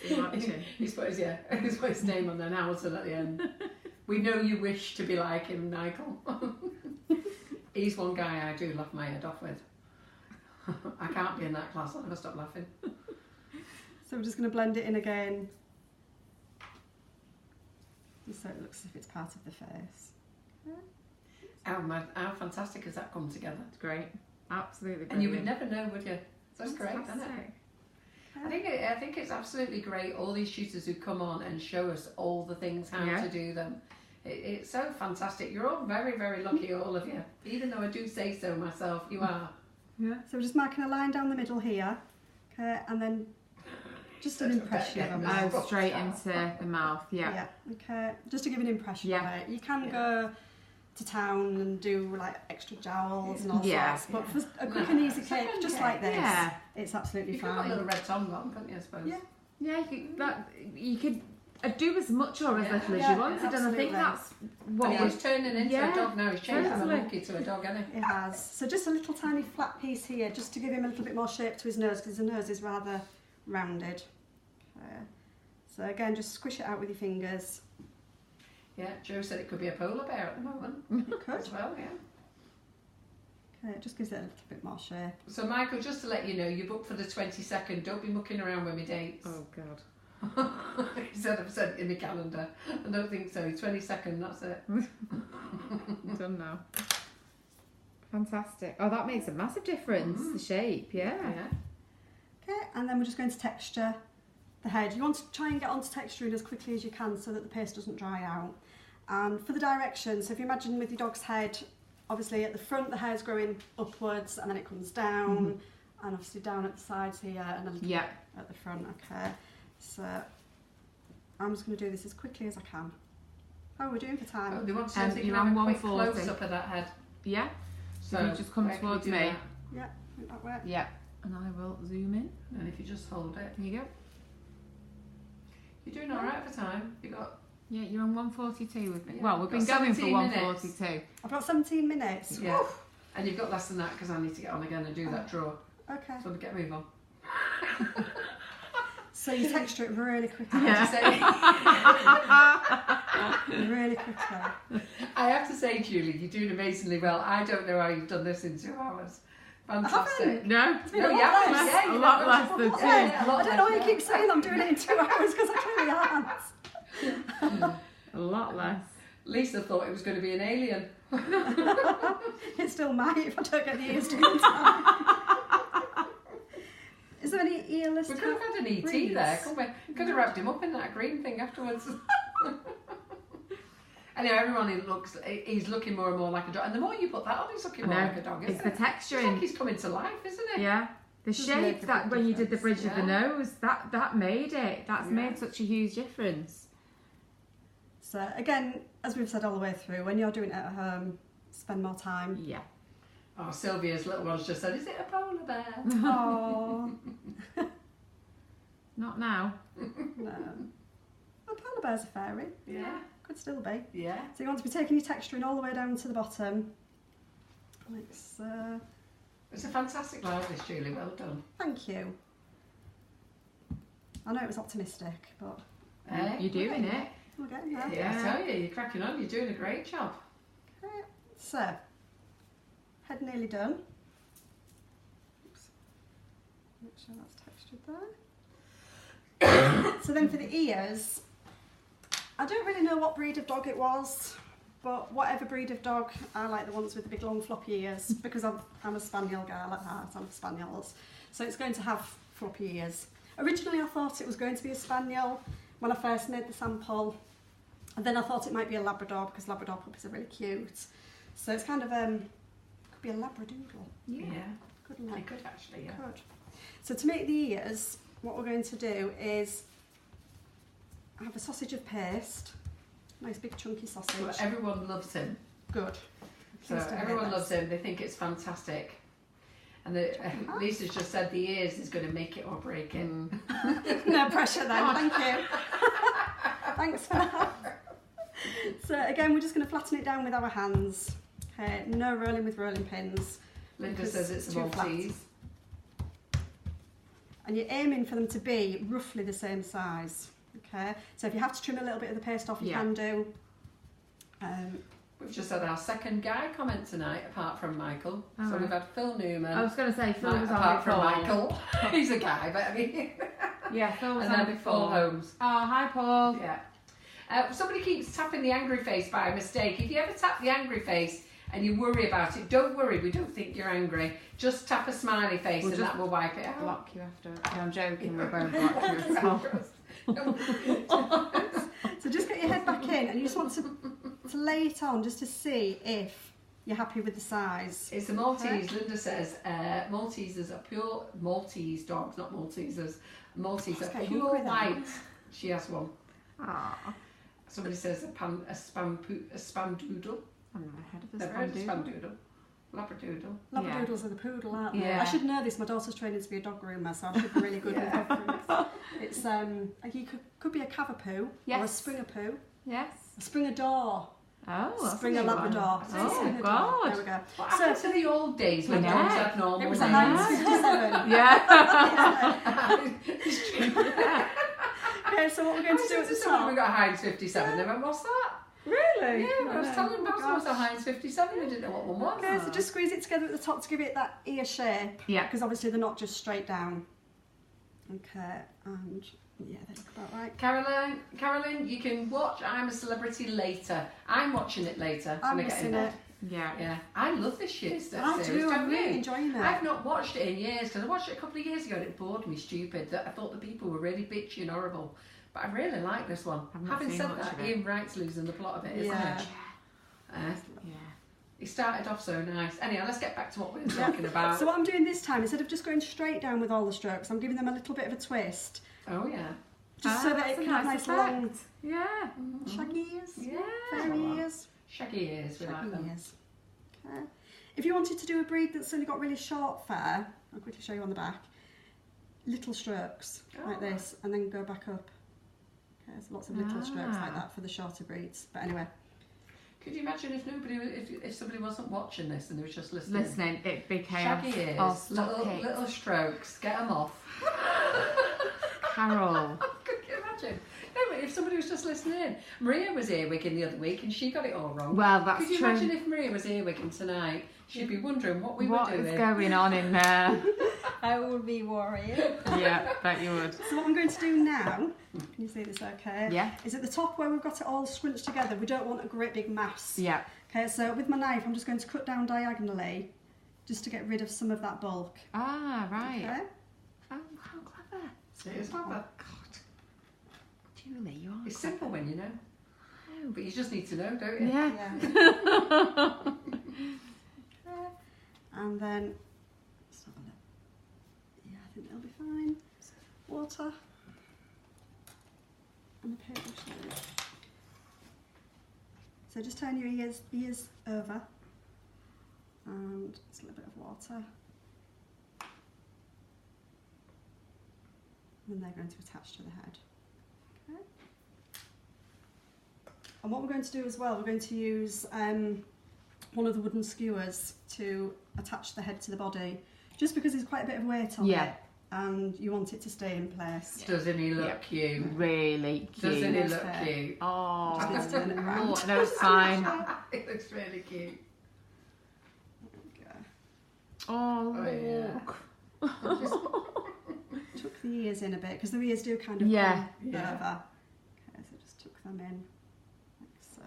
Imagine. He's put his name on then Hamilton at the end. We know you wish to be like him, Michael. He's one guy I do laugh my head off with. I can't be in that class, I'll never stop laughing. So we're just going to blend it in again, just so it looks as if it's part of the face. How fantastic has that come together? It's great. Absolutely brilliant. And you would never know, would you? That's great, isn't it? Fantastic. I think it's absolutely great, all these tutors who come on and show us all the things, how to do them. It's so fantastic. You're all very, very lucky, all of you. Even though I do say so myself, you are. Yeah. So we're just marking a line down the middle here, okay, and then just an impression of them. Oh, straight into the mouth, yeah. Okay, just to give an impression of it. You can go to town and do like extra jowls and all sorts, but for a quick and easy cake just like this, it's absolutely You could fine. put a little red tongue on, couldn't you, I suppose? Yeah. Yeah, you could do as much or as little as you wanted, and I think that's what But he's turning into a dog now. He's changed from a totally. monkey to a dog, hasn't he? It has. So just a little tiny flat piece here, just to give him a little bit more shape to his nose, because his nose is rather rounded. Okay. So again, just squish it out with your fingers. Yeah, Joe said it could be a polar bear at the moment. It could. As well, yeah. Okay, it just gives it a little bit more shape. So Michael, just to let you know, you booked for the 22nd. Don't be mucking around with my dates. Oh God. He said I've sent it in the calendar. I don't think so. 22nd, that's it. Done now. Fantastic. Oh, that makes a massive difference. The shape, yeah. Okay, and then we're just going to texture the head. You want to try and get onto texturing as quickly as you can so that the paste doesn't dry out. And for the direction, so if you imagine with your dog's head, obviously at the front the hair's growing upwards and then it comes down, and obviously down at the sides here and a little bit at the front. Okay, so I'm just going to do this as quickly as I can. How are we doing for time? Oh, they want to know if they can you're have on a quick 140. close-up of that head. Yeah. So you just come where can you towards do me. that? Yeah, think that works. Yeah. And I will zoom in. And if you just hold it. There you go. You're doing alright for time. You got... Yeah, you're on 142 with me. Yeah, well, we've been got going for 17 minutes. 142. I've got 17 minutes. Yeah. And you've got less than that because I need to get on again and do that draw. Okay. So get a move on. So you texture it really quickly. Yeah. Really quickly. I have to say, Julie, you're doing amazingly well. I don't know how you've done this in 2 hours. Fantastic. No. No, a yeah, lot less. yeah, A you lot know, less than two. yeah, a lot I don't know why less, you keep saying I'm doing it in 2 hours because I clearly aren't. A lot less. Lisa thought it was going to be an alien. It still might if I don't get the ears to in time. Is there any earless? We could have had an ET reeds? there, couldn't we? Could have wrapped him up in that green thing afterwards. Anyway, he's looking more and more like a dog. And the more you put that on, he's looking more like a dog, isn't It's the it? It's like texturing. he's coming to life, isn't it? Yeah. The Does shape make a that big when you did the difference. bridge of the Yeah. nose, that made it. That's Yeah. made such a huge difference. So again, as we've said all the way through, when you're doing it at home, spend more time. Yeah. Oh, Sylvia's little one's just said, is it a polar bear? Oh Not now. no. A polar bear's a fairy. Yeah. Could still be. Yeah. So you want to be taking your texturing all the way down to the bottom. Like so. It's a fantastic live, this, Julie. Well done. Thank you. I know it was optimistic, but You're doing it. we're getting there. Yeah, I tell you, you're cracking on. You're doing a great job. Okay. So, head nearly done. Oops. Make sure that's textured there. So then for the ears, I don't really know what breed of dog it was. but whatever breed of dog, I like the ones with the big long floppy ears because I'm a spaniel guy. I like that. I love spaniels. So it's going to have floppy ears. Originally I thought it was going to be a spaniel when I first made the sample, and then I thought it might be a Labrador because Labrador puppies are really cute. So it's kind of could be a Labradoodle. Yeah. Couldn't it? It could actually, yeah. Could. So to make the ears, what we're going to do is have a sausage of paste, nice big chunky sausage. Well, everyone loves him. Good. So everyone loves him. They think it's fantastic. And Lisa's just said the ears is going to make it or break it. No pressure then, thank you. Thanks for that. So again, we're just going to flatten it down with our hands. Okay, no rolling with rolling pins. Linda says it's a too flat. Maltese. And you're aiming for them to be roughly the same size. Okay, so if you have to trim a little bit of the paste off, you can do. We've just had our second guy comment tonight, apart from Michael. So we've had Phil Newman. I was going to say Phil was on apart from before. Michael. He's a guy, but I mean. Yeah, Phil was and on then before. Paul Holmes. Oh, hi Paul. Yeah. Somebody keeps tapping the angry face by mistake. If you ever tap the angry face and you worry about it, don't worry, we don't think you're angry. Just tap a smiley face and that will wipe it out. Block you after. No, I'm joking, we're both block you as well. So just get your head back in and you just want to lay it on just to see if you're happy with the size. It's a Maltese. Linda says Maltesers are pure Maltese dogs, not Maltesers. Maltese are pure white. She has one. Aww. Somebody says a spamdoodle. I've never heard of Never heard of spamdoodle. Labradoodle. Labradoodles are the poodle, aren't they? Yeah. I should know this. My daughter's training to be a dog groomer, so I should be really good with dog groomers. It's you could be a Cavapoo or a Springer Poo. Yes. A Springer Door. Oh, that's Springer a new one. Labrador. Oh, Springer God. Door. There we go. What happened to the old days when dogs had normal It was a names? Heinz 57. Yeah. Okay, so what we're going to do at the We top. got a Heinz 57. They went, what's that? Really? Yeah, I was telling them about it was a Heinz 57. They didn't know what one was. Okay, so just squeeze it together at the top to give it that ear shape. Yeah. Because obviously they're not just straight down. Okay, and yeah, they look about right. Carolyn, you can watch I'm a Celebrity later. I'm watching it later. I'm missing it. Yeah. Yeah, I love this year's I series. do, I'm don't really you? enjoying it. I've not watched it in years because I watched it a couple of years ago and it bored me stupid. That I thought the people were really bitchy and horrible. But I really like this one. I've not Having seen said much that, of it. Ian Wright's losing the plot of it, isn't Yeah. it? Yeah. He started off so nice. Anyhow, let's get back to what we were talking about. So what I'm doing this time, instead of just going straight down with all the strokes, I'm giving them a little bit of a twist. Oh yeah. Just so that it can have nice long, Yeah. shaggy ears. Yeah. Fairy ears. Shaggy ears, we like Shaggy them. ears. Okay. If you wanted to do a breed that's only got really short fur, I'll quickly show you on the back. Little strokes, like this, and then go back up. Okay, so lots of little strokes like that for the shorter breeds. But anyway. Could you imagine if somebody wasn't watching this and they was just listening? It became Shaggy ears, Oh, stop it. little strokes, get them off. Carol. Could you imagine? No, but if somebody was just listening in. Maria was earwigging the other week and she got it all wrong. Well, that's Could you true. imagine if Maria was earwigging tonight? She'd be wondering what we were What doing. is going on in there? I would be worried. Yeah, bet you would. So what I'm going to do now, can you see this okay? Yeah. Is at the top where we've got it all scrunched together, we don't want a great big mass. Yeah. Okay, so with my knife, I'm just going to cut down diagonally, just to get rid of some of that bulk. Ah, right. Okay? Oh, how clever. It's clever. God. Julie, you are It's clever. simple when you know. But you just need to know, don't you? Yeah. Yeah. Okay. And then, let's have a look. Yeah, I think they'll be fine. Water. And a paper towel. So just turn your ears over. And just a little bit of water. And they're going to attach to the head. Okay. And what we're going to do as well, we're going to use one of the wooden skewers to attach the head to the body, just because there's quite a bit of weight on it, and you want it to stay in place. Doesn't he look cute? Really cute. Doesn't he Yes, look fair. cute? Oh, Just turn it around. oh, no, it's fine. It looks really cute. There we go. Oh, Oh, yeah. look. Tuck the ears in a bit, because the ears do kind of Yeah. come Yeah. over. Okay, so just tuck them in, like so.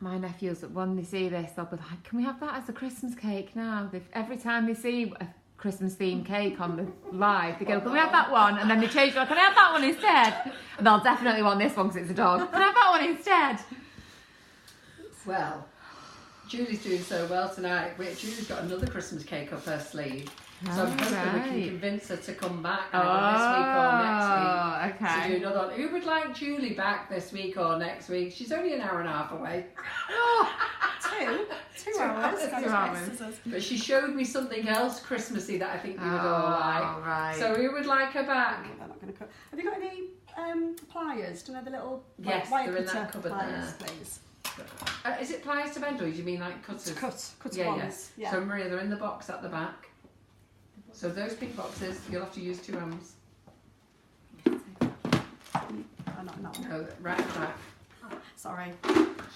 My nephews, when they see this, they'll be like, can we have that as a Christmas cake now? Every time they see a Christmas themed cake on the live, they go, can we have that one? And then they change, like, can I have that one instead? And they'll definitely want this one because it's a dog. Can I have that one instead? Well, Julie's doing so well tonight. Wait, Julie's got another Christmas cake up her sleeve. So I'm hoping we can convince her to come back either this week or next week to do another one. Who would like Julie back this week or next week? She's only an hour and a half away. Two hours. But she showed me something else Christmassy that I think you would all like. Right. So who would like her back? They're not going to cook. Have you got any pliers? Do you know the little Yes, wire they're in cutter that cupboard pliers, there. please? Is it pliers to bend or do you mean like cutters? Cutter ones. Yeah. So Maria, they're in the box at the back. So those pink boxes, you'll have to use 2 hands. Not in that one. No, right at the back. Sorry.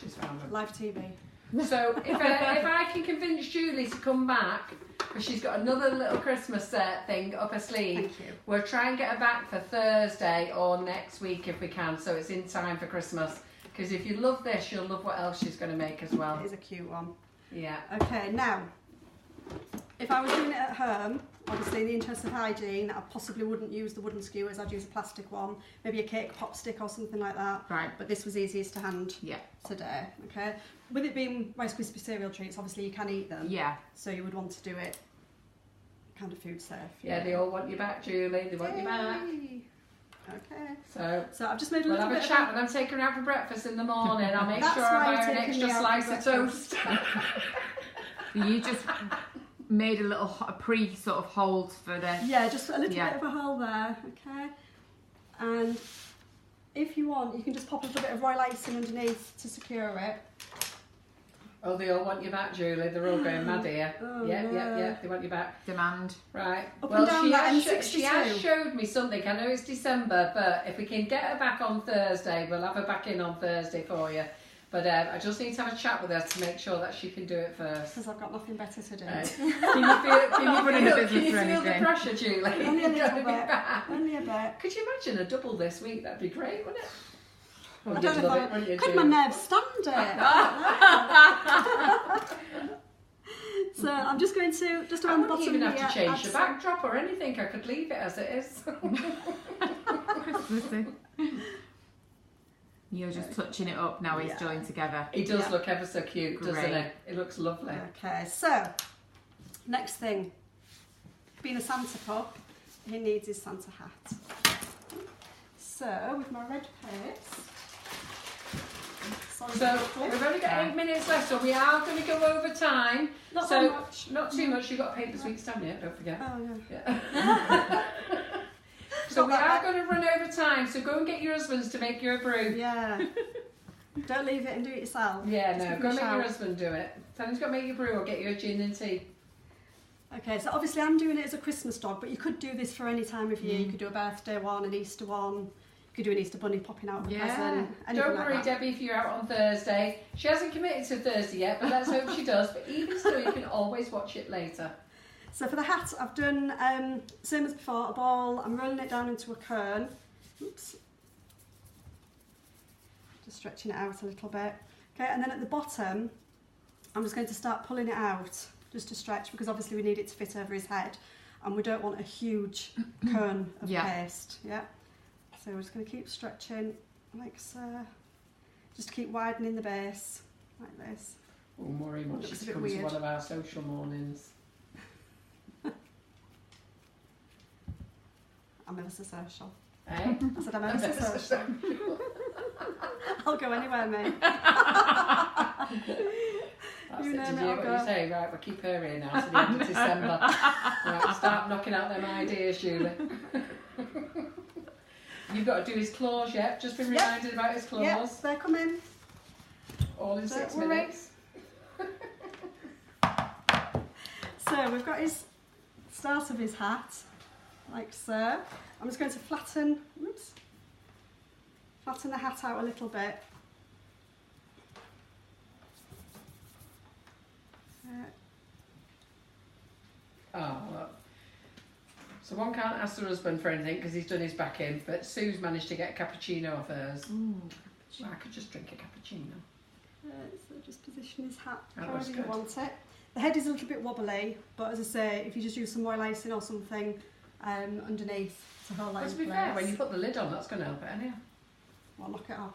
She's found them. Live TV. So if I can convince Julie to come back, because she's got another little Christmas thing up her sleeve, Thank you. we'll try and get her back for Thursday or next week if we can, so it's in time for Christmas. Because if you love this, you'll love what else she's going to make as well. It is a cute one. Yeah. Okay, now, if I was doing it at home, obviously in the interest of hygiene, I possibly wouldn't use the wooden skewers, I'd use a plastic one, maybe a cake pop stick or something like that. Right. But this was easiest to hand Yeah. today, okay? With it being Rice Krispie cereal treats, obviously you can eat them. Yeah. So you would want to do it kind of food safe. Yeah, they all want you back, Julie. They want you back. Yay. Okay. So I've just made a we'll little have a bit chat when I'm taking her out for breakfast in the morning. I'll make That's sure I why buy you're her an taking extra me out slice for of breakfast. toast. You just made a little pre sort of hold for the... Yeah, just a little bit of a hole there, okay? And if you want, you can just pop a little bit of royal icing underneath to secure it. Oh, they all want you back, Julie. They're all going mad here. Oh, yeah, they want you back. Demand. Right. Up Well, and down she that has, she has M62. showed me something. I know it's December, but if we can get her back on Thursday, we'll have her back in on Thursday for you. But I just need to have a chat with her to make sure that she can do it first. Because I've got nothing better to do. Right. Can you feel the anything. pressure, Julie? Only a little Gotta be bit. back. Only a bit. Could you imagine a double this week? That'd be great, wouldn't it? I don't know if I could my nerves stand it. So I'm just going to I around the wouldn't bottom even have here, to change add the some- backdrop or anything. I could leave it as it is. Christmassy. You're just touching it up now. He's joined together. He does look ever so cute, doesn't Great. he? It looks lovely. Okay, so next thing, being a Santa pup, he needs his Santa hat. So with my red paste. So we've only got 8 minutes left, so we are going to go over time. Not so that much. Not too much. You've got to pay this week's stamp yet, don't forget. Oh Yeah. So Not we that are going to run over time, so go and get your husbands to make you a brew. yeah. Don't leave it and do it yourself. Yeah, Just no, give go him and a make your shout. husband do it. Tell him to go make you a brew or get you a gin and tea. Okay, so obviously I'm doing it as a Christmas dog, but you could do this for any time of year. You could do a birthday one, an Easter one. You could do an Easter bunny popping out of a present. anything Don't like worry, that. Debbie, if you're out on Thursday. She hasn't committed to Thursday yet, but let's hope she does. But even still, you can always watch it later. So for the hat, I've done same as before, a ball. I'm rolling it down into a cone. Oops. Just stretching it out a little bit. Okay, and then at the bottom, I'm just going to start pulling it out, just to stretch, because obviously we need it to fit over his head, and we don't want a huge cone of paste. Yeah. So we're just going to keep stretching like so, just to keep widening the base, like this. Oh, Maureen wants you Looks a to bit come to weird. one of our social mornings. I'm ever so social. Eh? I said I'm ever so social. I'll go anywhere, mate. That's You it. name Did it, you hear I'll what go. you say? Right, we'll keep her here now to the end of December. Right, start knocking out them ideas, Julie. You've got to do his claws yet. Just been reminded about his claws. Yep, they're coming. All in 6 Don't worry. minutes. So we've got his start of his hat, like so. I'm just going to flatten the hat out a little bit. Oh, well. So one can't ask the husband for anything because he's done his back in, but Sue's managed to get a cappuccino of hers. Ooh. Well, I could just drink a cappuccino. So just position his hat That however looks you good. want it. The head is a little bit wobbly, but as I say, if you just use some oil icing or something underneath to hold that But in to be place. fair, when you put the lid on, that's going to help it, anyhow. Well, knock it off.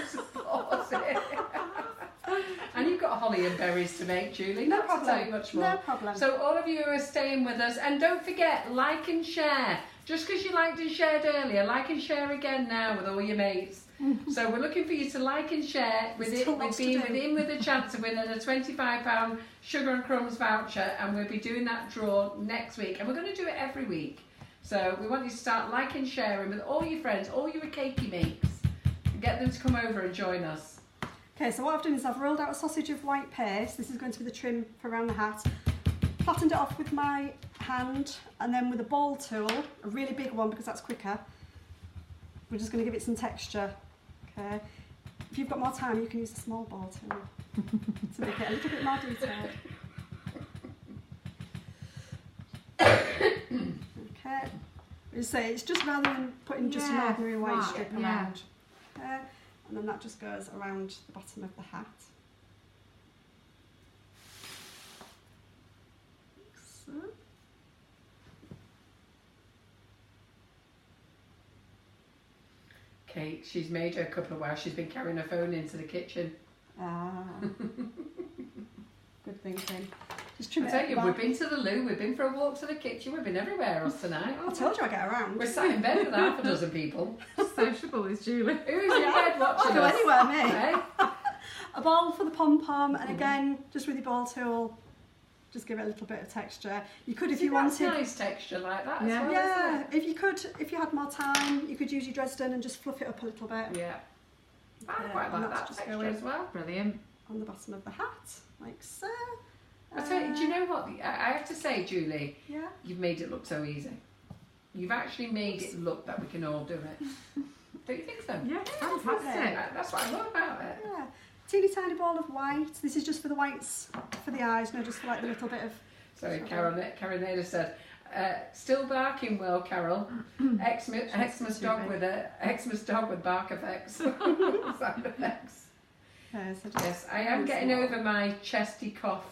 Support it. And you've got holly and berries to make, Julie. No Not problem. to tell you much more. No problem. So all of you who are staying with us, and don't forget, like and share. Just because you liked and shared earlier, like and share again now with all your mates. So we're looking for you to like and share with it, with being within with a chance of winning a £25 Sugar and Crumbs voucher, and we'll be doing that draw next week, and we're going to do it every week. So we want you to start liking and sharing with all your friends, all your cakey mates, and get them to come over and join us. Okay, so what I've done is I've rolled out a sausage of white paste. This is going to be the trim for around the hat. Flattened it off with my hand, and then with a ball tool, a really big one because that's quicker, we're just going to give it some texture. Okay. If you've got more time, you can use a small ball tool to make it a little bit more detailed. Okay. As I say, it's just rather than putting just an ordinary white strip around. Okay. And then that just goes around the bottom of the hat. So. Kate, she's made her a couple of while. She's been carrying her phone into the kitchen. Ah. Good thinking. Just trim I it tell at you, the we've back. been to the loo, we've been for a walk to the kitchen, we've been everywhere else tonight. I told you I get around. We're sat in bed with half a dozen people. Sociable is Julie. Who's in bed watching I'll go us? anywhere, me. Eh? A ball for the pom-pom, and again, just with your ball tool, just give it a little bit of texture. You could, if See, you that's wanted. nice texture like that Yeah. as well, Yeah, isn't if you could, if you had more time, you could use your Dresden and just fluff it up a little bit. it? Yeah. I Yeah, quite and like that's that just texture going as well. Brilliant. On the bottom of the hat, like so. I tell you, do you know what? I have to say, Julie, Yeah. you've made it look so easy. You've actually made it look that we can all do it. Don't you think so? Yeah, it's fantastic. That's what I love about it. Yeah. Teeny tiny ball of white. This is just for the whites, for the eyes, no, just for like the little bit of. Sorry, Karen said, still barking well, Carol. Xmas dog with bark effects. Sound effects. So just Yes, I am getting over my chesty cough.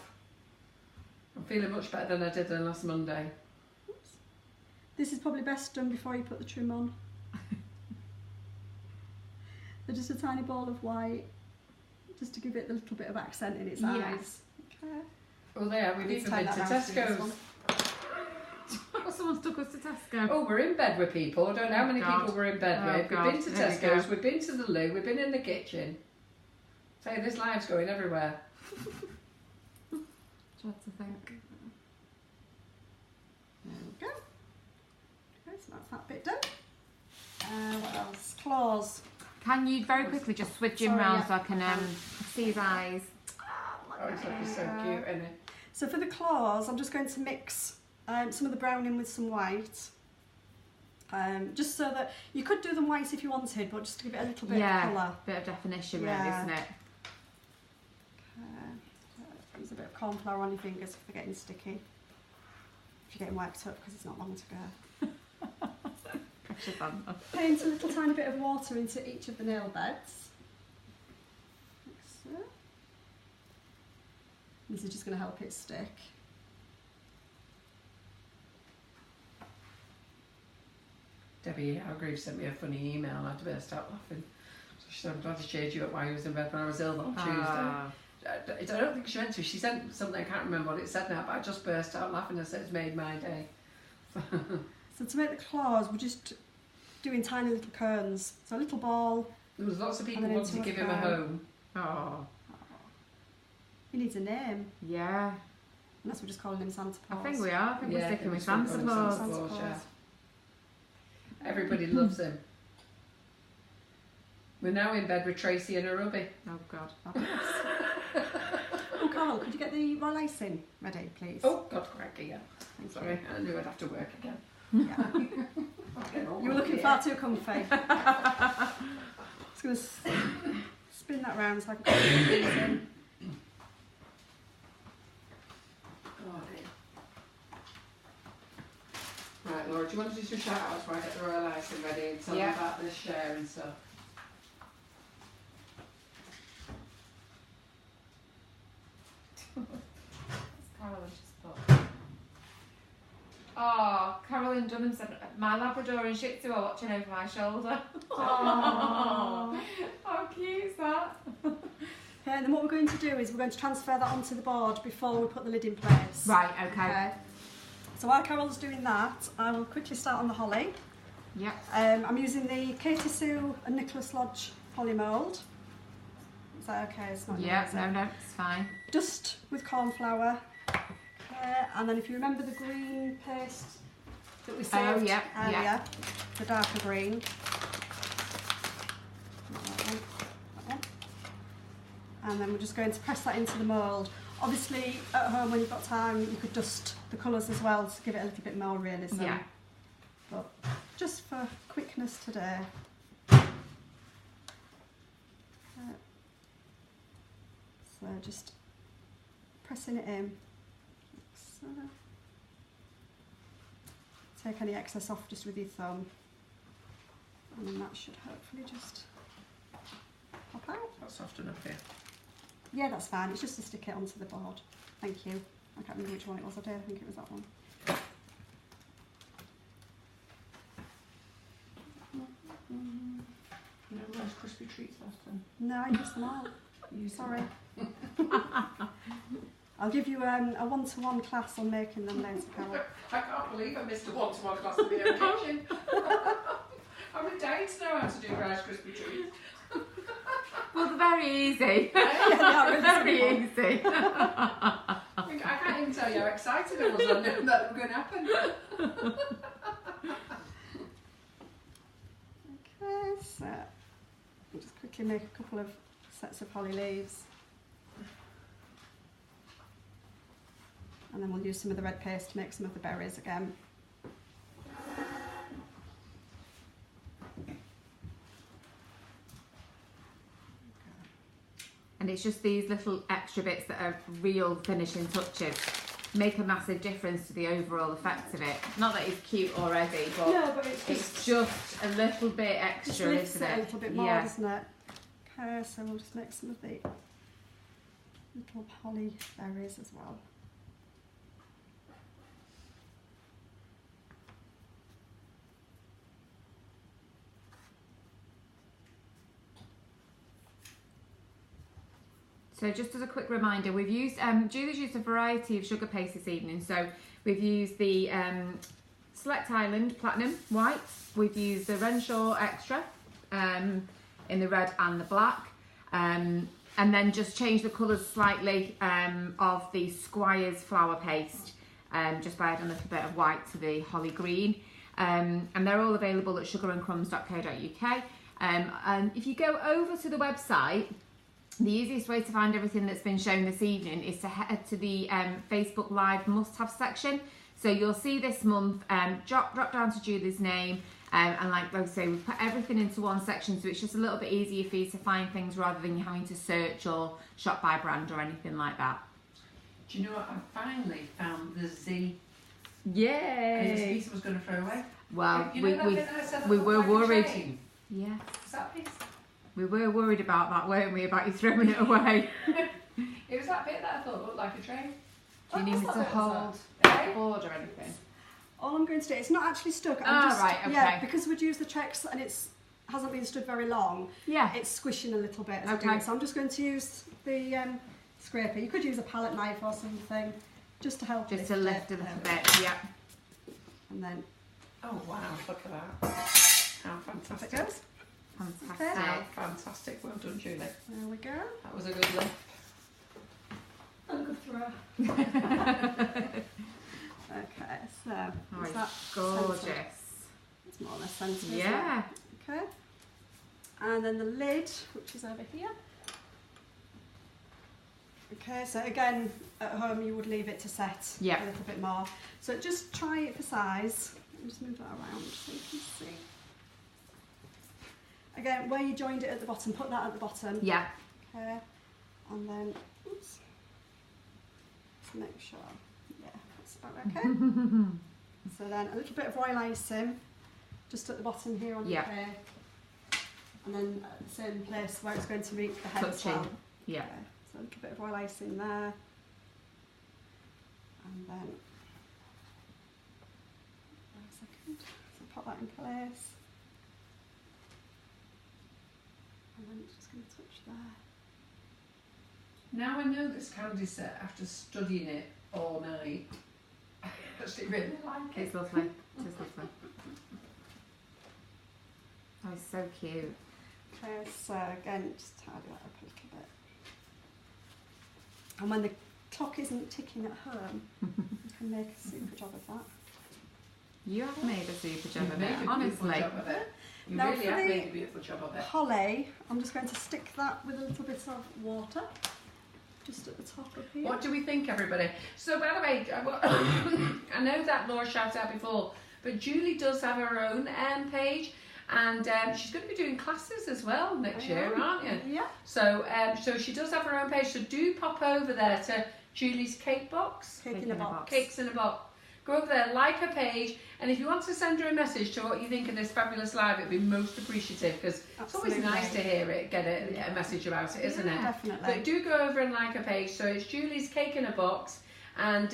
I'm feeling much better than I did on last Monday. Oops. This is probably best done before you put the trim on. So just a tiny ball of white, just to give it a little bit of accent in its eyes. Okay. Oh, there, we've Please even tie been to that round to this Tesco's. one. Someone's took us to Tesco. Oh, we're in bed with people. I don't know how many God. people we're in bed Oh, with. God. We've been to There we Tesco's, go. we've been to the loo, we've been in the kitchen. Say, this live's going everywhere. Trying to think. There we go. Okay, so that's that bit done. What else? Claws. Can you very quickly just switch him Sorry, round yeah. so I can see his eyes? Oh, it's looking so cute, isn't it? So for the claws, I'm just going to mix some of the brown in with some white. Just so that you could do them white if you wanted, but just to give it a little bit of colour. Bit of definition, Yeah. really, isn't it? Use a bit of corn flour on your fingers if they're getting sticky. If you're getting wiped up because it's not long to go. Pressure bump. Paint a little tiny bit of water into each of the nail beds. Like so. This is just going to help it stick. Debbie Hargreaves sent me a funny email and I had to burst out laughing. So she said, I'm glad I cheered you up while you was in bed when I was ill on Tuesday. I don't think she meant to. She sent something, I can't remember what it said now, but I just burst out laughing and said it's made my day. So to make the claws, we're just doing tiny little cones. So a little ball. There was lots of people And then wanting to into give a him a cone. home. Oh, He needs a name. yeah. Unless we're just calling him Santa I Paws. think we are. I think we're Yeah, sticking I with think Santa we're Paws. Santa Santa Paws, Paws. yeah. Everybody loves him. We're now in bed with Tracy and her hubby. Oh, God. Oh, Carl, could you get the royal icing ready, please? Oh, God, cracky, yeah. Thank Sorry, I knew I'd have to work again. you. Yeah. You were looking far too comfy. Just going to spin that round so I can put these in. Oh, dear. Right, Laura, do you want to do some shout outs while I get the royal icing ready and tell them about this share and stuff? Oh, Carolyn Dunham said, my Labrador and Shih Tzu are watching over my shoulder. Aww. How cute is that? Okay, and then what we're going to do is we're going to transfer that onto the board before we put the lid in place. Right, okay. So while Carol's doing that, I will quickly start on the holly. Yep. I'm using the Katie Sue and Nicholas Lodge holly mould. Is that okay? It's not Yeah, noisy. no, it's fine. Just with corn flour. And then if you remember the green paste that we saved earlier, the darker green. That one. And then we're just going to press that into the mould. Obviously, at home when you've got time, you could dust the colours as well to give it a little bit more realism. Yeah. But just for quickness today. So just pressing it in. So take any excess off just with your thumb. And then that should hopefully just pop out. That's soft enough here. Yeah, that's fine. It's just to stick it onto the board. Thank you. I can't remember which one it was. I think it was that one. You know those crispy treats left then? No, I used them all. Sorry. I'll give you a one-to-one class on making them later, Carol. I can't believe I missed a one-to-one class in the kitchen. I'm dying to know how to do Rice Krispie treats. Well, they're very easy. Yeah, they are really Very simple. easy. I can't even tell you how excited I was on knowing that was going to happen. Okay, so I'll just quickly make a couple of sets of holly leaves. And then we'll use some of the red paste to make some of the berries again. And it's just these little extra bits that are real finishing touches make a massive difference to the overall effect of it. Not that it's cute already, but, No, but it's just a little bit extra, just lifts isn't it it? a little bit more, Yeah. doesn't it? Okay, so we'll just make some of the little holly berries as well. So just as a quick reminder, we've used, Julie's used a variety of sugar paste this evening. So we've used the Select Island Platinum White, we've used the Renshaw Extra in the red and the black, and then just changed the colours slightly of the Squire's flour paste, just by adding a little bit of white to the holly green. And they're all available at sugarandcrumbs.co.uk. And if you go over to the website, the easiest way to find everything that's been shown this evening is to head to the Facebook Live must-have section. So you'll see this month, drop down to Julie's name, and like I say, we've put everything into one section, so it's just a little bit easier for you to find things rather than you having to search or shop by brand or anything like that. Do you know what? I finally found the Z. Yay! This piece I was going to throw away. Well, You know that bit that I said that we looked were like a worried. train? Yeah, Is that piece? we were worried about that, weren't we? About you throwing it away. It was that bit that I thought looked like a train. Do you need me What to bit was hold that? the board or anything? All I'm going to do, it's not actually stuck. Ah, I'm just, right, okay. Yeah, because we'd used the checks and it's hasn't been stood very long. Yeah. It's squishing a little bit as I do Okay. it. So I'm just going to use the scraper. You could use a palette knife or something, just to help. Just to lift a little bit, yeah. And then Oh wow, look at that. How off it fantastic. goes. Fantastic. How fantastic. Well done, Julie. There we go. That was a good lift. And a good throw. Okay, so Oh, is that it's gorgeous. centred? It's more or less centred. isn't it? Yeah. Okay. And then the lid, which is over here. Okay, so again, at home you would leave it to set a little bit more. So just try it for size. Let me just move that around so you can see. Again, where you joined it at the bottom, put that at the bottom. Yeah. Okay. And then, oops. Just make sure. Yeah, that's about okay. So then a little bit of royal icing, just at the bottom here on the tray. And then at the same place where it's going to meet the head as well. Yeah. Okay. So a little bit of royal icing there. And then pop that in place. And then it's just going to touch there. Now I know this candy set after studying it all night. I actually really like it. It's lovely. It's lovely. Oh, it's so cute. Okay, so again, just tidy that up a little bit. And when the clock isn't ticking at home, you can make a super job of that. You have made a super job You've of made it, a beautiful honestly. job of it. You Now really for have the made a beautiful job of it. Holly, I'm just going to stick that with a little bit of water, just at the top of here. What do we think, everybody? So, by the way, I know that Laura shouted out before, but Julie does have her own page, and she's going to be doing classes as well next year, aren't you? Yeah. So, so she does have her own page. So do pop over there to Julie's Cake Box. Cake in a box. Cakes in a Box. Go over there, like her page, and if you want to send her a message to what you think of this fabulous live, it'd be most appreciative, because it's always nice to hear it, get a message about it, isn't it? Definitely. But do go over and like her page. So it's Julie's Cake in a Box, and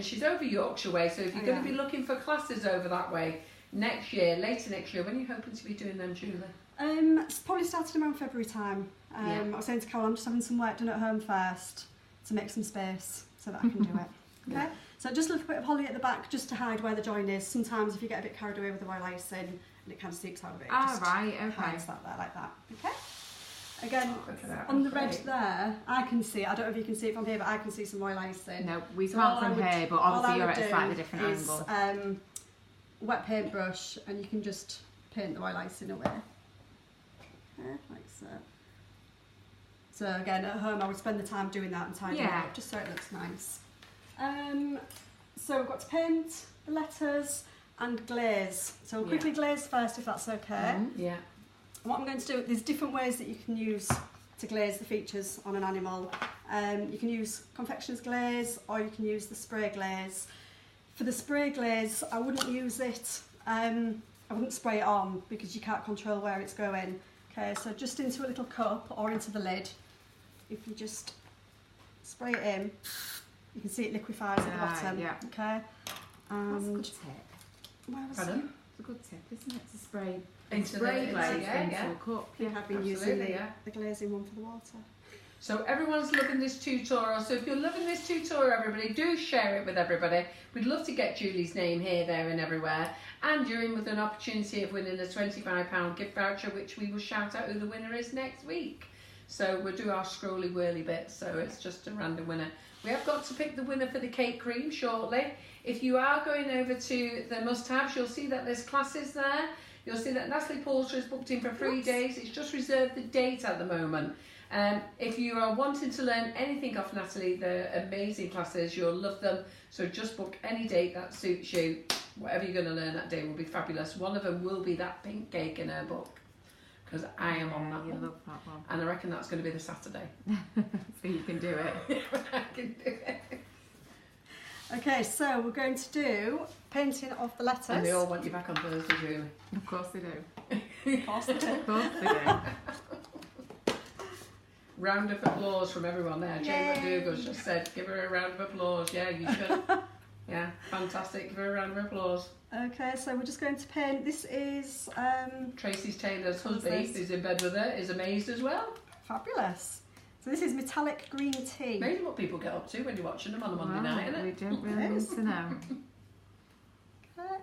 she's over Yorkshire way. So if you're going to be looking for classes over that way next year, later next year, when are you hoping to be doing them, Julie? It's probably starting around February time. I was saying to Carol, I'm just having some work done at home first to make some space so that I can do it. Okay. So just a little bit of holly at the back just to hide where the join is. Sometimes if you get a bit carried away with the royal icing and it kind of seeps out of it, Ah, right, okay. hides that there like that. Okay. Again, Look at that, on the great. red there, I can see, I don't know if you can see it from here, but I can see some royal icing. No, we So can't all I from would- here, but all obviously I you're would at a do slightly different is, angle. wet paintbrush, and you can just paint the royal icing away. Okay, like so. So again, at home I would spend the time doing that and tidying it up just so it looks nice. So we've got to paint the letters and glaze. So we'll quickly glaze first if that's okay. Yeah. And what I'm going to do, there's different ways that you can use to glaze the features on an animal. You can use confectioner's glaze, or you can use the spray glaze. For the spray glaze, I wouldn't use it, I wouldn't spray it on because you can't control where it's going. Okay, so just into a little cup or into the lid, if you just spray it in, you can see it liquefies at the bottom. Yeah. Okay. That's a And good tip. where was Pardon? It's a good tip, isn't it, to spray Into spray the glaze yeah, into a cup. I think I've been using absolutely, the glazing one for the water. So everyone's loving this tutorial. So if you're loving this tutorial, everybody, do share it with everybody. We'd love to get Julie's name here, there and everywhere. And you're in with an opportunity of winning a £25 gift voucher, which we will shout out who the winner is next week. So we'll do our scrolly whirly bit, so it's just a random winner. We have got to pick the winner for the cake cream shortly. If you are going over to the must-haves, you'll see that there's classes there. You'll see that Natalie Porter is booked in for 3 days. It's just reserved the date at the moment. If you are wanting to learn anything off Natalie, they're amazing classes. You'll love them. So just book any date that suits you. Whatever you're going to learn that day will be fabulous. One of them will be that pink cake in her book, because I am on that one. Love that one. And I reckon that's going to be the Saturday. So you can do it. I can do it. Okay, so we're going to do painting of the letters. And they all want you back on Thursday, Julie. Of course they do. Of course they do. Of course they do. Round of applause from everyone there. Jane Yay. McDougall's just said, give her a round of applause. Yeah, you should. Yeah, fantastic. Give her a round of applause. Okay, so we're just going to paint. This is Tracy's Taylor's What's husband, this? who's in bed with her, is amazed as well. fabulous. So this is metallic green tea. Amazing what people get up to when you're watching them on a Monday night, isn't We it? don't really need to know. Okay.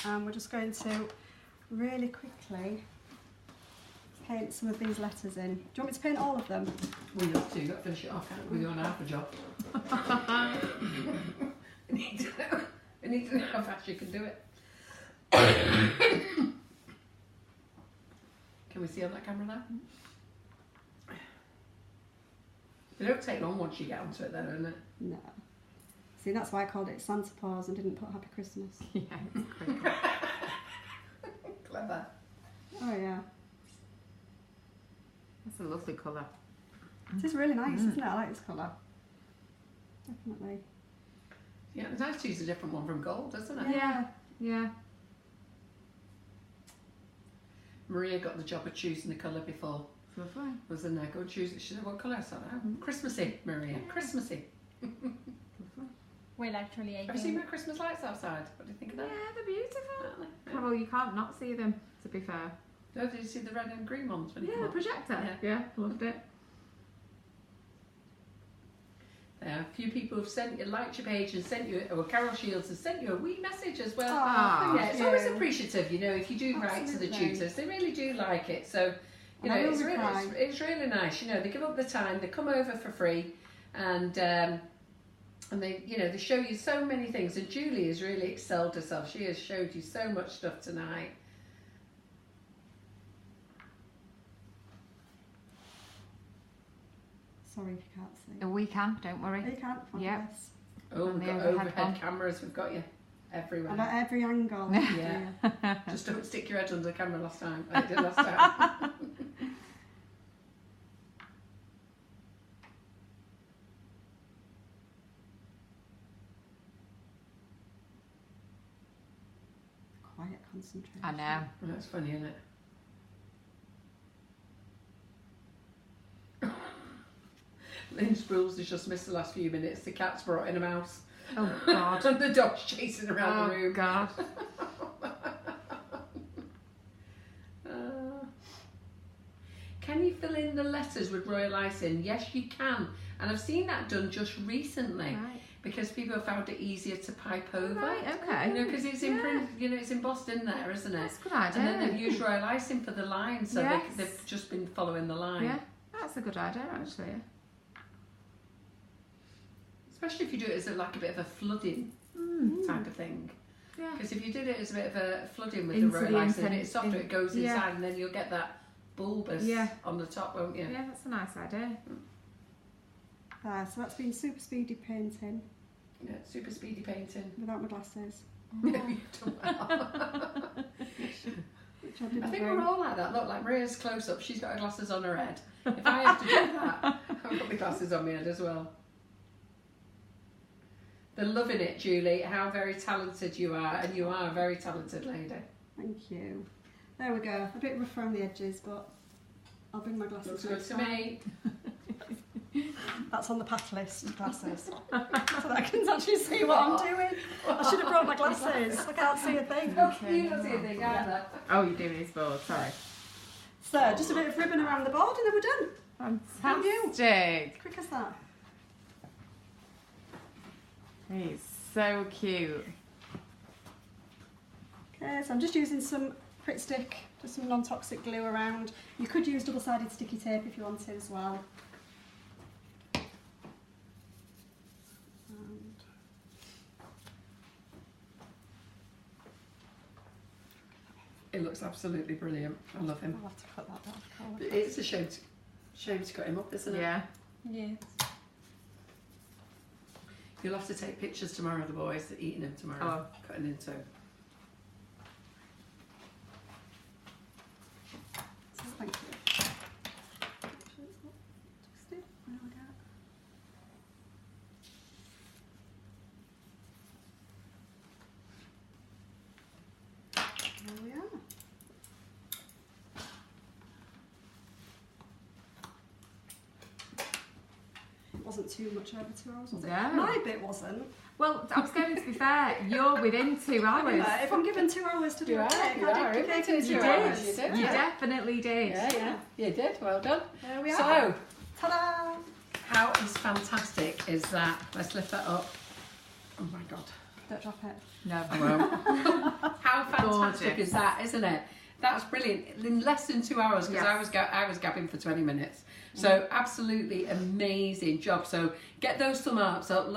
And we're just going to really quickly paint some of these letters in. Do you want me to paint all of them? Well, you have to. You've got to finish it off, can't we? You're on half a job. we need to know how fast you can do it. Can we see on that camera now? They don't take long once you get onto it, though, isn't it? No. See, that's why I called it Santa Paws and didn't put Happy Christmas. Yeah, it's quick. Clever. Oh yeah. That's a lovely colour. It is really nice, isn't it? I like this colour. Definitely. Yeah, it's nice to use a different one from gold, isn't it? Yeah, yeah. Maria got the job of choosing the colour before. Lovely. Wasn't there? Go and choose it. She said, what colour is that? Oh, Christmassy, Maria. Christmassy. Lovely. Well, actually, I Have you seen think my Christmas lights outside? What do you think of Yeah, that? they're beautiful. Aren't they? Carol, you can't not see them, to be fair. Oh, did you see the red and green ones when you Yeah, come the up? projector. Yeah, loved it. A few people have sent you, liked your page and sent you, or Carol Shields has sent you a wee message as well. Ah, Yeah, it's always you. appreciative, you know, if you do write to the Absolutely. tutors, they really do like it. So, you And know, I will it's really, reply. it's really nice. You know, they give up the time, they come over for free, and they, you know, they show you so many things. And Julie has really excelled herself. She has showed you so much stuff tonight. Sorry if you can't see. We can, don't worry. You can't. Yeah. Yes. Oh, And we've the got overhead overhead one. cameras. We've got you everywhere. And at every angle. Yeah. Just don't stick your head under the camera last time. I did last time. Quiet concentration. I know. That's funny, isn't it? Lynch rules has just missed the last few minutes. The cat's brought in a mouse. Oh, God. And the dog's chasing around the Oh, room. God. Can you fill in the letters with royal icing? Yes, you can. And I've seen that done just recently Right. because people have found it easier to pipe over. Right, okay. You know, because it's Yeah. imprinted, you know, it's embossed in there, isn't it? That's a good idea. And then they've used royal icing for the line, so Yes. they've just been following the line. Yeah, that's a good idea, actually. Especially if you do it as like a bit of a flooding type of thing. Yeah. Because if you did it as a bit of a flooding with Into the the royal icing, intent- it's softer, it goes yeah. inside, and then you'll get that bulbous Yeah. on the top, won't you? Yeah, that's a nice idea. So that's been super speedy painting Yeah, super speedy painting. without my glasses. You've done well. Which I didn't I think bring. we're all like that. Look, like Maria's close up, she's got her glasses on her head. If I have to do that, I've got my glasses on my head as well. They're loving it, Julie, how very talented you are, and you are a very talented lady. Thank you. There we go. A bit rough around the edges, but I'll bring my glasses Looks good next to time. me. That's on the path list, glasses. So that I can actually see what I'm doing. I should have brought my glasses. I can't see a thing. You don't see a thing either. Oh, you're doing his board, sorry. So just a bit of ribbon around the board and then we're done. Fantastic. Quick as that. He's so cute. Okay, so I'm just using some Pritt Stick, just some non-toxic glue around. You could use double-sided sticky tape if you wanted as well. And It looks absolutely brilliant. I love him. I'll have to cut that down. It's a shame to cut him up, isn't it? Yeah. Yeah. You'll have to take pictures tomorrow of the boys that are eating him tomorrow. Oh. Cutting him too. So thank you. Actually, it's not twisted. There we go. There we are. It wasn't too much over 2 hours, was it? No. My bit wasn't. Well, I was going to be fair, you're within 2 hours. If I'm given 2 hours to do You a are, cake, you I are. did the If cake it's in 2 2 hours, hours. you did. You Yeah. definitely did. Yeah, you did. Well done. There we are. So, Ta-da! how is fantastic is that? Let's lift that up. Oh my God. Don't drop it. No. I won't. How fantastic Gorgeous. is that, isn't it? That's brilliant. In less than 2 hours, because Yes. I was gabbing for 20 minutes. So absolutely amazing job. So get those thumb hearts up,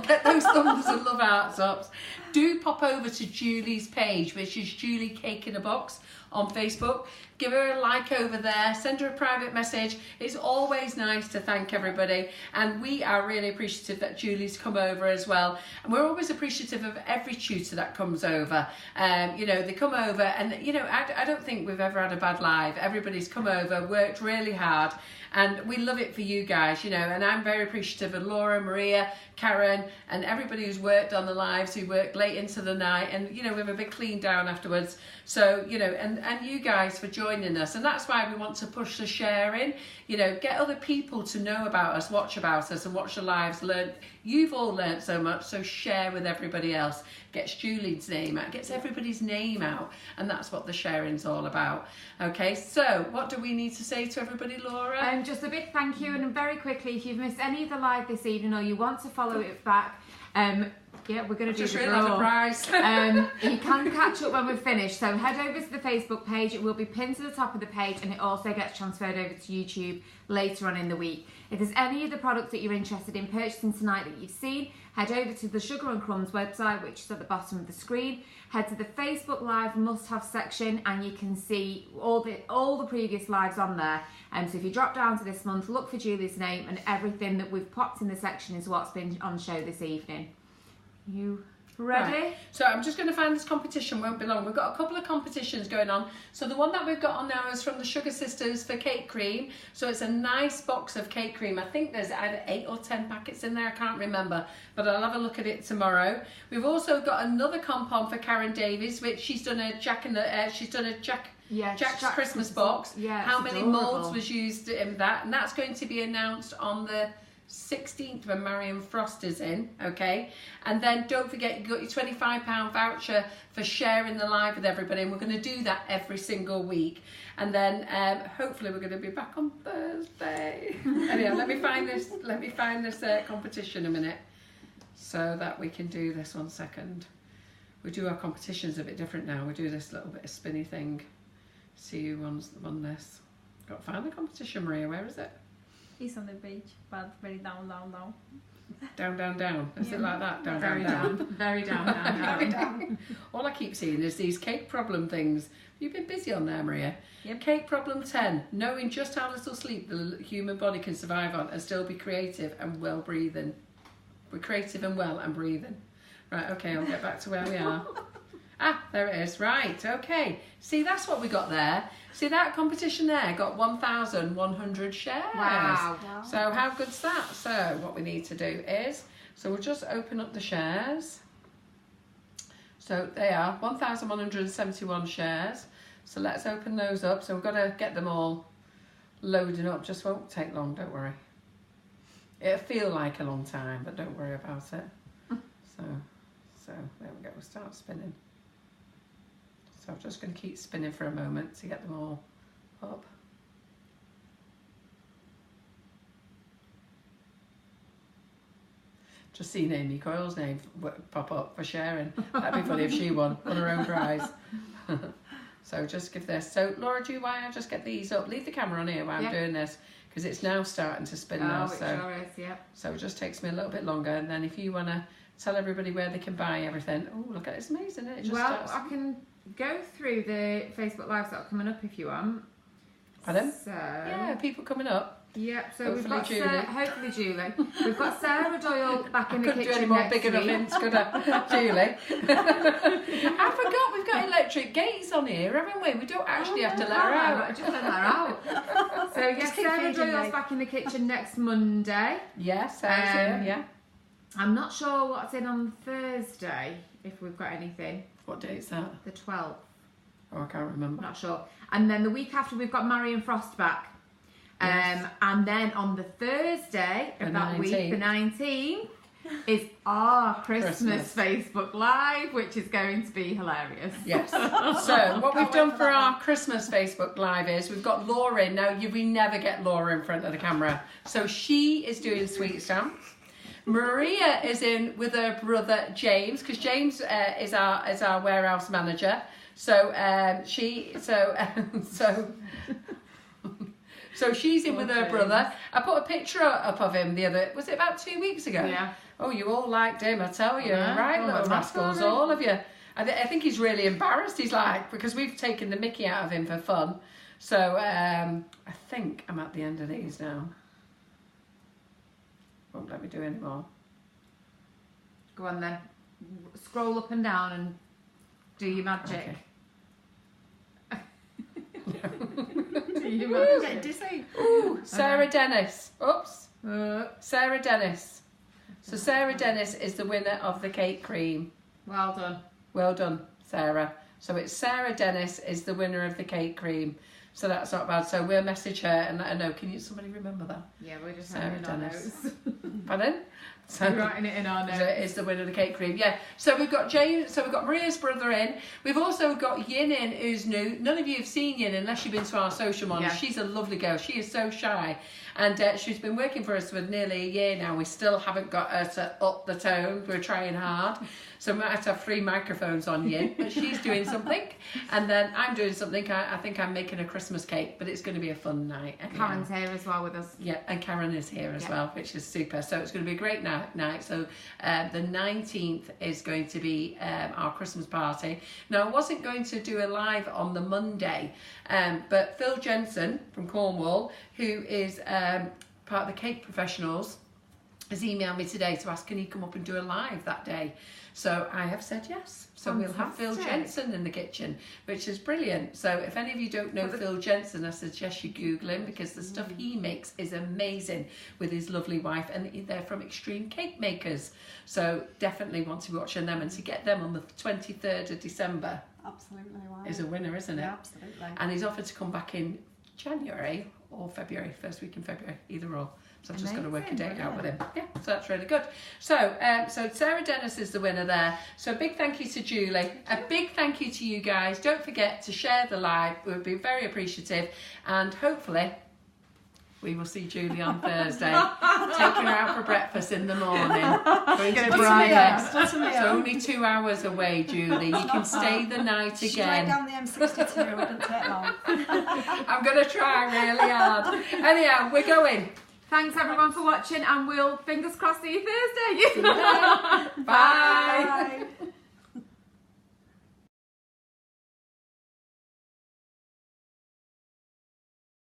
get those thumbs and love hearts up. Do pop over to Julie's page, which is Julie Cake in a Box on Facebook. Give her a like over there, send her a private message. It's always nice to thank everybody, and we are really appreciative that Julie's come over as well. And we're always appreciative of every tutor that comes over. You know, they come over, and you know, I don't think we've ever had a bad live. Everybody's come over, worked really hard, and we love it for you guys, you know. And I'm very appreciative of Laura, Maria, Karen, and everybody who's worked on the lives, who worked late into the night, and you know, we have a big clean down afterwards. So you know, and and you guys for joining us. And that's why we want to push the sharing, you know, get other people to know about us, watch about us and watch the lives, learn. You've all learned so much, so share with everybody else. Gets Julie's name out, gets everybody's name out, and that's what the sharing's all about. Okay, so what do we need to say to everybody, Laura? Just a big thank you, and very quickly, if you've missed any of the live this evening or you want to follow it back, yeah, we're going to do the draw. Prize. You can catch up when we're finished, so head over to the Facebook page. It will be pinned to the top of the page, and it also gets transferred over to YouTube later on in the week. If there's any of the products that you're interested in purchasing tonight that you've seen, head over to the Sugar and Crumbs website, which is at the bottom of the screen. Head to the Facebook Live must-have section, and you can see all the previous lives on there. So if you drop down to this month, look for Julie's name, and everything that we've popped in the section is what's been on show this evening. You ready? Right. So I'm just going to find this competition, won't be long. We've got a couple of competitions going on. So the one that we've got on now is from the Sugar Sisters for cake cream. So it's a nice box of cake cream. I think there's either 8 or 10 packets in there. I can't remember, but I'll have a look at it tomorrow. We've also got another comp-on for Karen Davies, which she's done a Jack's Christmas box. Yeah, how many adorable moulds was used in that? And that's going to be announced on the 16th when Marion Frost is in, okay? And then don't forget, you got your £25 voucher for sharing the live with everybody, and we're going to do that every single week. And then hopefully we're going to be back on Thursday. Anyway, let me find this competition a minute so that we can do this. 1 second. We do our competitions a bit different now. We do this little bit of spinny thing. See who won this. Got to find the competition, Maria. Where is it? It's on the beach, but very down. Down, down, down. Is it like that? Down, very down, down. Very down, down, down. Very down. All I keep seeing is these cake problem things. You've been busy on there, Maria. Yep. Cake problem 10. Knowing just how little sleep the human body can survive on and still be creative and well breathing. We're creative and well and breathing. Right, okay, I'll get back to where we are. There it is. Right, okay. See, that's what we got there. See, that competition there got 1,100 shares. Wow. So how good's that? So what we need to do is, so we'll just open up the shares. So they are 1,171 shares. So let's open those up. So we've got to get them all loading up. Just won't take long, don't worry. It'll feel like a long time, but don't worry about it. So there we go, we'll start spinning. So I'm just going to keep spinning for a moment to get them all up. Just seen Amy Coyle's name pop up for sharing. That'd be funny if she won her own prize. So just give this. So Laura, do you mind I just get these up? Leave the camera on here while I'm doing this, because it's now starting to spin now. It sure is, yeah. So it just takes me a little bit longer, and then if you want to tell everybody where they can buy everything. Oh, look at it, it's amazing, isn't it? I can go through the Facebook Lives that are coming up if you want. Pardon? So, yeah, people coming up. Yep, so Hopefully we've got Julie. Hopefully Julie. We've got Sarah Doyle back in the kitchen. Couldn't do any more next big enough week. hints, could I? Julie. I forgot we've got electric gates on here, haven't we? We don't actually have to let her out. Just let her out. So yes, keep Sarah feeding Doyle's me. back in the kitchen next Monday. Yes, Sarah's here, yeah. I'm not sure what's in on Thursday, if we've got anything. What date's that? The 12th. Oh, I can't remember. Not sure. And then the week after, we've got Marion Frost back. Yes. And then on the Thursday of The that 19th. week, the 19th, is our Christmas Facebook Live, which is going to be hilarious. Yes. So what we've done for our Christmas Facebook Live is we've got Laura in. Now, we never get Laura in front of the camera. So she is doing sweet stamps. Maria is in with her brother James, because James is our warehouse manager. So so she's in with her brother. I put a picture up of him was it about 2 weeks ago? Yeah. Oh, you all liked him, I tell you. Yeah. Right, Oh, little I'm rascals, sorry. all of you. I think he's really embarrassed. He's like, because we've taken the mickey out of him for fun. So I think I'm at the end of these now. Won't let me do any more. Go on then. Scroll up and down and do your magic. Okay. Do your Ooh, magic. get dizzy. Ooh, Sarah Dennis. Oops. Uh, Sarah Dennis. So Sarah Dennis is the winner of the cake cream. well done. Well done, Sarah. So it's Sarah Dennis is the winner of the cake cream. So that's not bad. So we'll message her and let her know. Can somebody remember that? Yeah, we're just Sarah writing it in our Dennis. notes. Pardon? So We're writing it in our notes. is the winner of the cake cream. Yeah. So we've got James. So we've got Maria's brother in. We've also got Yin in, who's new. None of you have seen Yin unless you've been to our social ones. Yeah. She's a lovely girl. She is so shy, and she's been working for us for nearly a year now. We still haven't got her to up the tone. We're trying hard. So we might have to have 3 microphones on Yin, but she's doing something, and then I'm doing something. I think I'm making a Christmas cake, but it's going to be a fun night. Anyhow. Karen's here as well with us. Yeah, and Karen is here as well, which is super. So it's going to be a great night. So the 19th is going to be our Christmas party. Now, I wasn't going to do a live on the Monday, but Phil Jensen from Cornwall, who is part of the Cake Professionals, has emailed me today to ask, can he come up and do a live that day? So I have said yes. So we'll have Phil Jensen in the kitchen, which is brilliant. So if any of you don't know Phil Jensen, I suggest you Google him, because the stuff he makes is amazing with his lovely wife, and they're from Extreme Cake Makers. So definitely want to be watching them, and to get them on the 23rd of December Absolutely. Wow. is a winner, isn't it? Yeah, absolutely. And he's offered to come back in January or February, first week in February, either or. So I've just got to work a date out with him. Yeah, so that's really good. So, so Sarah Dennis is the winner there. So a big thank you to Julie. A big thank you to you guys. Don't forget to share the live. We'll be very appreciative. And hopefully we will see Julie on Thursday. Taking her out for breakfast in the morning. Going to Brightness. So only 2 hours away, Julie. You can stay the night Straight again. down the M62, it didn't take long. I'm going to try really hard. Anyhow, we're going. Thanks everyone for watching, and we'll fingers crossed see you Thursday. See you then. Bye. Bye.